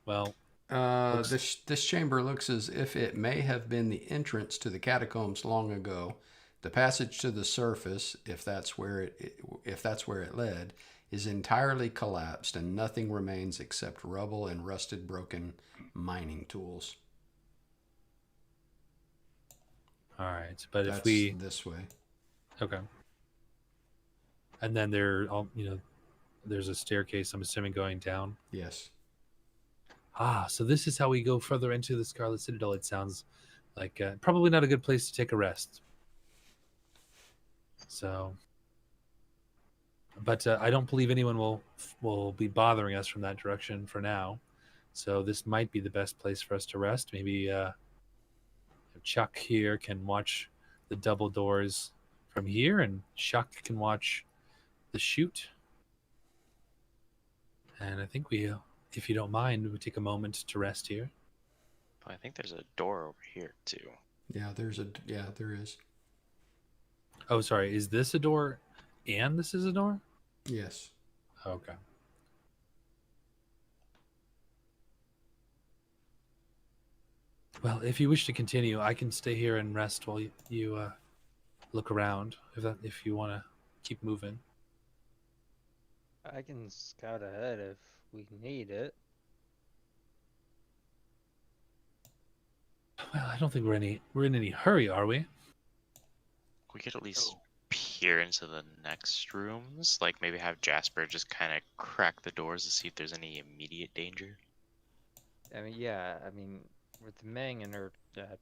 Well, this chamber looks as if it may have been the entrance to the catacombs long ago. The passage to the surface, if that's where it led, is entirely collapsed, and nothing remains except rubble and rusted, broken mining tools. all right. But That's if we this way. Okay. And then there's a staircase, I'm assuming, going down. Yes. So this is how we go further into the Scarlet Citadel. It sounds like probably not a good place to take a rest. So, but I don't believe anyone will be bothering us from that direction for now. So this might be the best place for us to rest. Maybe Chuck here can watch the double doors from here, and Chuck can watch the chute. And I think we, if you don't mind, we take a moment to rest here. I think there's a door over here too. Yeah, there is. Oh, sorry. Is this a door and this is a door? Yes. Okay. Well, if you wish to continue, I can stay here and rest while you look around. If you want to keep moving. I can scout ahead if we need it. Well, I don't think we're in any hurry, are we? We could at least peer into the next rooms, like maybe have Jasper just kind of crack the doors to see if there's any immediate danger. I mean, yeah, with Meng and her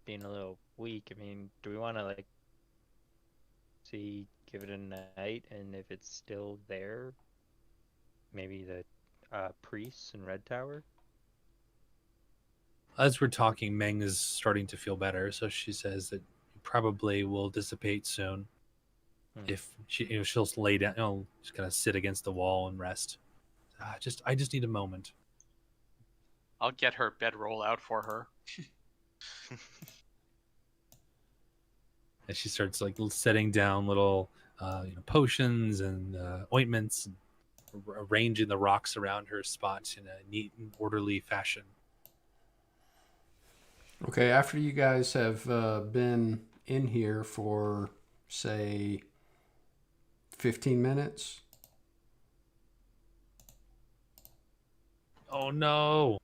being a little weak, do we want to, give it a night, and if it's still there, maybe the priests in Red Tower? As we're talking, Meng is starting to feel better, so she says that probably will dissipate soon. If she'll lay down, just kind of sit against the wall and rest. I just need a moment. I'll get her bedroll out for her. And she starts setting down little potions and ointments, and arranging the rocks around her spots in a neat and orderly fashion. Okay, after you guys have been in here for, say, 15 minutes, Oh no!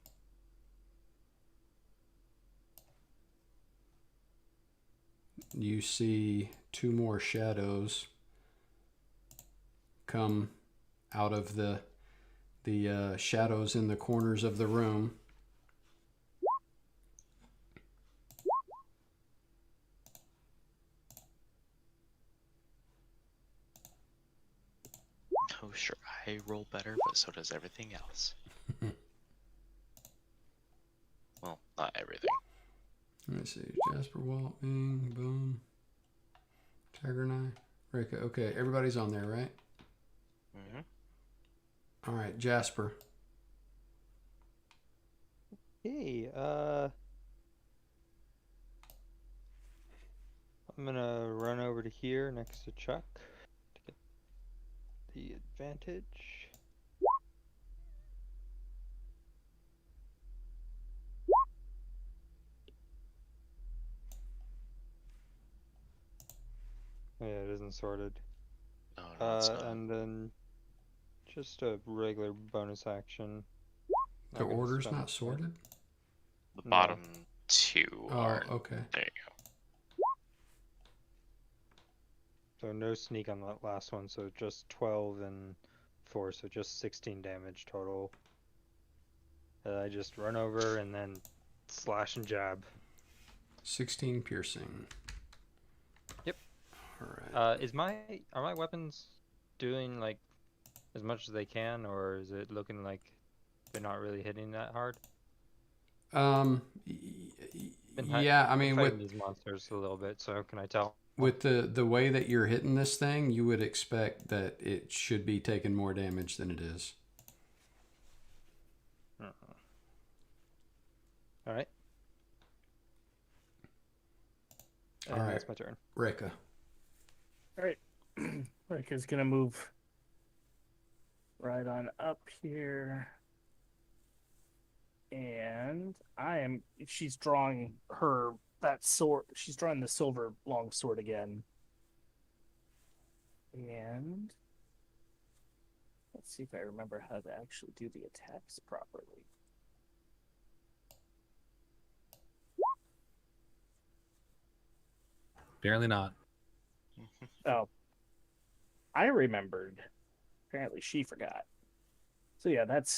you see two more shadows come out of the shadows in the corners of the room. Oh, sure, I roll better, but so does everything else. Well, not everything. Let's see. Jasper, Walt, Bing, Boom, Tiger and I. Rika. Okay, everybody's on there, right? Mm-hmm. All right, Jasper. Hey, I'm gonna run over to here next to Chuck to get the advantage. Oh, yeah, it isn't sorted. No, it's not. And then just a regular bonus action. The Not gonna order's spend not it. sorted? The No. bottom two Oh, are. okay. There you go. So no sneak on that last one, so just 12 and 4, so just 16 damage total. I just run over and then slash and jab. 16 piercing. Yep. All right. Are my weapons doing like as much as they can, or is it looking like they're not really hitting that hard? Yeah, I mean, fighting with these monsters a little bit, so can I tell? with the way that you're hitting this thing, you would expect that it should be taking more damage than it is. All right. All right. That's my turn. Rika. All right. Rika's gonna move right on up here. And she's drawing that sword. She's drawing the silver long sword again. And let's see if I remember how to actually do the attacks properly. Apparently not. Oh, I remembered. Apparently she forgot. So yeah, that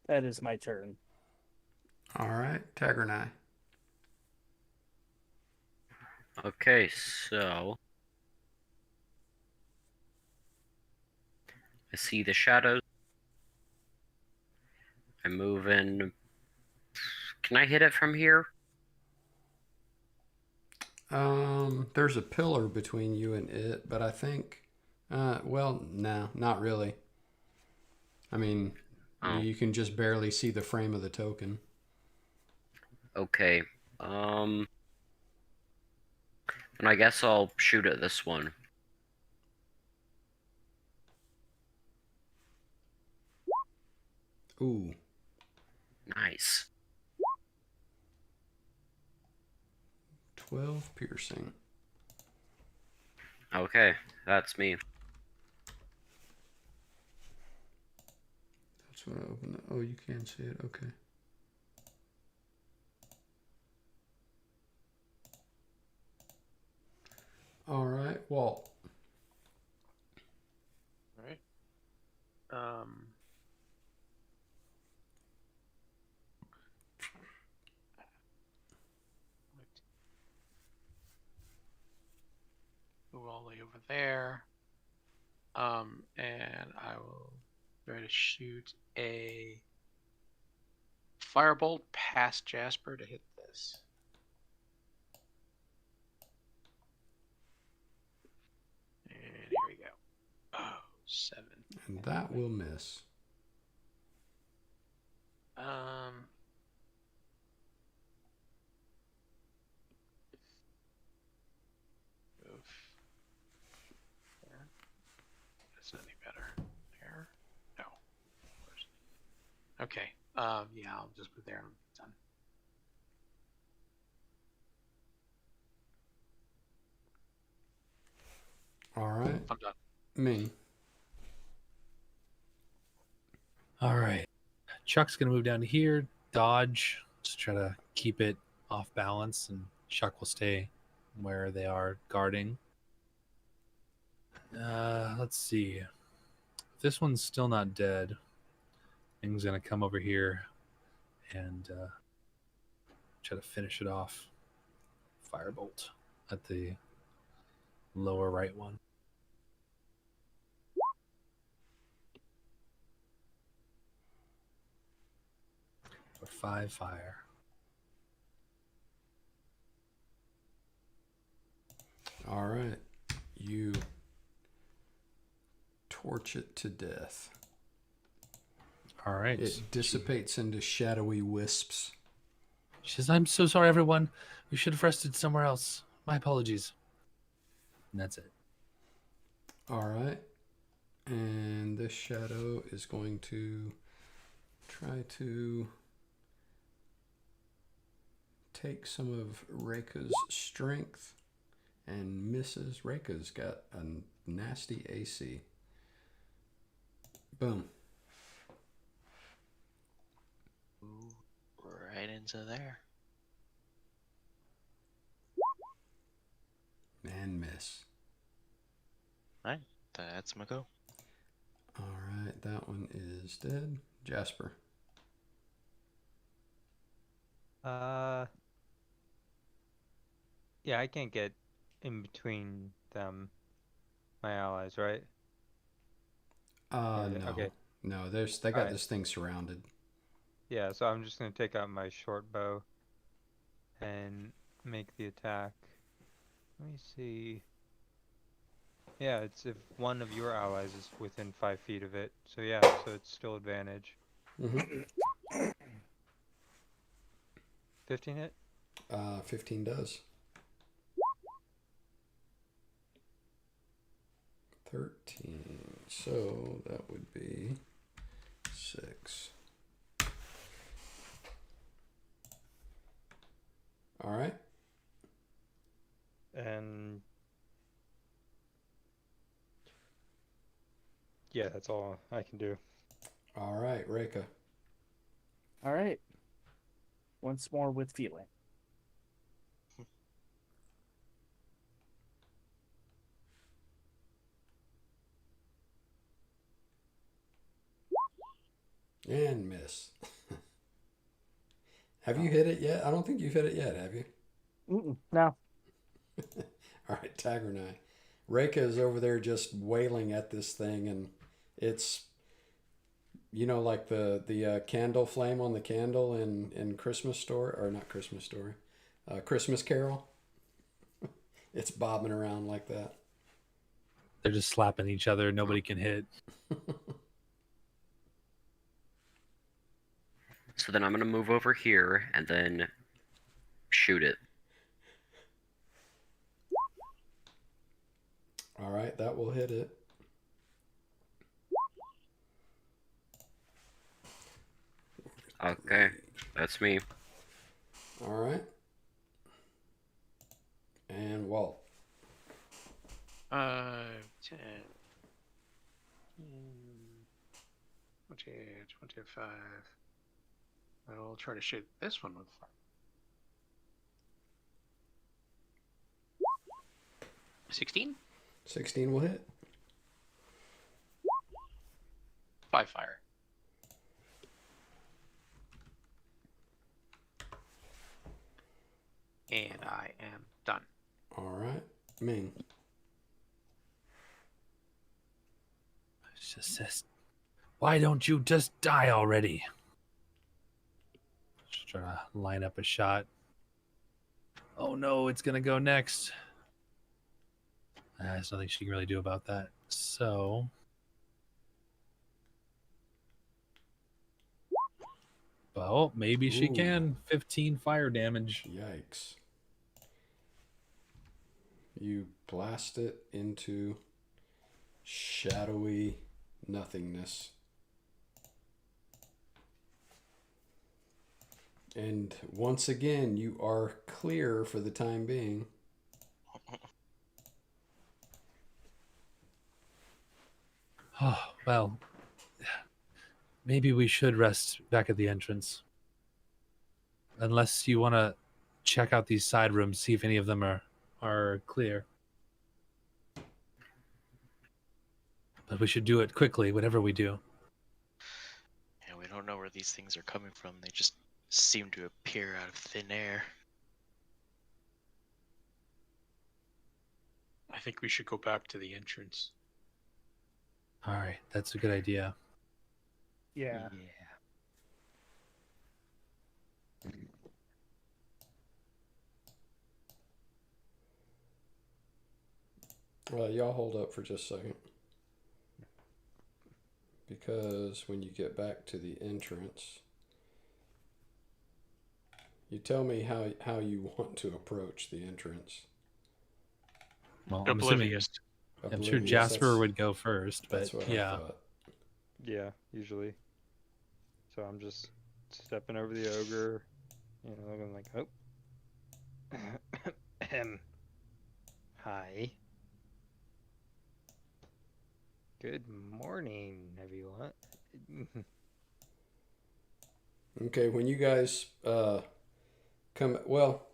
is my turn. All right, Tiger and I. Okay, so I see the shadows. I move in. Can I hit it from here? There's a pillar between you and it, but I think, well, no, not really. I mean, you can just barely see the frame of the token. Okay. And I guess I'll shoot at this one. Ooh. Nice. 12 piercing. Okay, that's me. That's what I opened. Oh, you can see it. Okay. All right, Walt. All right. Move all the way over there. And I will try to shoot a firebolt past Jasper to hit this. And here we go. Oh, 7. And that will miss. That's not any better. There? No. Okay. Yeah, I'll just put there and I'm done. All right. I'm done. Ming. All right. Chuck's gonna move down to here, dodge, just try to keep it off balance, and Chuck will stay where they are guarding. Let's see. This one's still not dead. Ming's gonna come over here and try to finish it off. Firebolt at the lower right one. For 5 fire. All right. You torch it to death. All right. It dissipates into shadowy wisps. She says, "I'm so sorry, everyone. We should have rested somewhere else. My apologies." And that's it. All right. And this shadow is going to try to take some of Reika's strength and misses. Reika's got a nasty AC. Boom. Ooh, right into there. And miss. Alright, that's my go. All right, that one is dead. Jasper. Yeah, I can't get in between them, my allies, right? No. Okay. No, they got Alright. this thing surrounded. Yeah, so I'm just gonna take out my short bow and make the attack. Let me see. Yeah, it's if one of your allies is within 5 feet of it. So yeah, so it's still advantage. Mm-hmm. 15 hit? 15 does. 13. So that would be 6. All right. And yeah, that's all I can do. All right, Reika. All right. Once more with feeling. And miss. Have you hit it yet? I don't think you've hit it yet, have you? No. All right, Tagernai. Reika is over there just wailing at this thing, and it's, you know, like the candle flame on the candle in Christmas Story, or not Christmas Story, Christmas Carol. It's bobbing around like that. They're just slapping each other. Nobody can hit. So then I'm gonna move over here and then shoot it. All right, that will hit it. Okay, that's me. All right. And Walt. 5, 10, 20, 25. I'll try to shoot this one with fire. 16? 16 will hit. 5 fire. And I am done. All right. Ming. She just says, "Why don't you just die already?" Just trying to line up a shot. Oh no, it's gonna go next. There's nothing she can really do about that. So well, maybe she Ooh. can. 15 fire damage. Yikes. You blast it into shadowy nothingness. And once again, you are clear for the time being. Oh, well, maybe we should rest back at the entrance. Unless you want to check out these side rooms, see if any of them are clear. But we should do it quickly, whatever we do. And we don't know where these things are coming from. They just seem to appear out of thin air. I think we should go back to the entrance. All right, that's a good idea. Yeah. Y'all hold up for just a second. Because when you get back to the entrance, you tell me how you want to approach the entrance. Well, Oblivious. I'm sure Oblivious, Jasper that's- would go first, but That's what I yeah. thought. Yeah, usually. So I'm just stepping over the ogre, you know, looking like, oh. Hi. Good morning, everyone. Okay, when you guys come, well,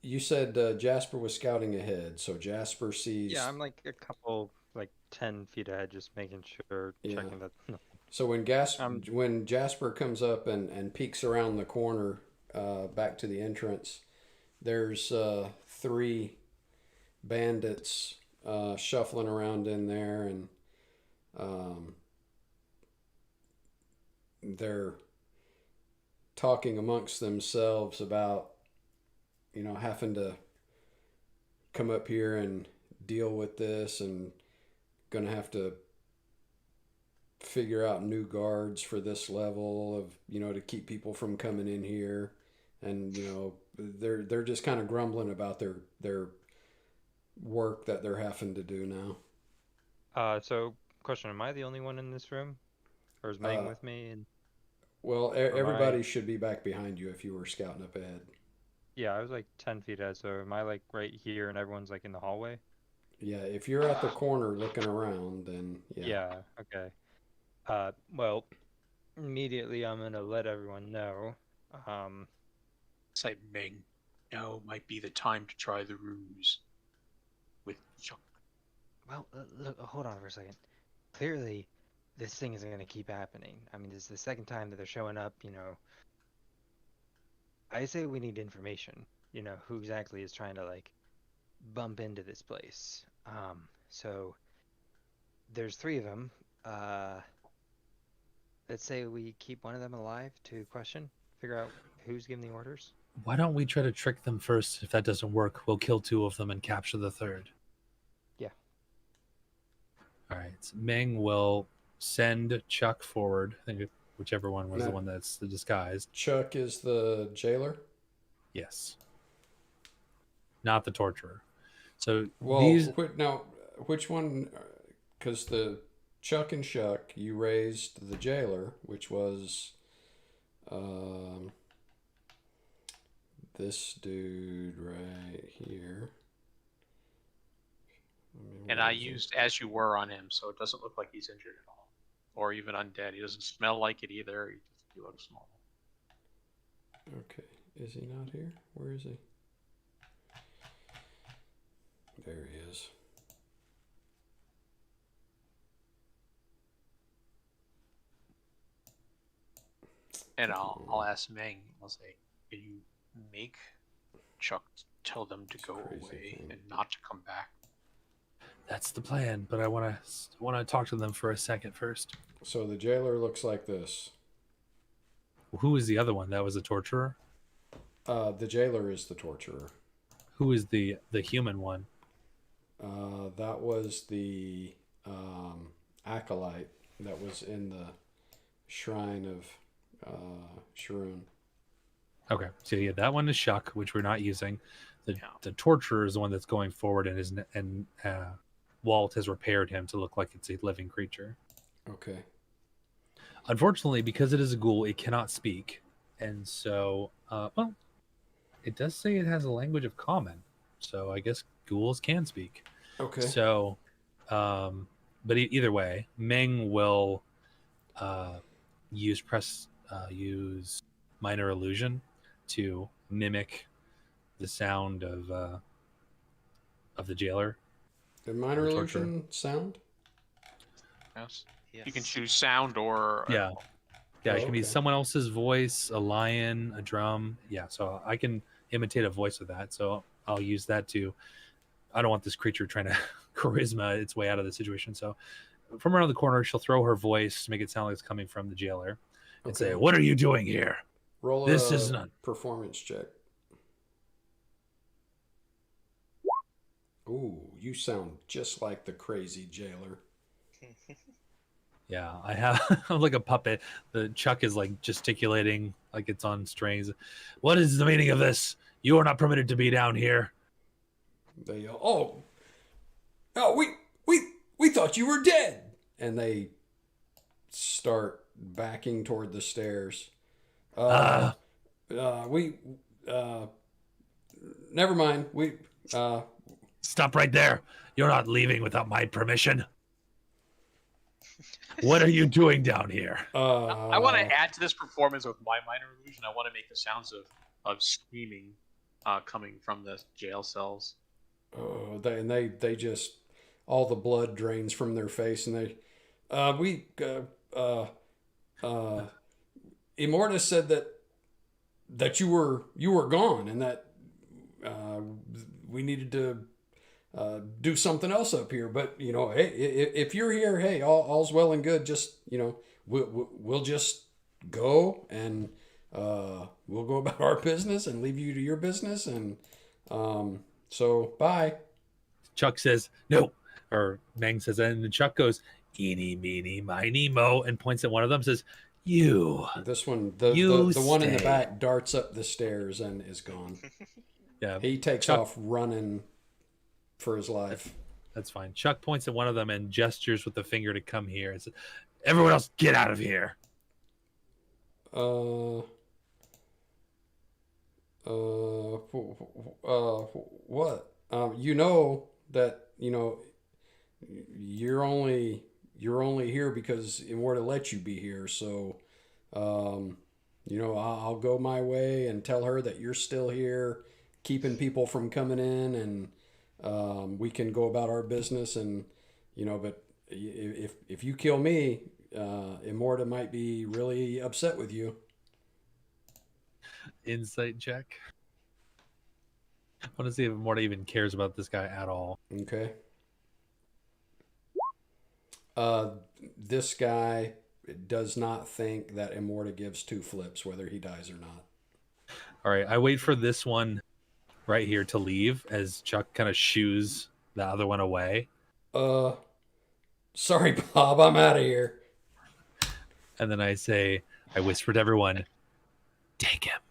you said Jasper was scouting ahead, so Jasper sees. Yeah, I'm like a couple, like 10 feet ahead, just making sure, Yeah. checking that. So when Jasper comes up and peeks around the corner back to the entrance, there's 3 bandits shuffling around in there, and they're talking amongst themselves about, you know, having to come up here and deal with this, and gonna have to figure out new guards for this level of, you know, to keep people from coming in here. And, you know, they're just kind of grumbling about their work that they're having to do now. So question, am I the only one in this room? Or is Meng with me? And Well, am everybody I... should be back behind you if you were scouting up ahead. Yeah, I was like 10 feet ahead, so am I like right here and everyone's like in the hallway? Yeah, if you're at the corner looking around, then yeah. Yeah, okay. Well, immediately I'm gonna let everyone know. Say, Ming, now might be the time to try the ruse with Chuck. Well, look, hold on for a second. Clearly, this thing isn't going to keep happening. I mean, this is the second time that they're showing up, you know. I say we need information, you know, who exactly is trying to, like, bump into this place. So, there's 3 of them. Let's say we keep one of them alive to question, figure out who's giving the orders. Why don't we try to trick them first? If that doesn't work, we'll kill 2 of them and capture the 3rd. Yeah. All right. So Ming will send Chuck forward. I think whichever one was the one that's the disguise. Chuck is the jailer? Yes. Not the torturer. So well, these... now, which one? Because the Chuck and Shuck, you raised the jailer, which was this dude right here. And I used as you were on him, so it doesn't look like he's injured at all, or even undead. He doesn't smell like it either. He looks normal. Okay, is he not here? Where is he? There he is. And I'll ask Meng. I'll say, "Can you make Chuck tell them to go away and not to come back?" That's the plan, but I want to talk to them for a second first. So the jailer looks like this. Who was the other one? That was the torturer? The jailer is the torturer. Who is the human one? That was the acolyte that was in the shrine of Sharoon. Okay, so yeah, that one is Shuck, which we're not using. The torturer is the one that's going forward, and Walt has repaired him to look like it's a living creature. Okay. Unfortunately, because it is a ghoul, it cannot speak, and so well, it does say it has a language of common, so I guess ghouls can speak. Okay. So But either way, Meng will use minor illusion to mimic the sound of the jailer. Did minor Or torture. illusion sound? Yes. Yes. You can choose sound or Yeah. Yeah, Oh, it can be okay. someone else's voice, a lion, a drum. Yeah, so I can imitate a voice with that. So I'll use that to. I don't want this creature trying to charisma its way out of the situation. So from around the corner, she'll throw her voice to make it sound like it's coming from the jailer and say, Okay. "What are you doing here? Roll This a is not." performance check. Ooh, you sound just like the crazy jailer. Yeah, I have I'm like a puppet. The Chuck is like gesticulating like it's on strings. What is the meaning of this? You are not permitted to be down here. They yell, "Oh, we thought you were dead!" And they start backing toward the stairs. We never mind. We Stop right there. You're not leaving without my permission. What are you doing down here? I want to add to this performance with my minor illusion. I want to make the sounds of screaming coming from the jail cells. Oh, they just all the blood drains from their face, and they Immortus said that you were gone, and that we needed to do something else up here. But hey, if you're here, hey, all's well and good. Just we'll just go and we'll go about our business and leave you to your business. And so bye. Chuck says no, or Meng says, and Chuck goes, "Eeny, meeny, miny, mo," and points at one of them. Says, "You." This one, the one in the back, darts up the stairs and is gone. Yeah, he takes Chuck, off running for his life. That's fine. Chuck points at one of them and gestures with the finger to come here and says, "Everyone else, get out of here." What? You know that you're only here because Immorta let you be here. So, I'll go my way and tell her that you're still here, keeping people from coming in, and we can go about our business. And but if you kill me, Immorta might be really upset with you. Insight check. I want to see if Immorta even cares about this guy at all. Okay. This guy does not think that Immorta gives two flips whether he dies or not. All right, I wait for this one right here to leave as Chuck kind of shoos the other one away. Sorry, Bob, I'm out of here. And then I whisper to everyone, "Take him."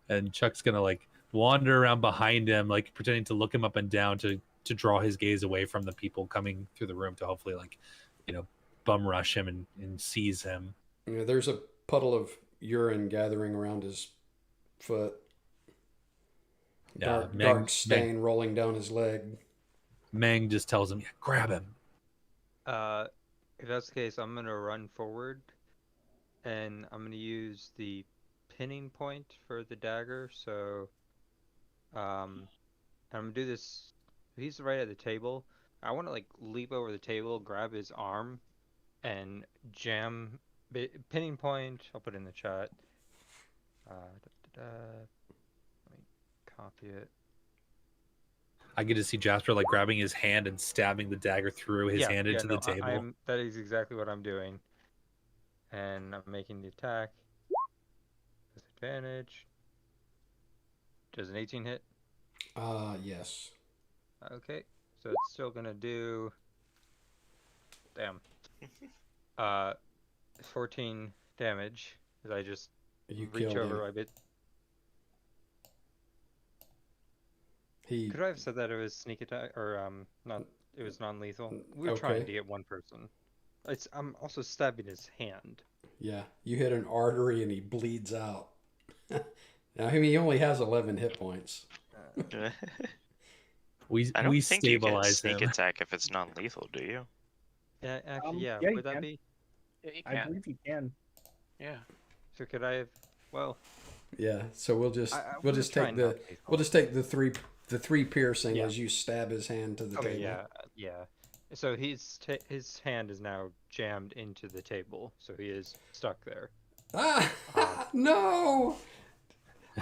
And Chuck's gonna like wander around behind him, like pretending to look him up and down to draw his gaze away from the people coming through the room to hopefully bum rush him and seize him. Yeah, there's a puddle of urine gathering around his foot. Yeah, dark stain rolling down his leg. Meng just tells him, "Grab him." If that's the case, I'm gonna run forward, and I'm gonna use the pinning point for the dagger. So, I'm gonna do this. He's right at the table. I want to leap over the table, grab his arm, and jam pinning point. I'll put it in the chat. Let me copy it. I get to see Jasper grabbing his hand and stabbing the dagger through his hand into the table. That is exactly what I'm doing. And I'm making the attack. Disadvantage. Does an 18 hit? Yes. Okay. So it's still gonna do 14 damage as I just reach over a bit. Could I have said that it was sneak attack or not? It was non-lethal. We're trying to get one person. I'm also stabbing his hand. Yeah, you hit an artery and he bleeds out. Now, he only has 11 hit points. I don't we think you can stabilize sneak him. attack if it's non-lethal, do you? Yeah, actually, yeah. yeah, you Would that can. be? Yeah, you I can. believe you can. Yeah. So could I have? Well, Yeah. So we'll just I we'll wanna just try take the non-lethal. we'll just take the three piercing Yeah. as you stab his hand to the Okay, table. yeah. So his hand is now jammed into the table, so he is stuck there. Ah, no!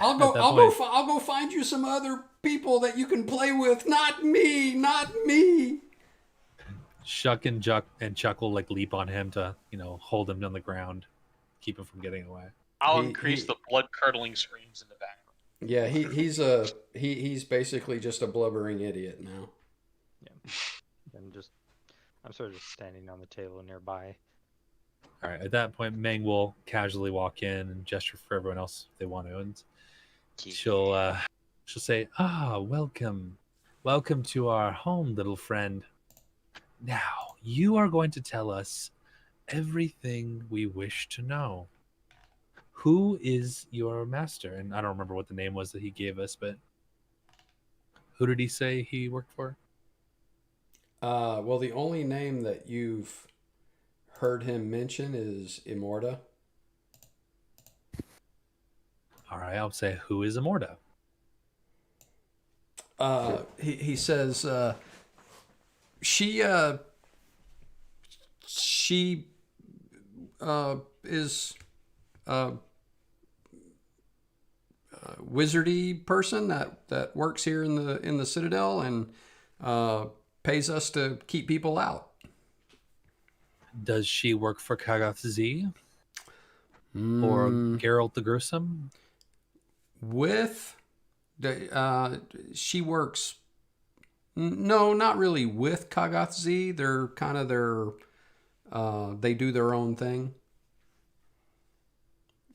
I'll At go. that I'll point- go. I'll go find you some other people that you can play with. Not me. Not me. Chuck and Chuck will like leap on him to, hold him on the ground, keep him from getting away. I'll He- increase he- the blood curdling screams in the background. Yeah, he's basically just a blubbering idiot now. I'm sort of just standing on the table nearby. All right. At that point, Meng will casually walk in and gesture for everyone else if they want to, and she'll say, welcome to our home, little friend. Now you are going to tell us everything we wish to know. Who is your master? And I don't remember what the name was that he gave us, but who did he say he worked for? Well, the only name that you've heard him mention is Immorta. All right, I'll say, who is Immorta? He says she is a wizardy person that works here in the Citadel and pays us to keep people out. Does she work for Kagath Z or Mm, Geralt the Gruesome? with the she works. No, not really with Kagath Z. They're kind of they do their own thing.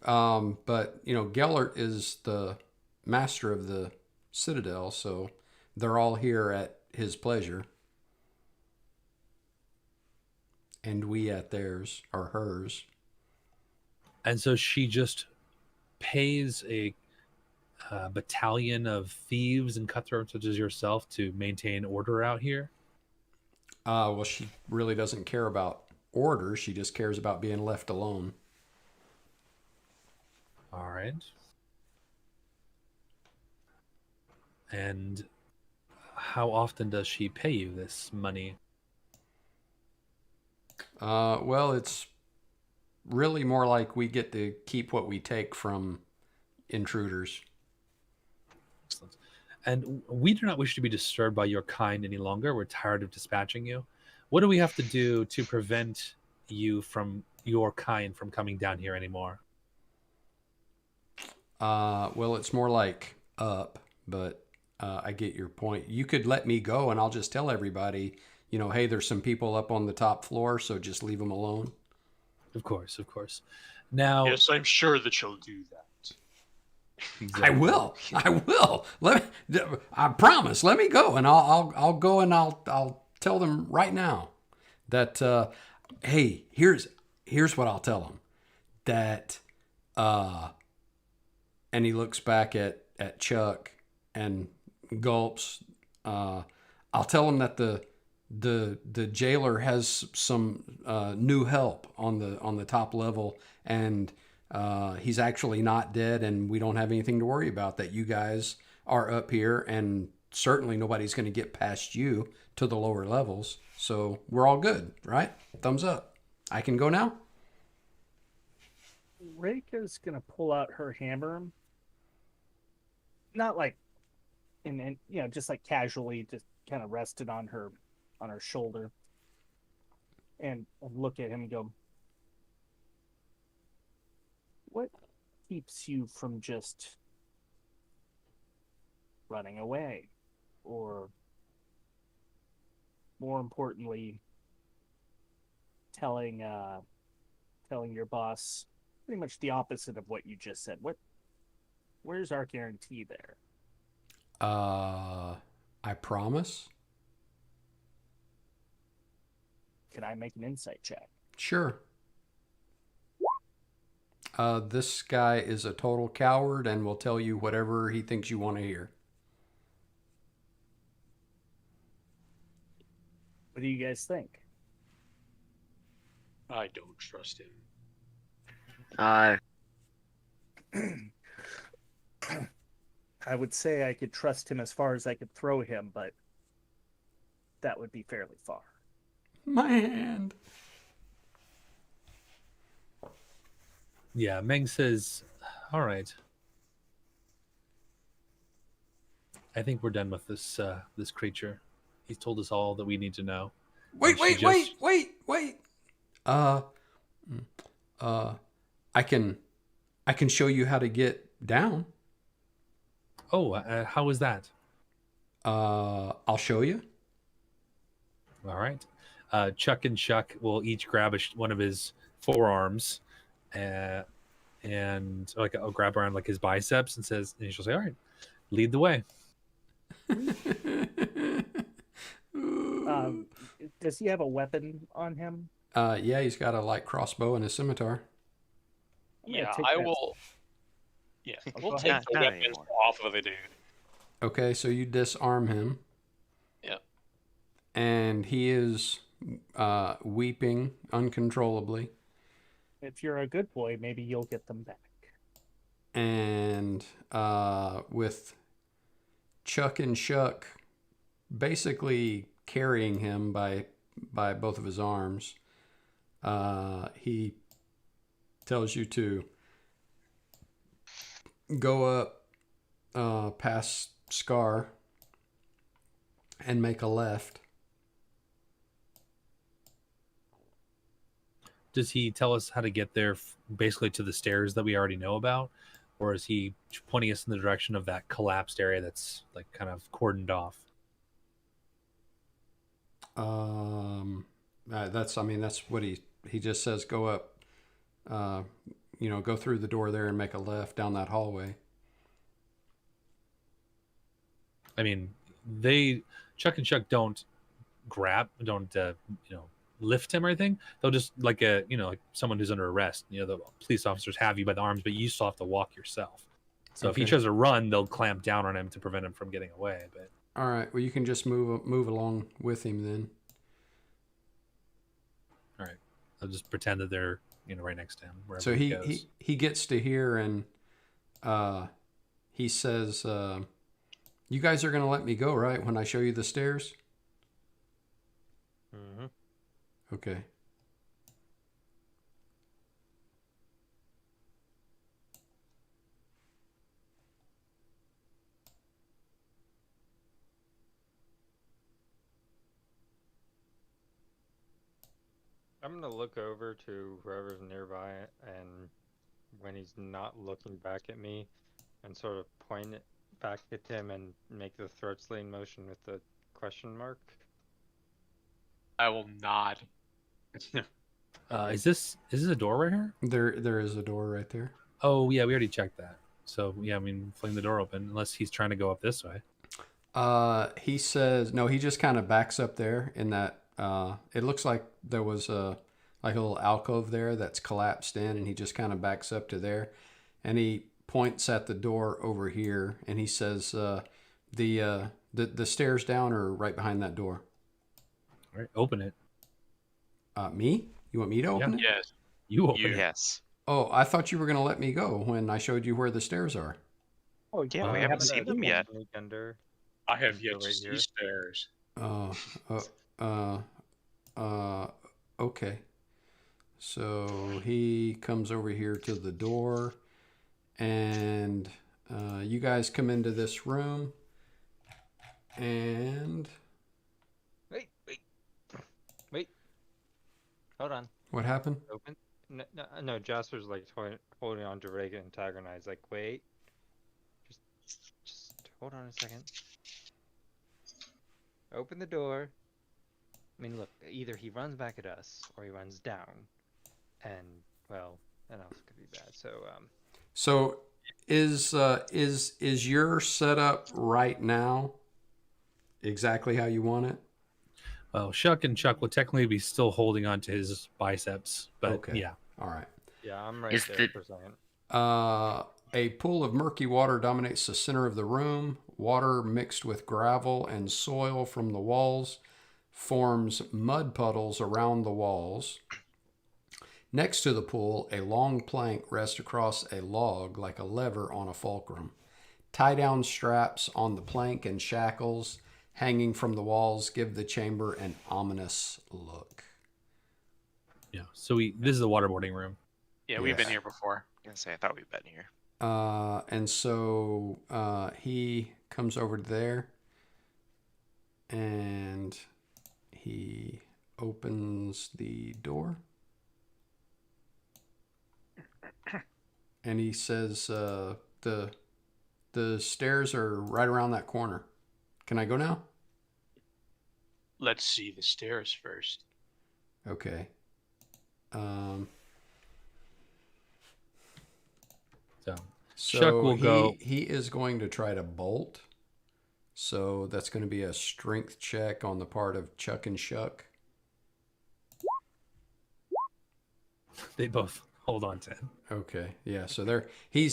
But Gellert is the master of the Citadel, so they're all here at his pleasure, and we at theirs or hers. And so she just pays a battalion of thieves and cutthroats such as yourself to maintain order out here? Well, she really doesn't care about order. She just cares about being left alone. All right. And how often does she pay you this money? Well, it's really more like we get to keep what we take from intruders. Excellent. And we do not wish to be disturbed by your kind any longer. We're tired of dispatching you. What do we have to do to prevent your kind from coming down here anymore? Well, it's more like up, but I get your point. You could let me go and I'll just tell everybody, hey, there's some people up on the top floor, so just leave them alone. Of course, of course. Now, Yes, I'm sure that you'll do that. I will. I promise. Let me go, and I'll go and I'll tell them right now that hey, here's what I'll tell them that and he looks back at Chuck and gulps. I'll tell him that the jailer has some new help on the top level, and he's actually not dead, and we don't have anything to worry about. That you guys are up here, and certainly nobody's going to get past you to the lower levels. So we're all good, right? Thumbs up. I can go now. Reika's gonna pull out her hammer, not like, and just like casually, just kind of rested on her shoulder, and look at him and go, "What keeps you from just running away, or more importantly, telling your boss pretty much the opposite of what you just said? Where's our guarantee there?" I promise. Can I make an insight check? Sure. This guy is a total coward and will tell you whatever he thinks you want to hear. do you guys think? I don't trust him. Uh, I would say I could trust him as far as I could throw him, but that would be fairly far. My hand. Yeah, Meng says, all right. I think we're done with this this creature. He's told us all that we need to know. Wait. I can show you how to get down. Oh, how is that? I'll show you. All right. Chuck and Chuck will each grab one of his forearms, and like I'll grab around like his biceps and she'll say, "All right, lead the way." Does he have a weapon on him? Yeah, he's got a light crossbow and a scimitar. Yeah, take I that. will. Yeah, I'll we'll go take ahead. the Not weapons anymore. off of the dude. Okay, so you disarm him. Yeah. And he is weeping uncontrollably. If you're a good boy, maybe you'll get them back. And with Chuck and Shuck basically carrying him by both of his arms, he tells you to go up past Scar and make a left. Does he tell us how to get there basically to the stairs that we already know about? Or is he pointing us in the direction of that collapsed area that's like kind of cordoned off? That's what he just says, go up, go through the door there and make a left down that hallway. I mean, Chuck and Chuck don't lift him or anything. They'll just like someone who's under arrest. The police officers have you by the arms, but you still have to walk yourself. So if he Okay. tries to run, they'll clamp down on him to prevent him from getting away. But All right. Well, you can just move along with him then. all right, I'll just pretend that they're right next to him. Wherever So he goes. he gets to here and he says, "You guys are gonna let me go, right? When I show you the stairs." Mm-hmm. Okay. I'm gonna look over to whoever's nearby, and when he's not looking back at me, and sort of point it back at him and make the throat sling motion with the question mark. I will nod. Is this a door right here? There is a door right there. Oh yeah, we already checked that. So yeah, I mean, fling the door open unless he's trying to go up this way. He says no. He just kind of backs up there in that. It looks like there was a little alcove there that's collapsed in, and he just kind of backs up to there, and he points at the door over here, and he says, "The stairs down are right behind that door." All right, open it. Me? You want me to open it? Yes. You open it. Yes. Oh, I thought you were going to let me go when I showed you where the stairs are. Oh, Yeah, we I haven't seen them yet. Sneak under. I have yet Right to see here. stairs. Okay. So he comes over here to the door, and you guys come into this room, and Wait. Hold on. what happened? Open. No. Jasper's like holding on to Ray, antagonized. Like, wait. Just hold on a second. Open the door. I mean, look. Either he runs back at us, or he runs down, and well, that also could be bad. So, So is your setup right now exactly how you want it? Well, Shuck and Chuck will technically be still holding on to his biceps, but Okay. yeah. All right. yeah, I'm right Is there the- for a second. A pool of murky water dominates the center of the room. Water mixed with gravel and soil from the walls forms mud puddles around the walls. Next to the pool, a long plank rests across a log like a lever on a fulcrum. Tie down straps on the plank and shackles hanging from the walls give the chamber an ominous look. Yeah. So this is the waterboarding room. Yeah, we've been Yes. here before. I was gonna say I thought we'd been here. And so he comes over to there and he opens the door. And he says, the stairs are right around that corner. Can I go now? Let's see the stairs first. Okay. So So Chuck will go. He is going to try to bolt. So that's going to be a strength check on the part of Chuck and Shuck. They both hold on to him. Okay. Yeah. So he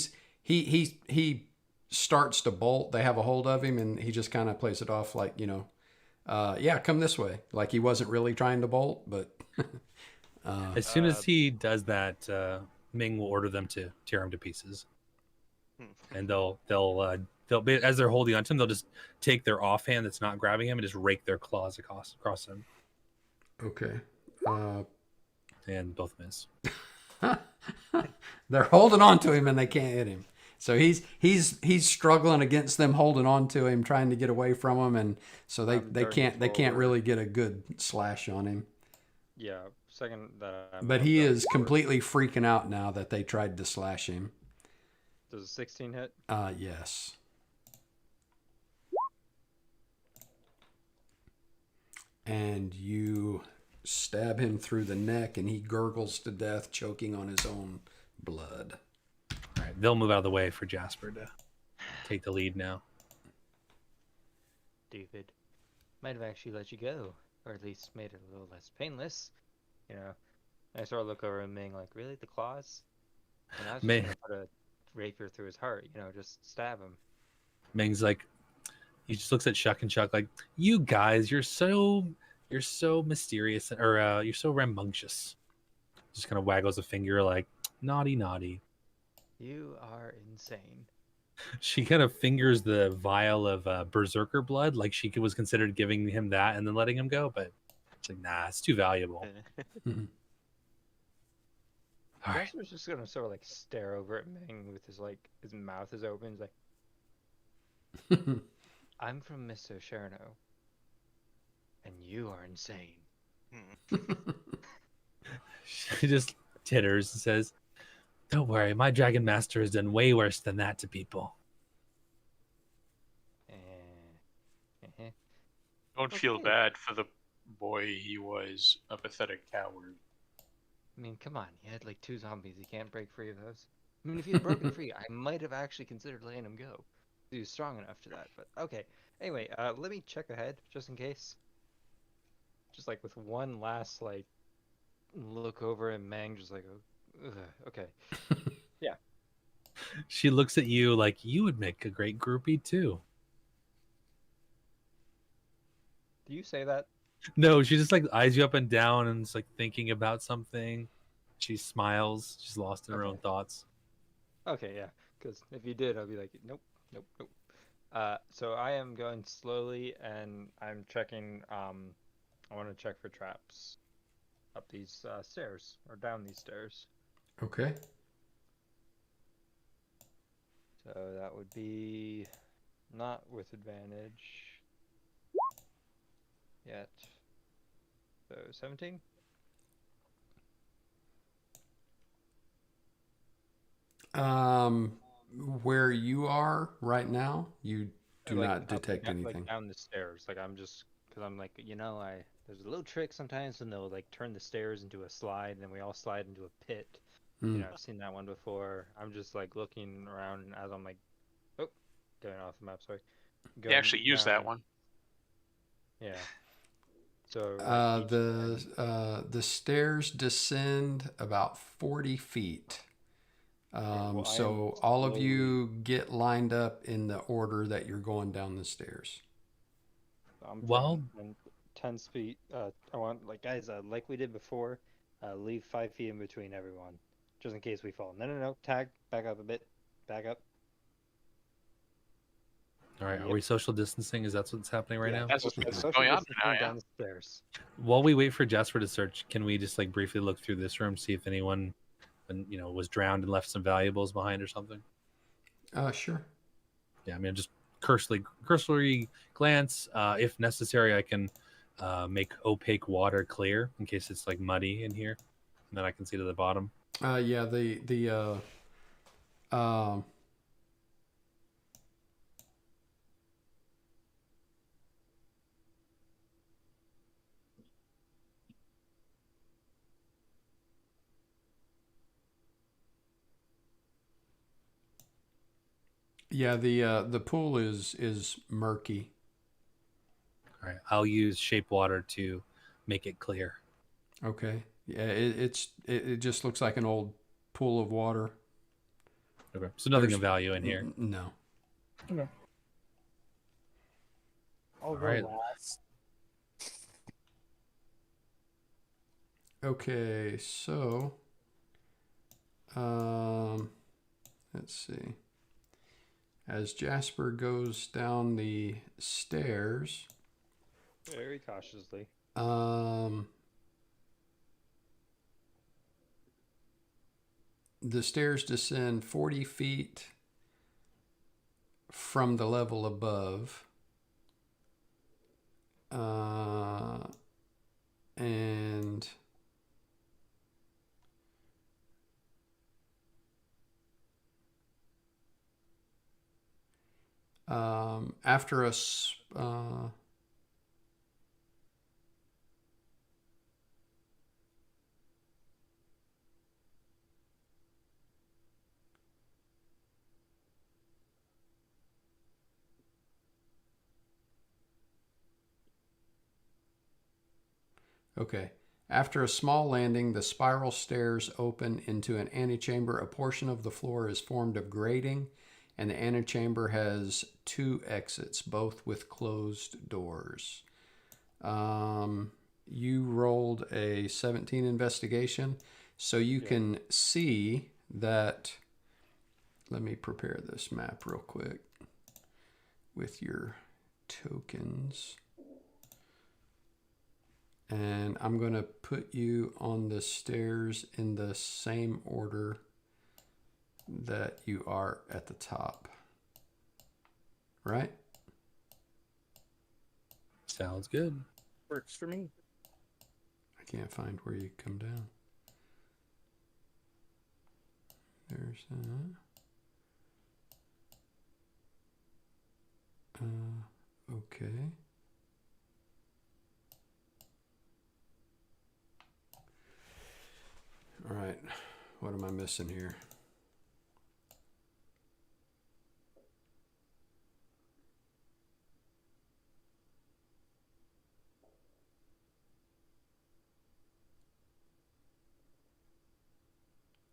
starts to bolt. They have a hold of him, and he just kind of plays it off like, yeah, come this way. Like he wasn't really trying to bolt, but As soon as he does that, Ming will order them to tear him to pieces, and they'll be, as they're holding onto him, they'll just take their offhand that's not grabbing him and just rake their claws across him, okay. and both miss. They're holding on to him and they can't hit him. So he's struggling against them holding on to him, trying to get away from him, and so they can't really get a good slash on him. Yeah, second that. But he is completely freaking out now that they tried to slash him. Does a 16 hit? Yes. And you stab him through the neck, and he gurgles to death, choking on his own blood. All right, they'll move out of the way for Jasper to take the lead now. David might have actually let you go, or at least made it a little less painless. I sort of look over at Ming like, really, the claws? And I was just gonna put a rapier through his heart, just stab him. Ming's like, he just looks at Chuck and Chuck like, you guys, you're so mysterious, or you're so rambunctious. Just kind of waggles a finger like, naughty, naughty. You are insane. She kind of fingers the vial of berserker blood, like she was considered giving him that and then letting him go, but it's like, nah, it's too valuable. All right. Jasper's just gonna sort of like stare over at Ming with his mouth is open. He's like, I'm from Mr. Cherno, and you are insane. She just titters and says, don't worry, my Dragon Master has done way worse than that to people. Don't feel bad for the boy. He was a pathetic coward. I mean, come on, you had like 2 zombies. You can't break free of those. I mean, if you had broken free, I might have actually considered letting him go. He was strong enough to that, but okay. Anyway, let me check ahead, just in case. Just like with one last look over and Mang just like, ugh, okay. Yeah. She looks at you like you would make a great groupie too. do you say that? No, she just like eyes you up and down and is like thinking about something. She smiles. She's lost in her own thoughts. Okay, yeah. Because if you did, I'd be like, nope, nope, nope. So I am going slowly, and I'm checking. I want to check for traps up these stairs or down these stairs. Okay. So that would be not with advantage yet. So 17. Where you are right now, you do not detect anything. Like down the stairs. Like I'm just, because I'm like, there's a little trick sometimes when they'll like turn the stairs into a slide, and then we all slide into a pit. I've seen that one before. I'm just like looking around, and as I'm like, going off the map. Sorry. They actually use that one. Yeah. So the stairs descend about 40 feet. So all of you get lined up in the order that you're going down the stairs. 10 feet. I want, like, guys, like we did before, leave 5 feet in between everyone, just in case we fall. No. Tag. Back up a bit. Back up. All right, are Yep. we social distancing? Is that what's happening right now? That's what's Social going on now. distancing Yeah. downstairs. While we wait for Jasper to search, can we just like briefly look through this room, see if anyone, was drowned and left some valuables behind or something? Sure. Yeah, I mean, just cursory glance. If necessary, I can make opaque water clear in case it's like muddy in here, and then I can see to the bottom. Yeah, the pool is murky. All right, I'll use shape water to make it clear. Okay. Yeah, it just looks like an old pool of water. Okay, so nothing There's- of value in here. No. Okay. I'll go Alright. last. Okay, so let's see. As Jasper goes down the stairs, Very cautiously. the stairs descend 40 feet from the level above. And after a Okay. After a small landing, the spiral stairs open into an antechamber. A portion of the floor is formed of grating, and the antechamber has 2 exits, both with closed doors. You rolled a 17 investigation, so you can see that. Let me prepare this map real quick with your tokens. And I'm going to put you on the stairs in the same order that you are at the top. Right? Sounds good. Works for me. I can't find where you come down. There's okay. All right, what am I missing here?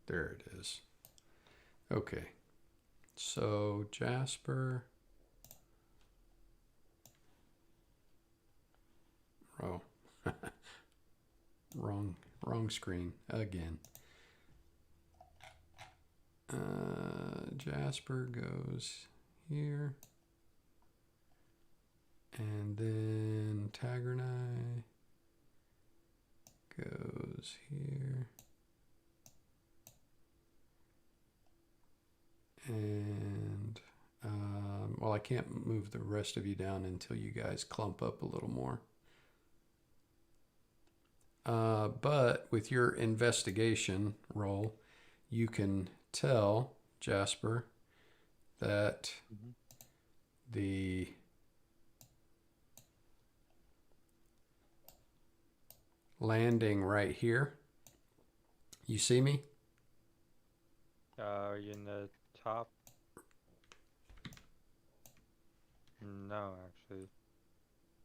There it is. Okay, so Jasper. Oh, wrong screen again. Jasper goes here, and then Tagernai goes here, and well, I can't move the rest of you down until you guys clump up a little more. But with your investigation roll, you can tell Jasper that the landing right here, you see me? Are you in the top? No, actually.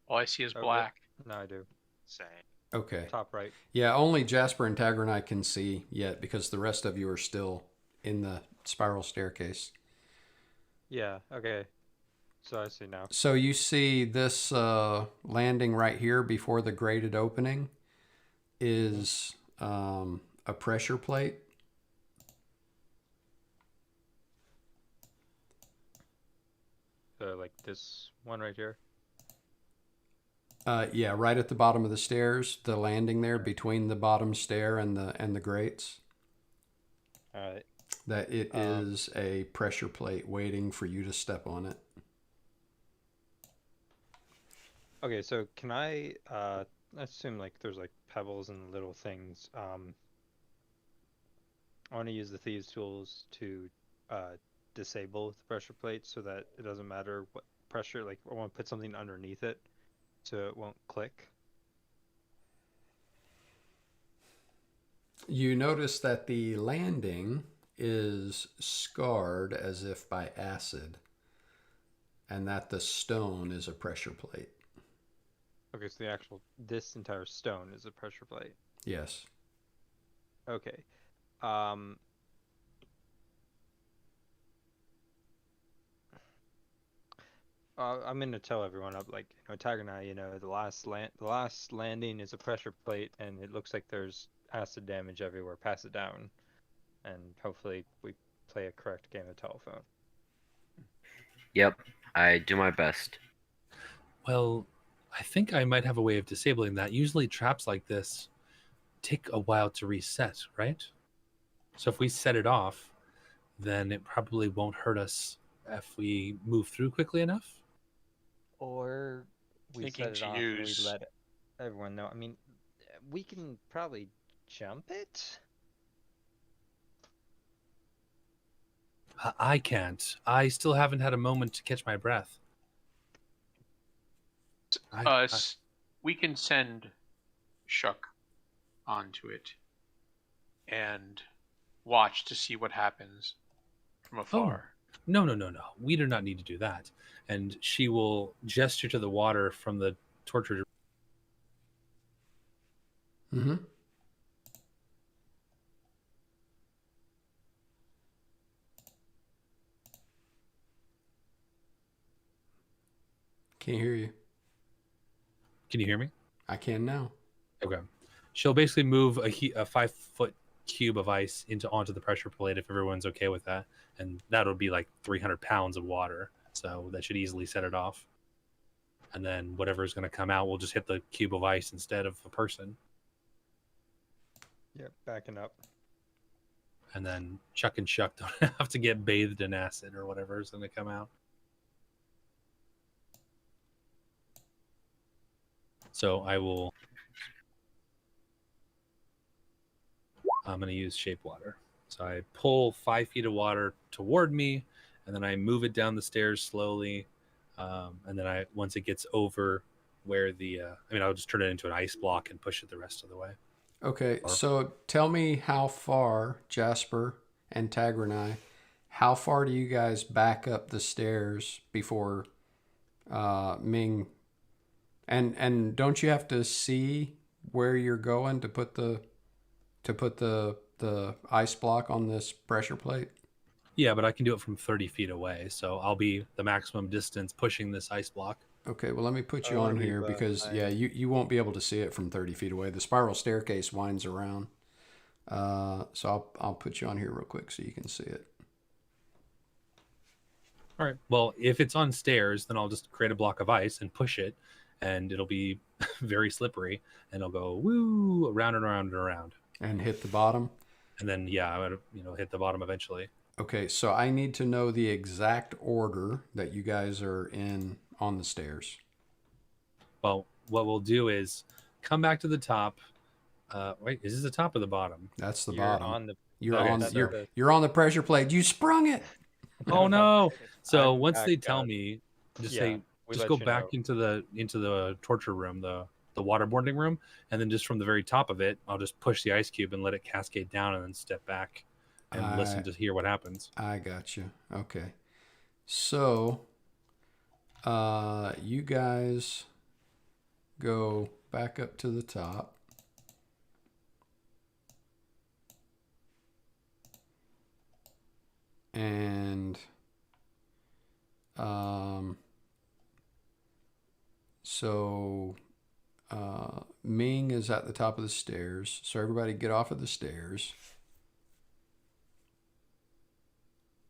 All I see is Oh, black. No, I do. Same. Okay. Top right. Yeah, only Jasper and Tagger and I can see yet because the rest of you are still in the spiral staircase. Yeah, okay. So I see now. So you see this landing right here before the grated opening is a pressure plate. So like this one right here. Yeah, right at the bottom of the stairs, the landing there between the bottom stair and the grates. All right. That it is a pressure plate waiting for you to step on it. Okay, so can I assume like there's like pebbles and little things. I want to use the thieves tools to disable the pressure plate so that it doesn't matter what pressure, like I want to put something underneath it so it won't click. You notice that the landing is scarred as if by acid, and that the stone is a pressure plate. Okay, so this entire stone is a pressure plate. Yes. Okay. I'm gonna tell everyone up, like, Tiger and I, the last landing is a pressure plate, and it looks like there's acid damage everywhere. Pass it down, and hopefully we play a correct game of telephone. Yep, I do my best. Well, I think I might have a way of disabling that. Usually traps like this take a while to reset, right? So if we set it off, then it probably won't hurt us if we move through quickly enough. Or we Thinking set it to off and we use- let everyone know. I mean, we can probably jump it. I can't. I still haven't had a moment to catch my breath. We can send Shuck onto it and watch to see what happens from afar. No. We do not need to do that. And she will gesture to the water from the torture. Mm-hmm. Can't hear you. Can you hear me? I can now. Okay. She'll basically move a 5-foot cube of ice onto the pressure plate if everyone's okay with that, and that'll be like 300 pounds of water, so that should easily set it off. And then whatever's going to come out will just hit the cube of ice instead of a person. Yep, backing up. And then Chuck and Shuck don't have to get bathed in acid or whatever is going to come out. So I'm going to use shape water. So I pull 5 feet of water toward me, and then I move it down the stairs slowly. And then once it gets over where I'll just turn it into an ice block and push it the rest of the way. Okay, so tell me how far, Jasper and Tagranai, how far do you guys back up the stairs before Ming? And don't you have to see where you're going to put the ice block on this pressure plate? Yeah, but I can do it from 30 feet away, so I'll be the maximum distance pushing this ice block. Okay, well, let me put you on here because, you won't be able to see it from 30 feet away. The spiral staircase winds around. So I'll put you on here real quick so you can see it. All right. Well, if it's on stairs, then I'll just create a block of ice and push it, and it'll be very slippery, and it'll go woo around and around and around. And hit the bottom? And then, I would, hit the bottom eventually. Okay, so I need to know the exact order that you guys are in on the stairs. Well, what we'll do is come back to the top. Wait, is this the top or the bottom? That's the You're bottom. on You're on the pressure plate. You sprung it. Oh no! So I'm once they back tell up. me, just Yeah, we just let go you back know. into the torture room, the waterboarding room, and then just from the very top of it, I'll just push the ice cube and let it cascade down, and then step back and listen to hear what happens. I got you. Okay. So, you guys go back up to the top. And So Ming is at the top of the stairs. So everybody get off of the stairs.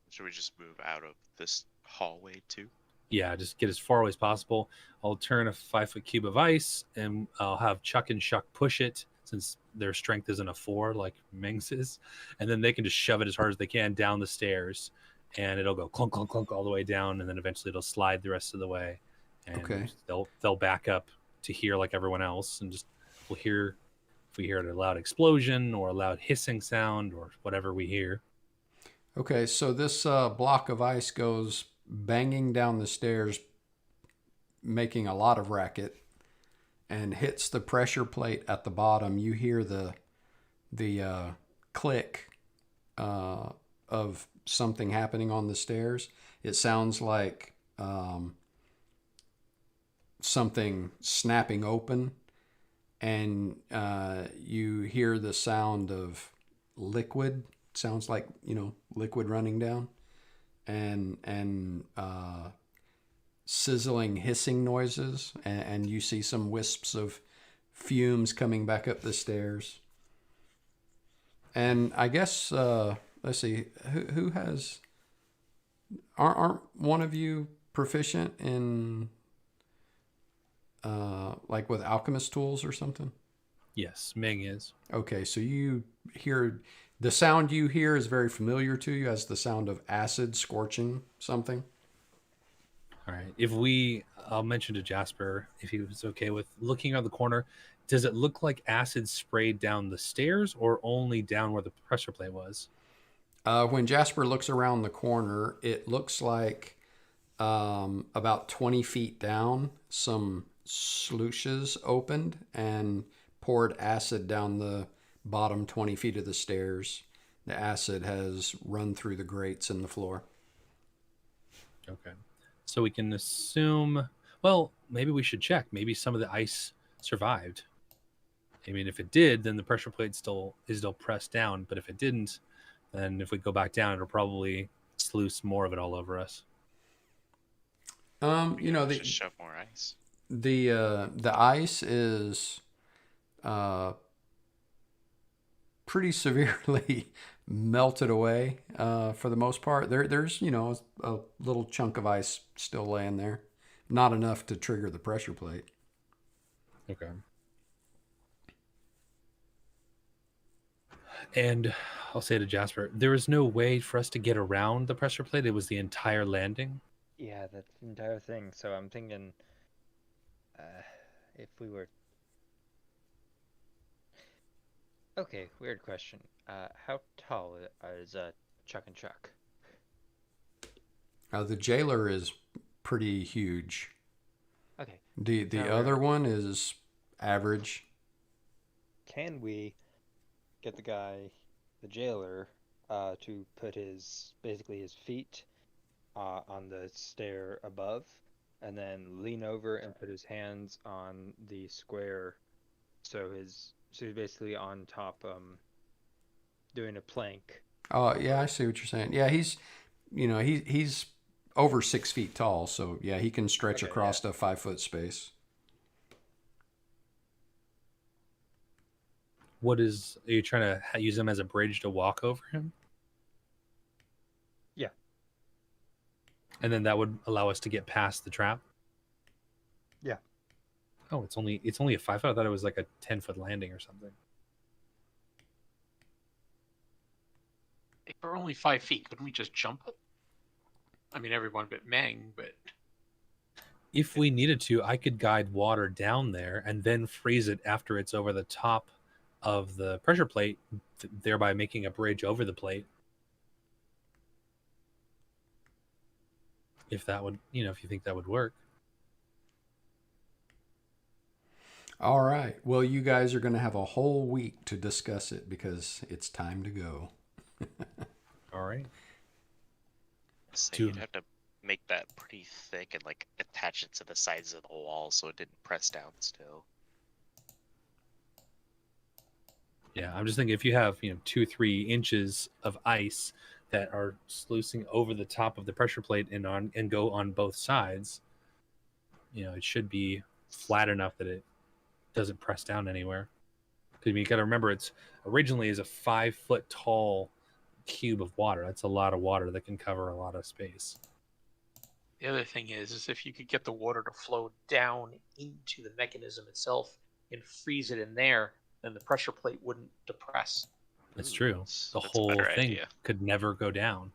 Should we just move out of this hallway too? Yeah, just get as far away as possible. I'll turn a 5-foot cube of ice, and I'll have Chuck and Shuck push it since their strength isn't a 4 like Ming's is, and then they can just shove it as hard as they can down the stairs, and it'll go clunk clunk clunk all the way down, and then eventually it'll slide the rest of the way, and Okay. they'll back up to hear like everyone else, and just we'll hear if we hear a loud explosion or a loud hissing sound or whatever we hear. Okay, so this block of ice goes banging down the stairs, making a lot of racket, and hits the pressure plate at the bottom. You hear the click of something happening on the stairs. It sounds like something snapping open, and you hear the sound of liquid. Sounds like, liquid running down, and sizzling, hissing noises, and you see some wisps of fumes coming back up the stairs. And I guess let's see, who has? Aren't one of you proficient in like with alchemist tools or something? Yes, Ming is. Okay, so you hear. The sound you hear is very familiar to you as the sound of acid scorching something. All right. I'll mention to Jasper if he was okay with looking out the corner. Does it look like acid sprayed down the stairs or only down where the pressure plate was? When Jasper looks around the corner, it looks like about 20 feet down, some sluices opened and poured acid down the bottom 20 feet of the stairs. The acid has run through the grates in the floor. Okay. So we can assume, well, maybe we should check. Maybe some of the ice survived. I mean, if it did, then the pressure plate is still pressed down. But if it didn't, then if we go back down, it'll probably sluice more of it all over us. Just shove more ice. The ice is pretty severely melted away for the most part. There's a little chunk of ice still laying there, not enough to trigger the pressure plate. Okay. And I'll say to Jasper, there is no way for us to get around the pressure plate. It was the entire landing. Yeah, that's the entire thing. So I'm thinking, if we were. Okay, weird question. How tall is Chuck and Chuck? The jailer is pretty huge. Okay. The other one is average. Can we get the jailer, to put his feet on the stair above, and then lean over and put his hands on the square, so he's basically on top, doing a plank. Oh yeah, I see what you're saying. Yeah, he's over 6 feet tall, so yeah, he can stretch across a 5-foot space. Are you trying to use him as a bridge to walk over him? Yeah. And then that would allow us to get past the trap? Yeah. Oh, it's only a 5 foot. I thought it was like a 10-foot landing or something. If we're only 5 feet, couldn't we just jump it? I mean, everyone but Mang, but If we needed to, I could guide water down there and then freeze it after it's over the top of the pressure plate, thereby making a bridge over the plate. If that would, if you think that would work. All right. Well, you guys are going to have a whole week to discuss it because it's time to go. All right. So you'd have to make that pretty thick and like attach it to the sides of the wall so it didn't press down still. Yeah, I'm just thinking if you have 2-3 inches of ice that are sluicing over the top of the pressure plate and go on both sides, it should be flat enough that it doesn't press down anywhere. Because you got to remember, it's originally is a 5 foot tall cube of water. That's a lot of water that can cover a lot of space. The other thing is if you could get the water to flow down into the mechanism itself and freeze it in there, then the pressure plate wouldn't depress. That's true. That's The a whole better thing idea. could never go down.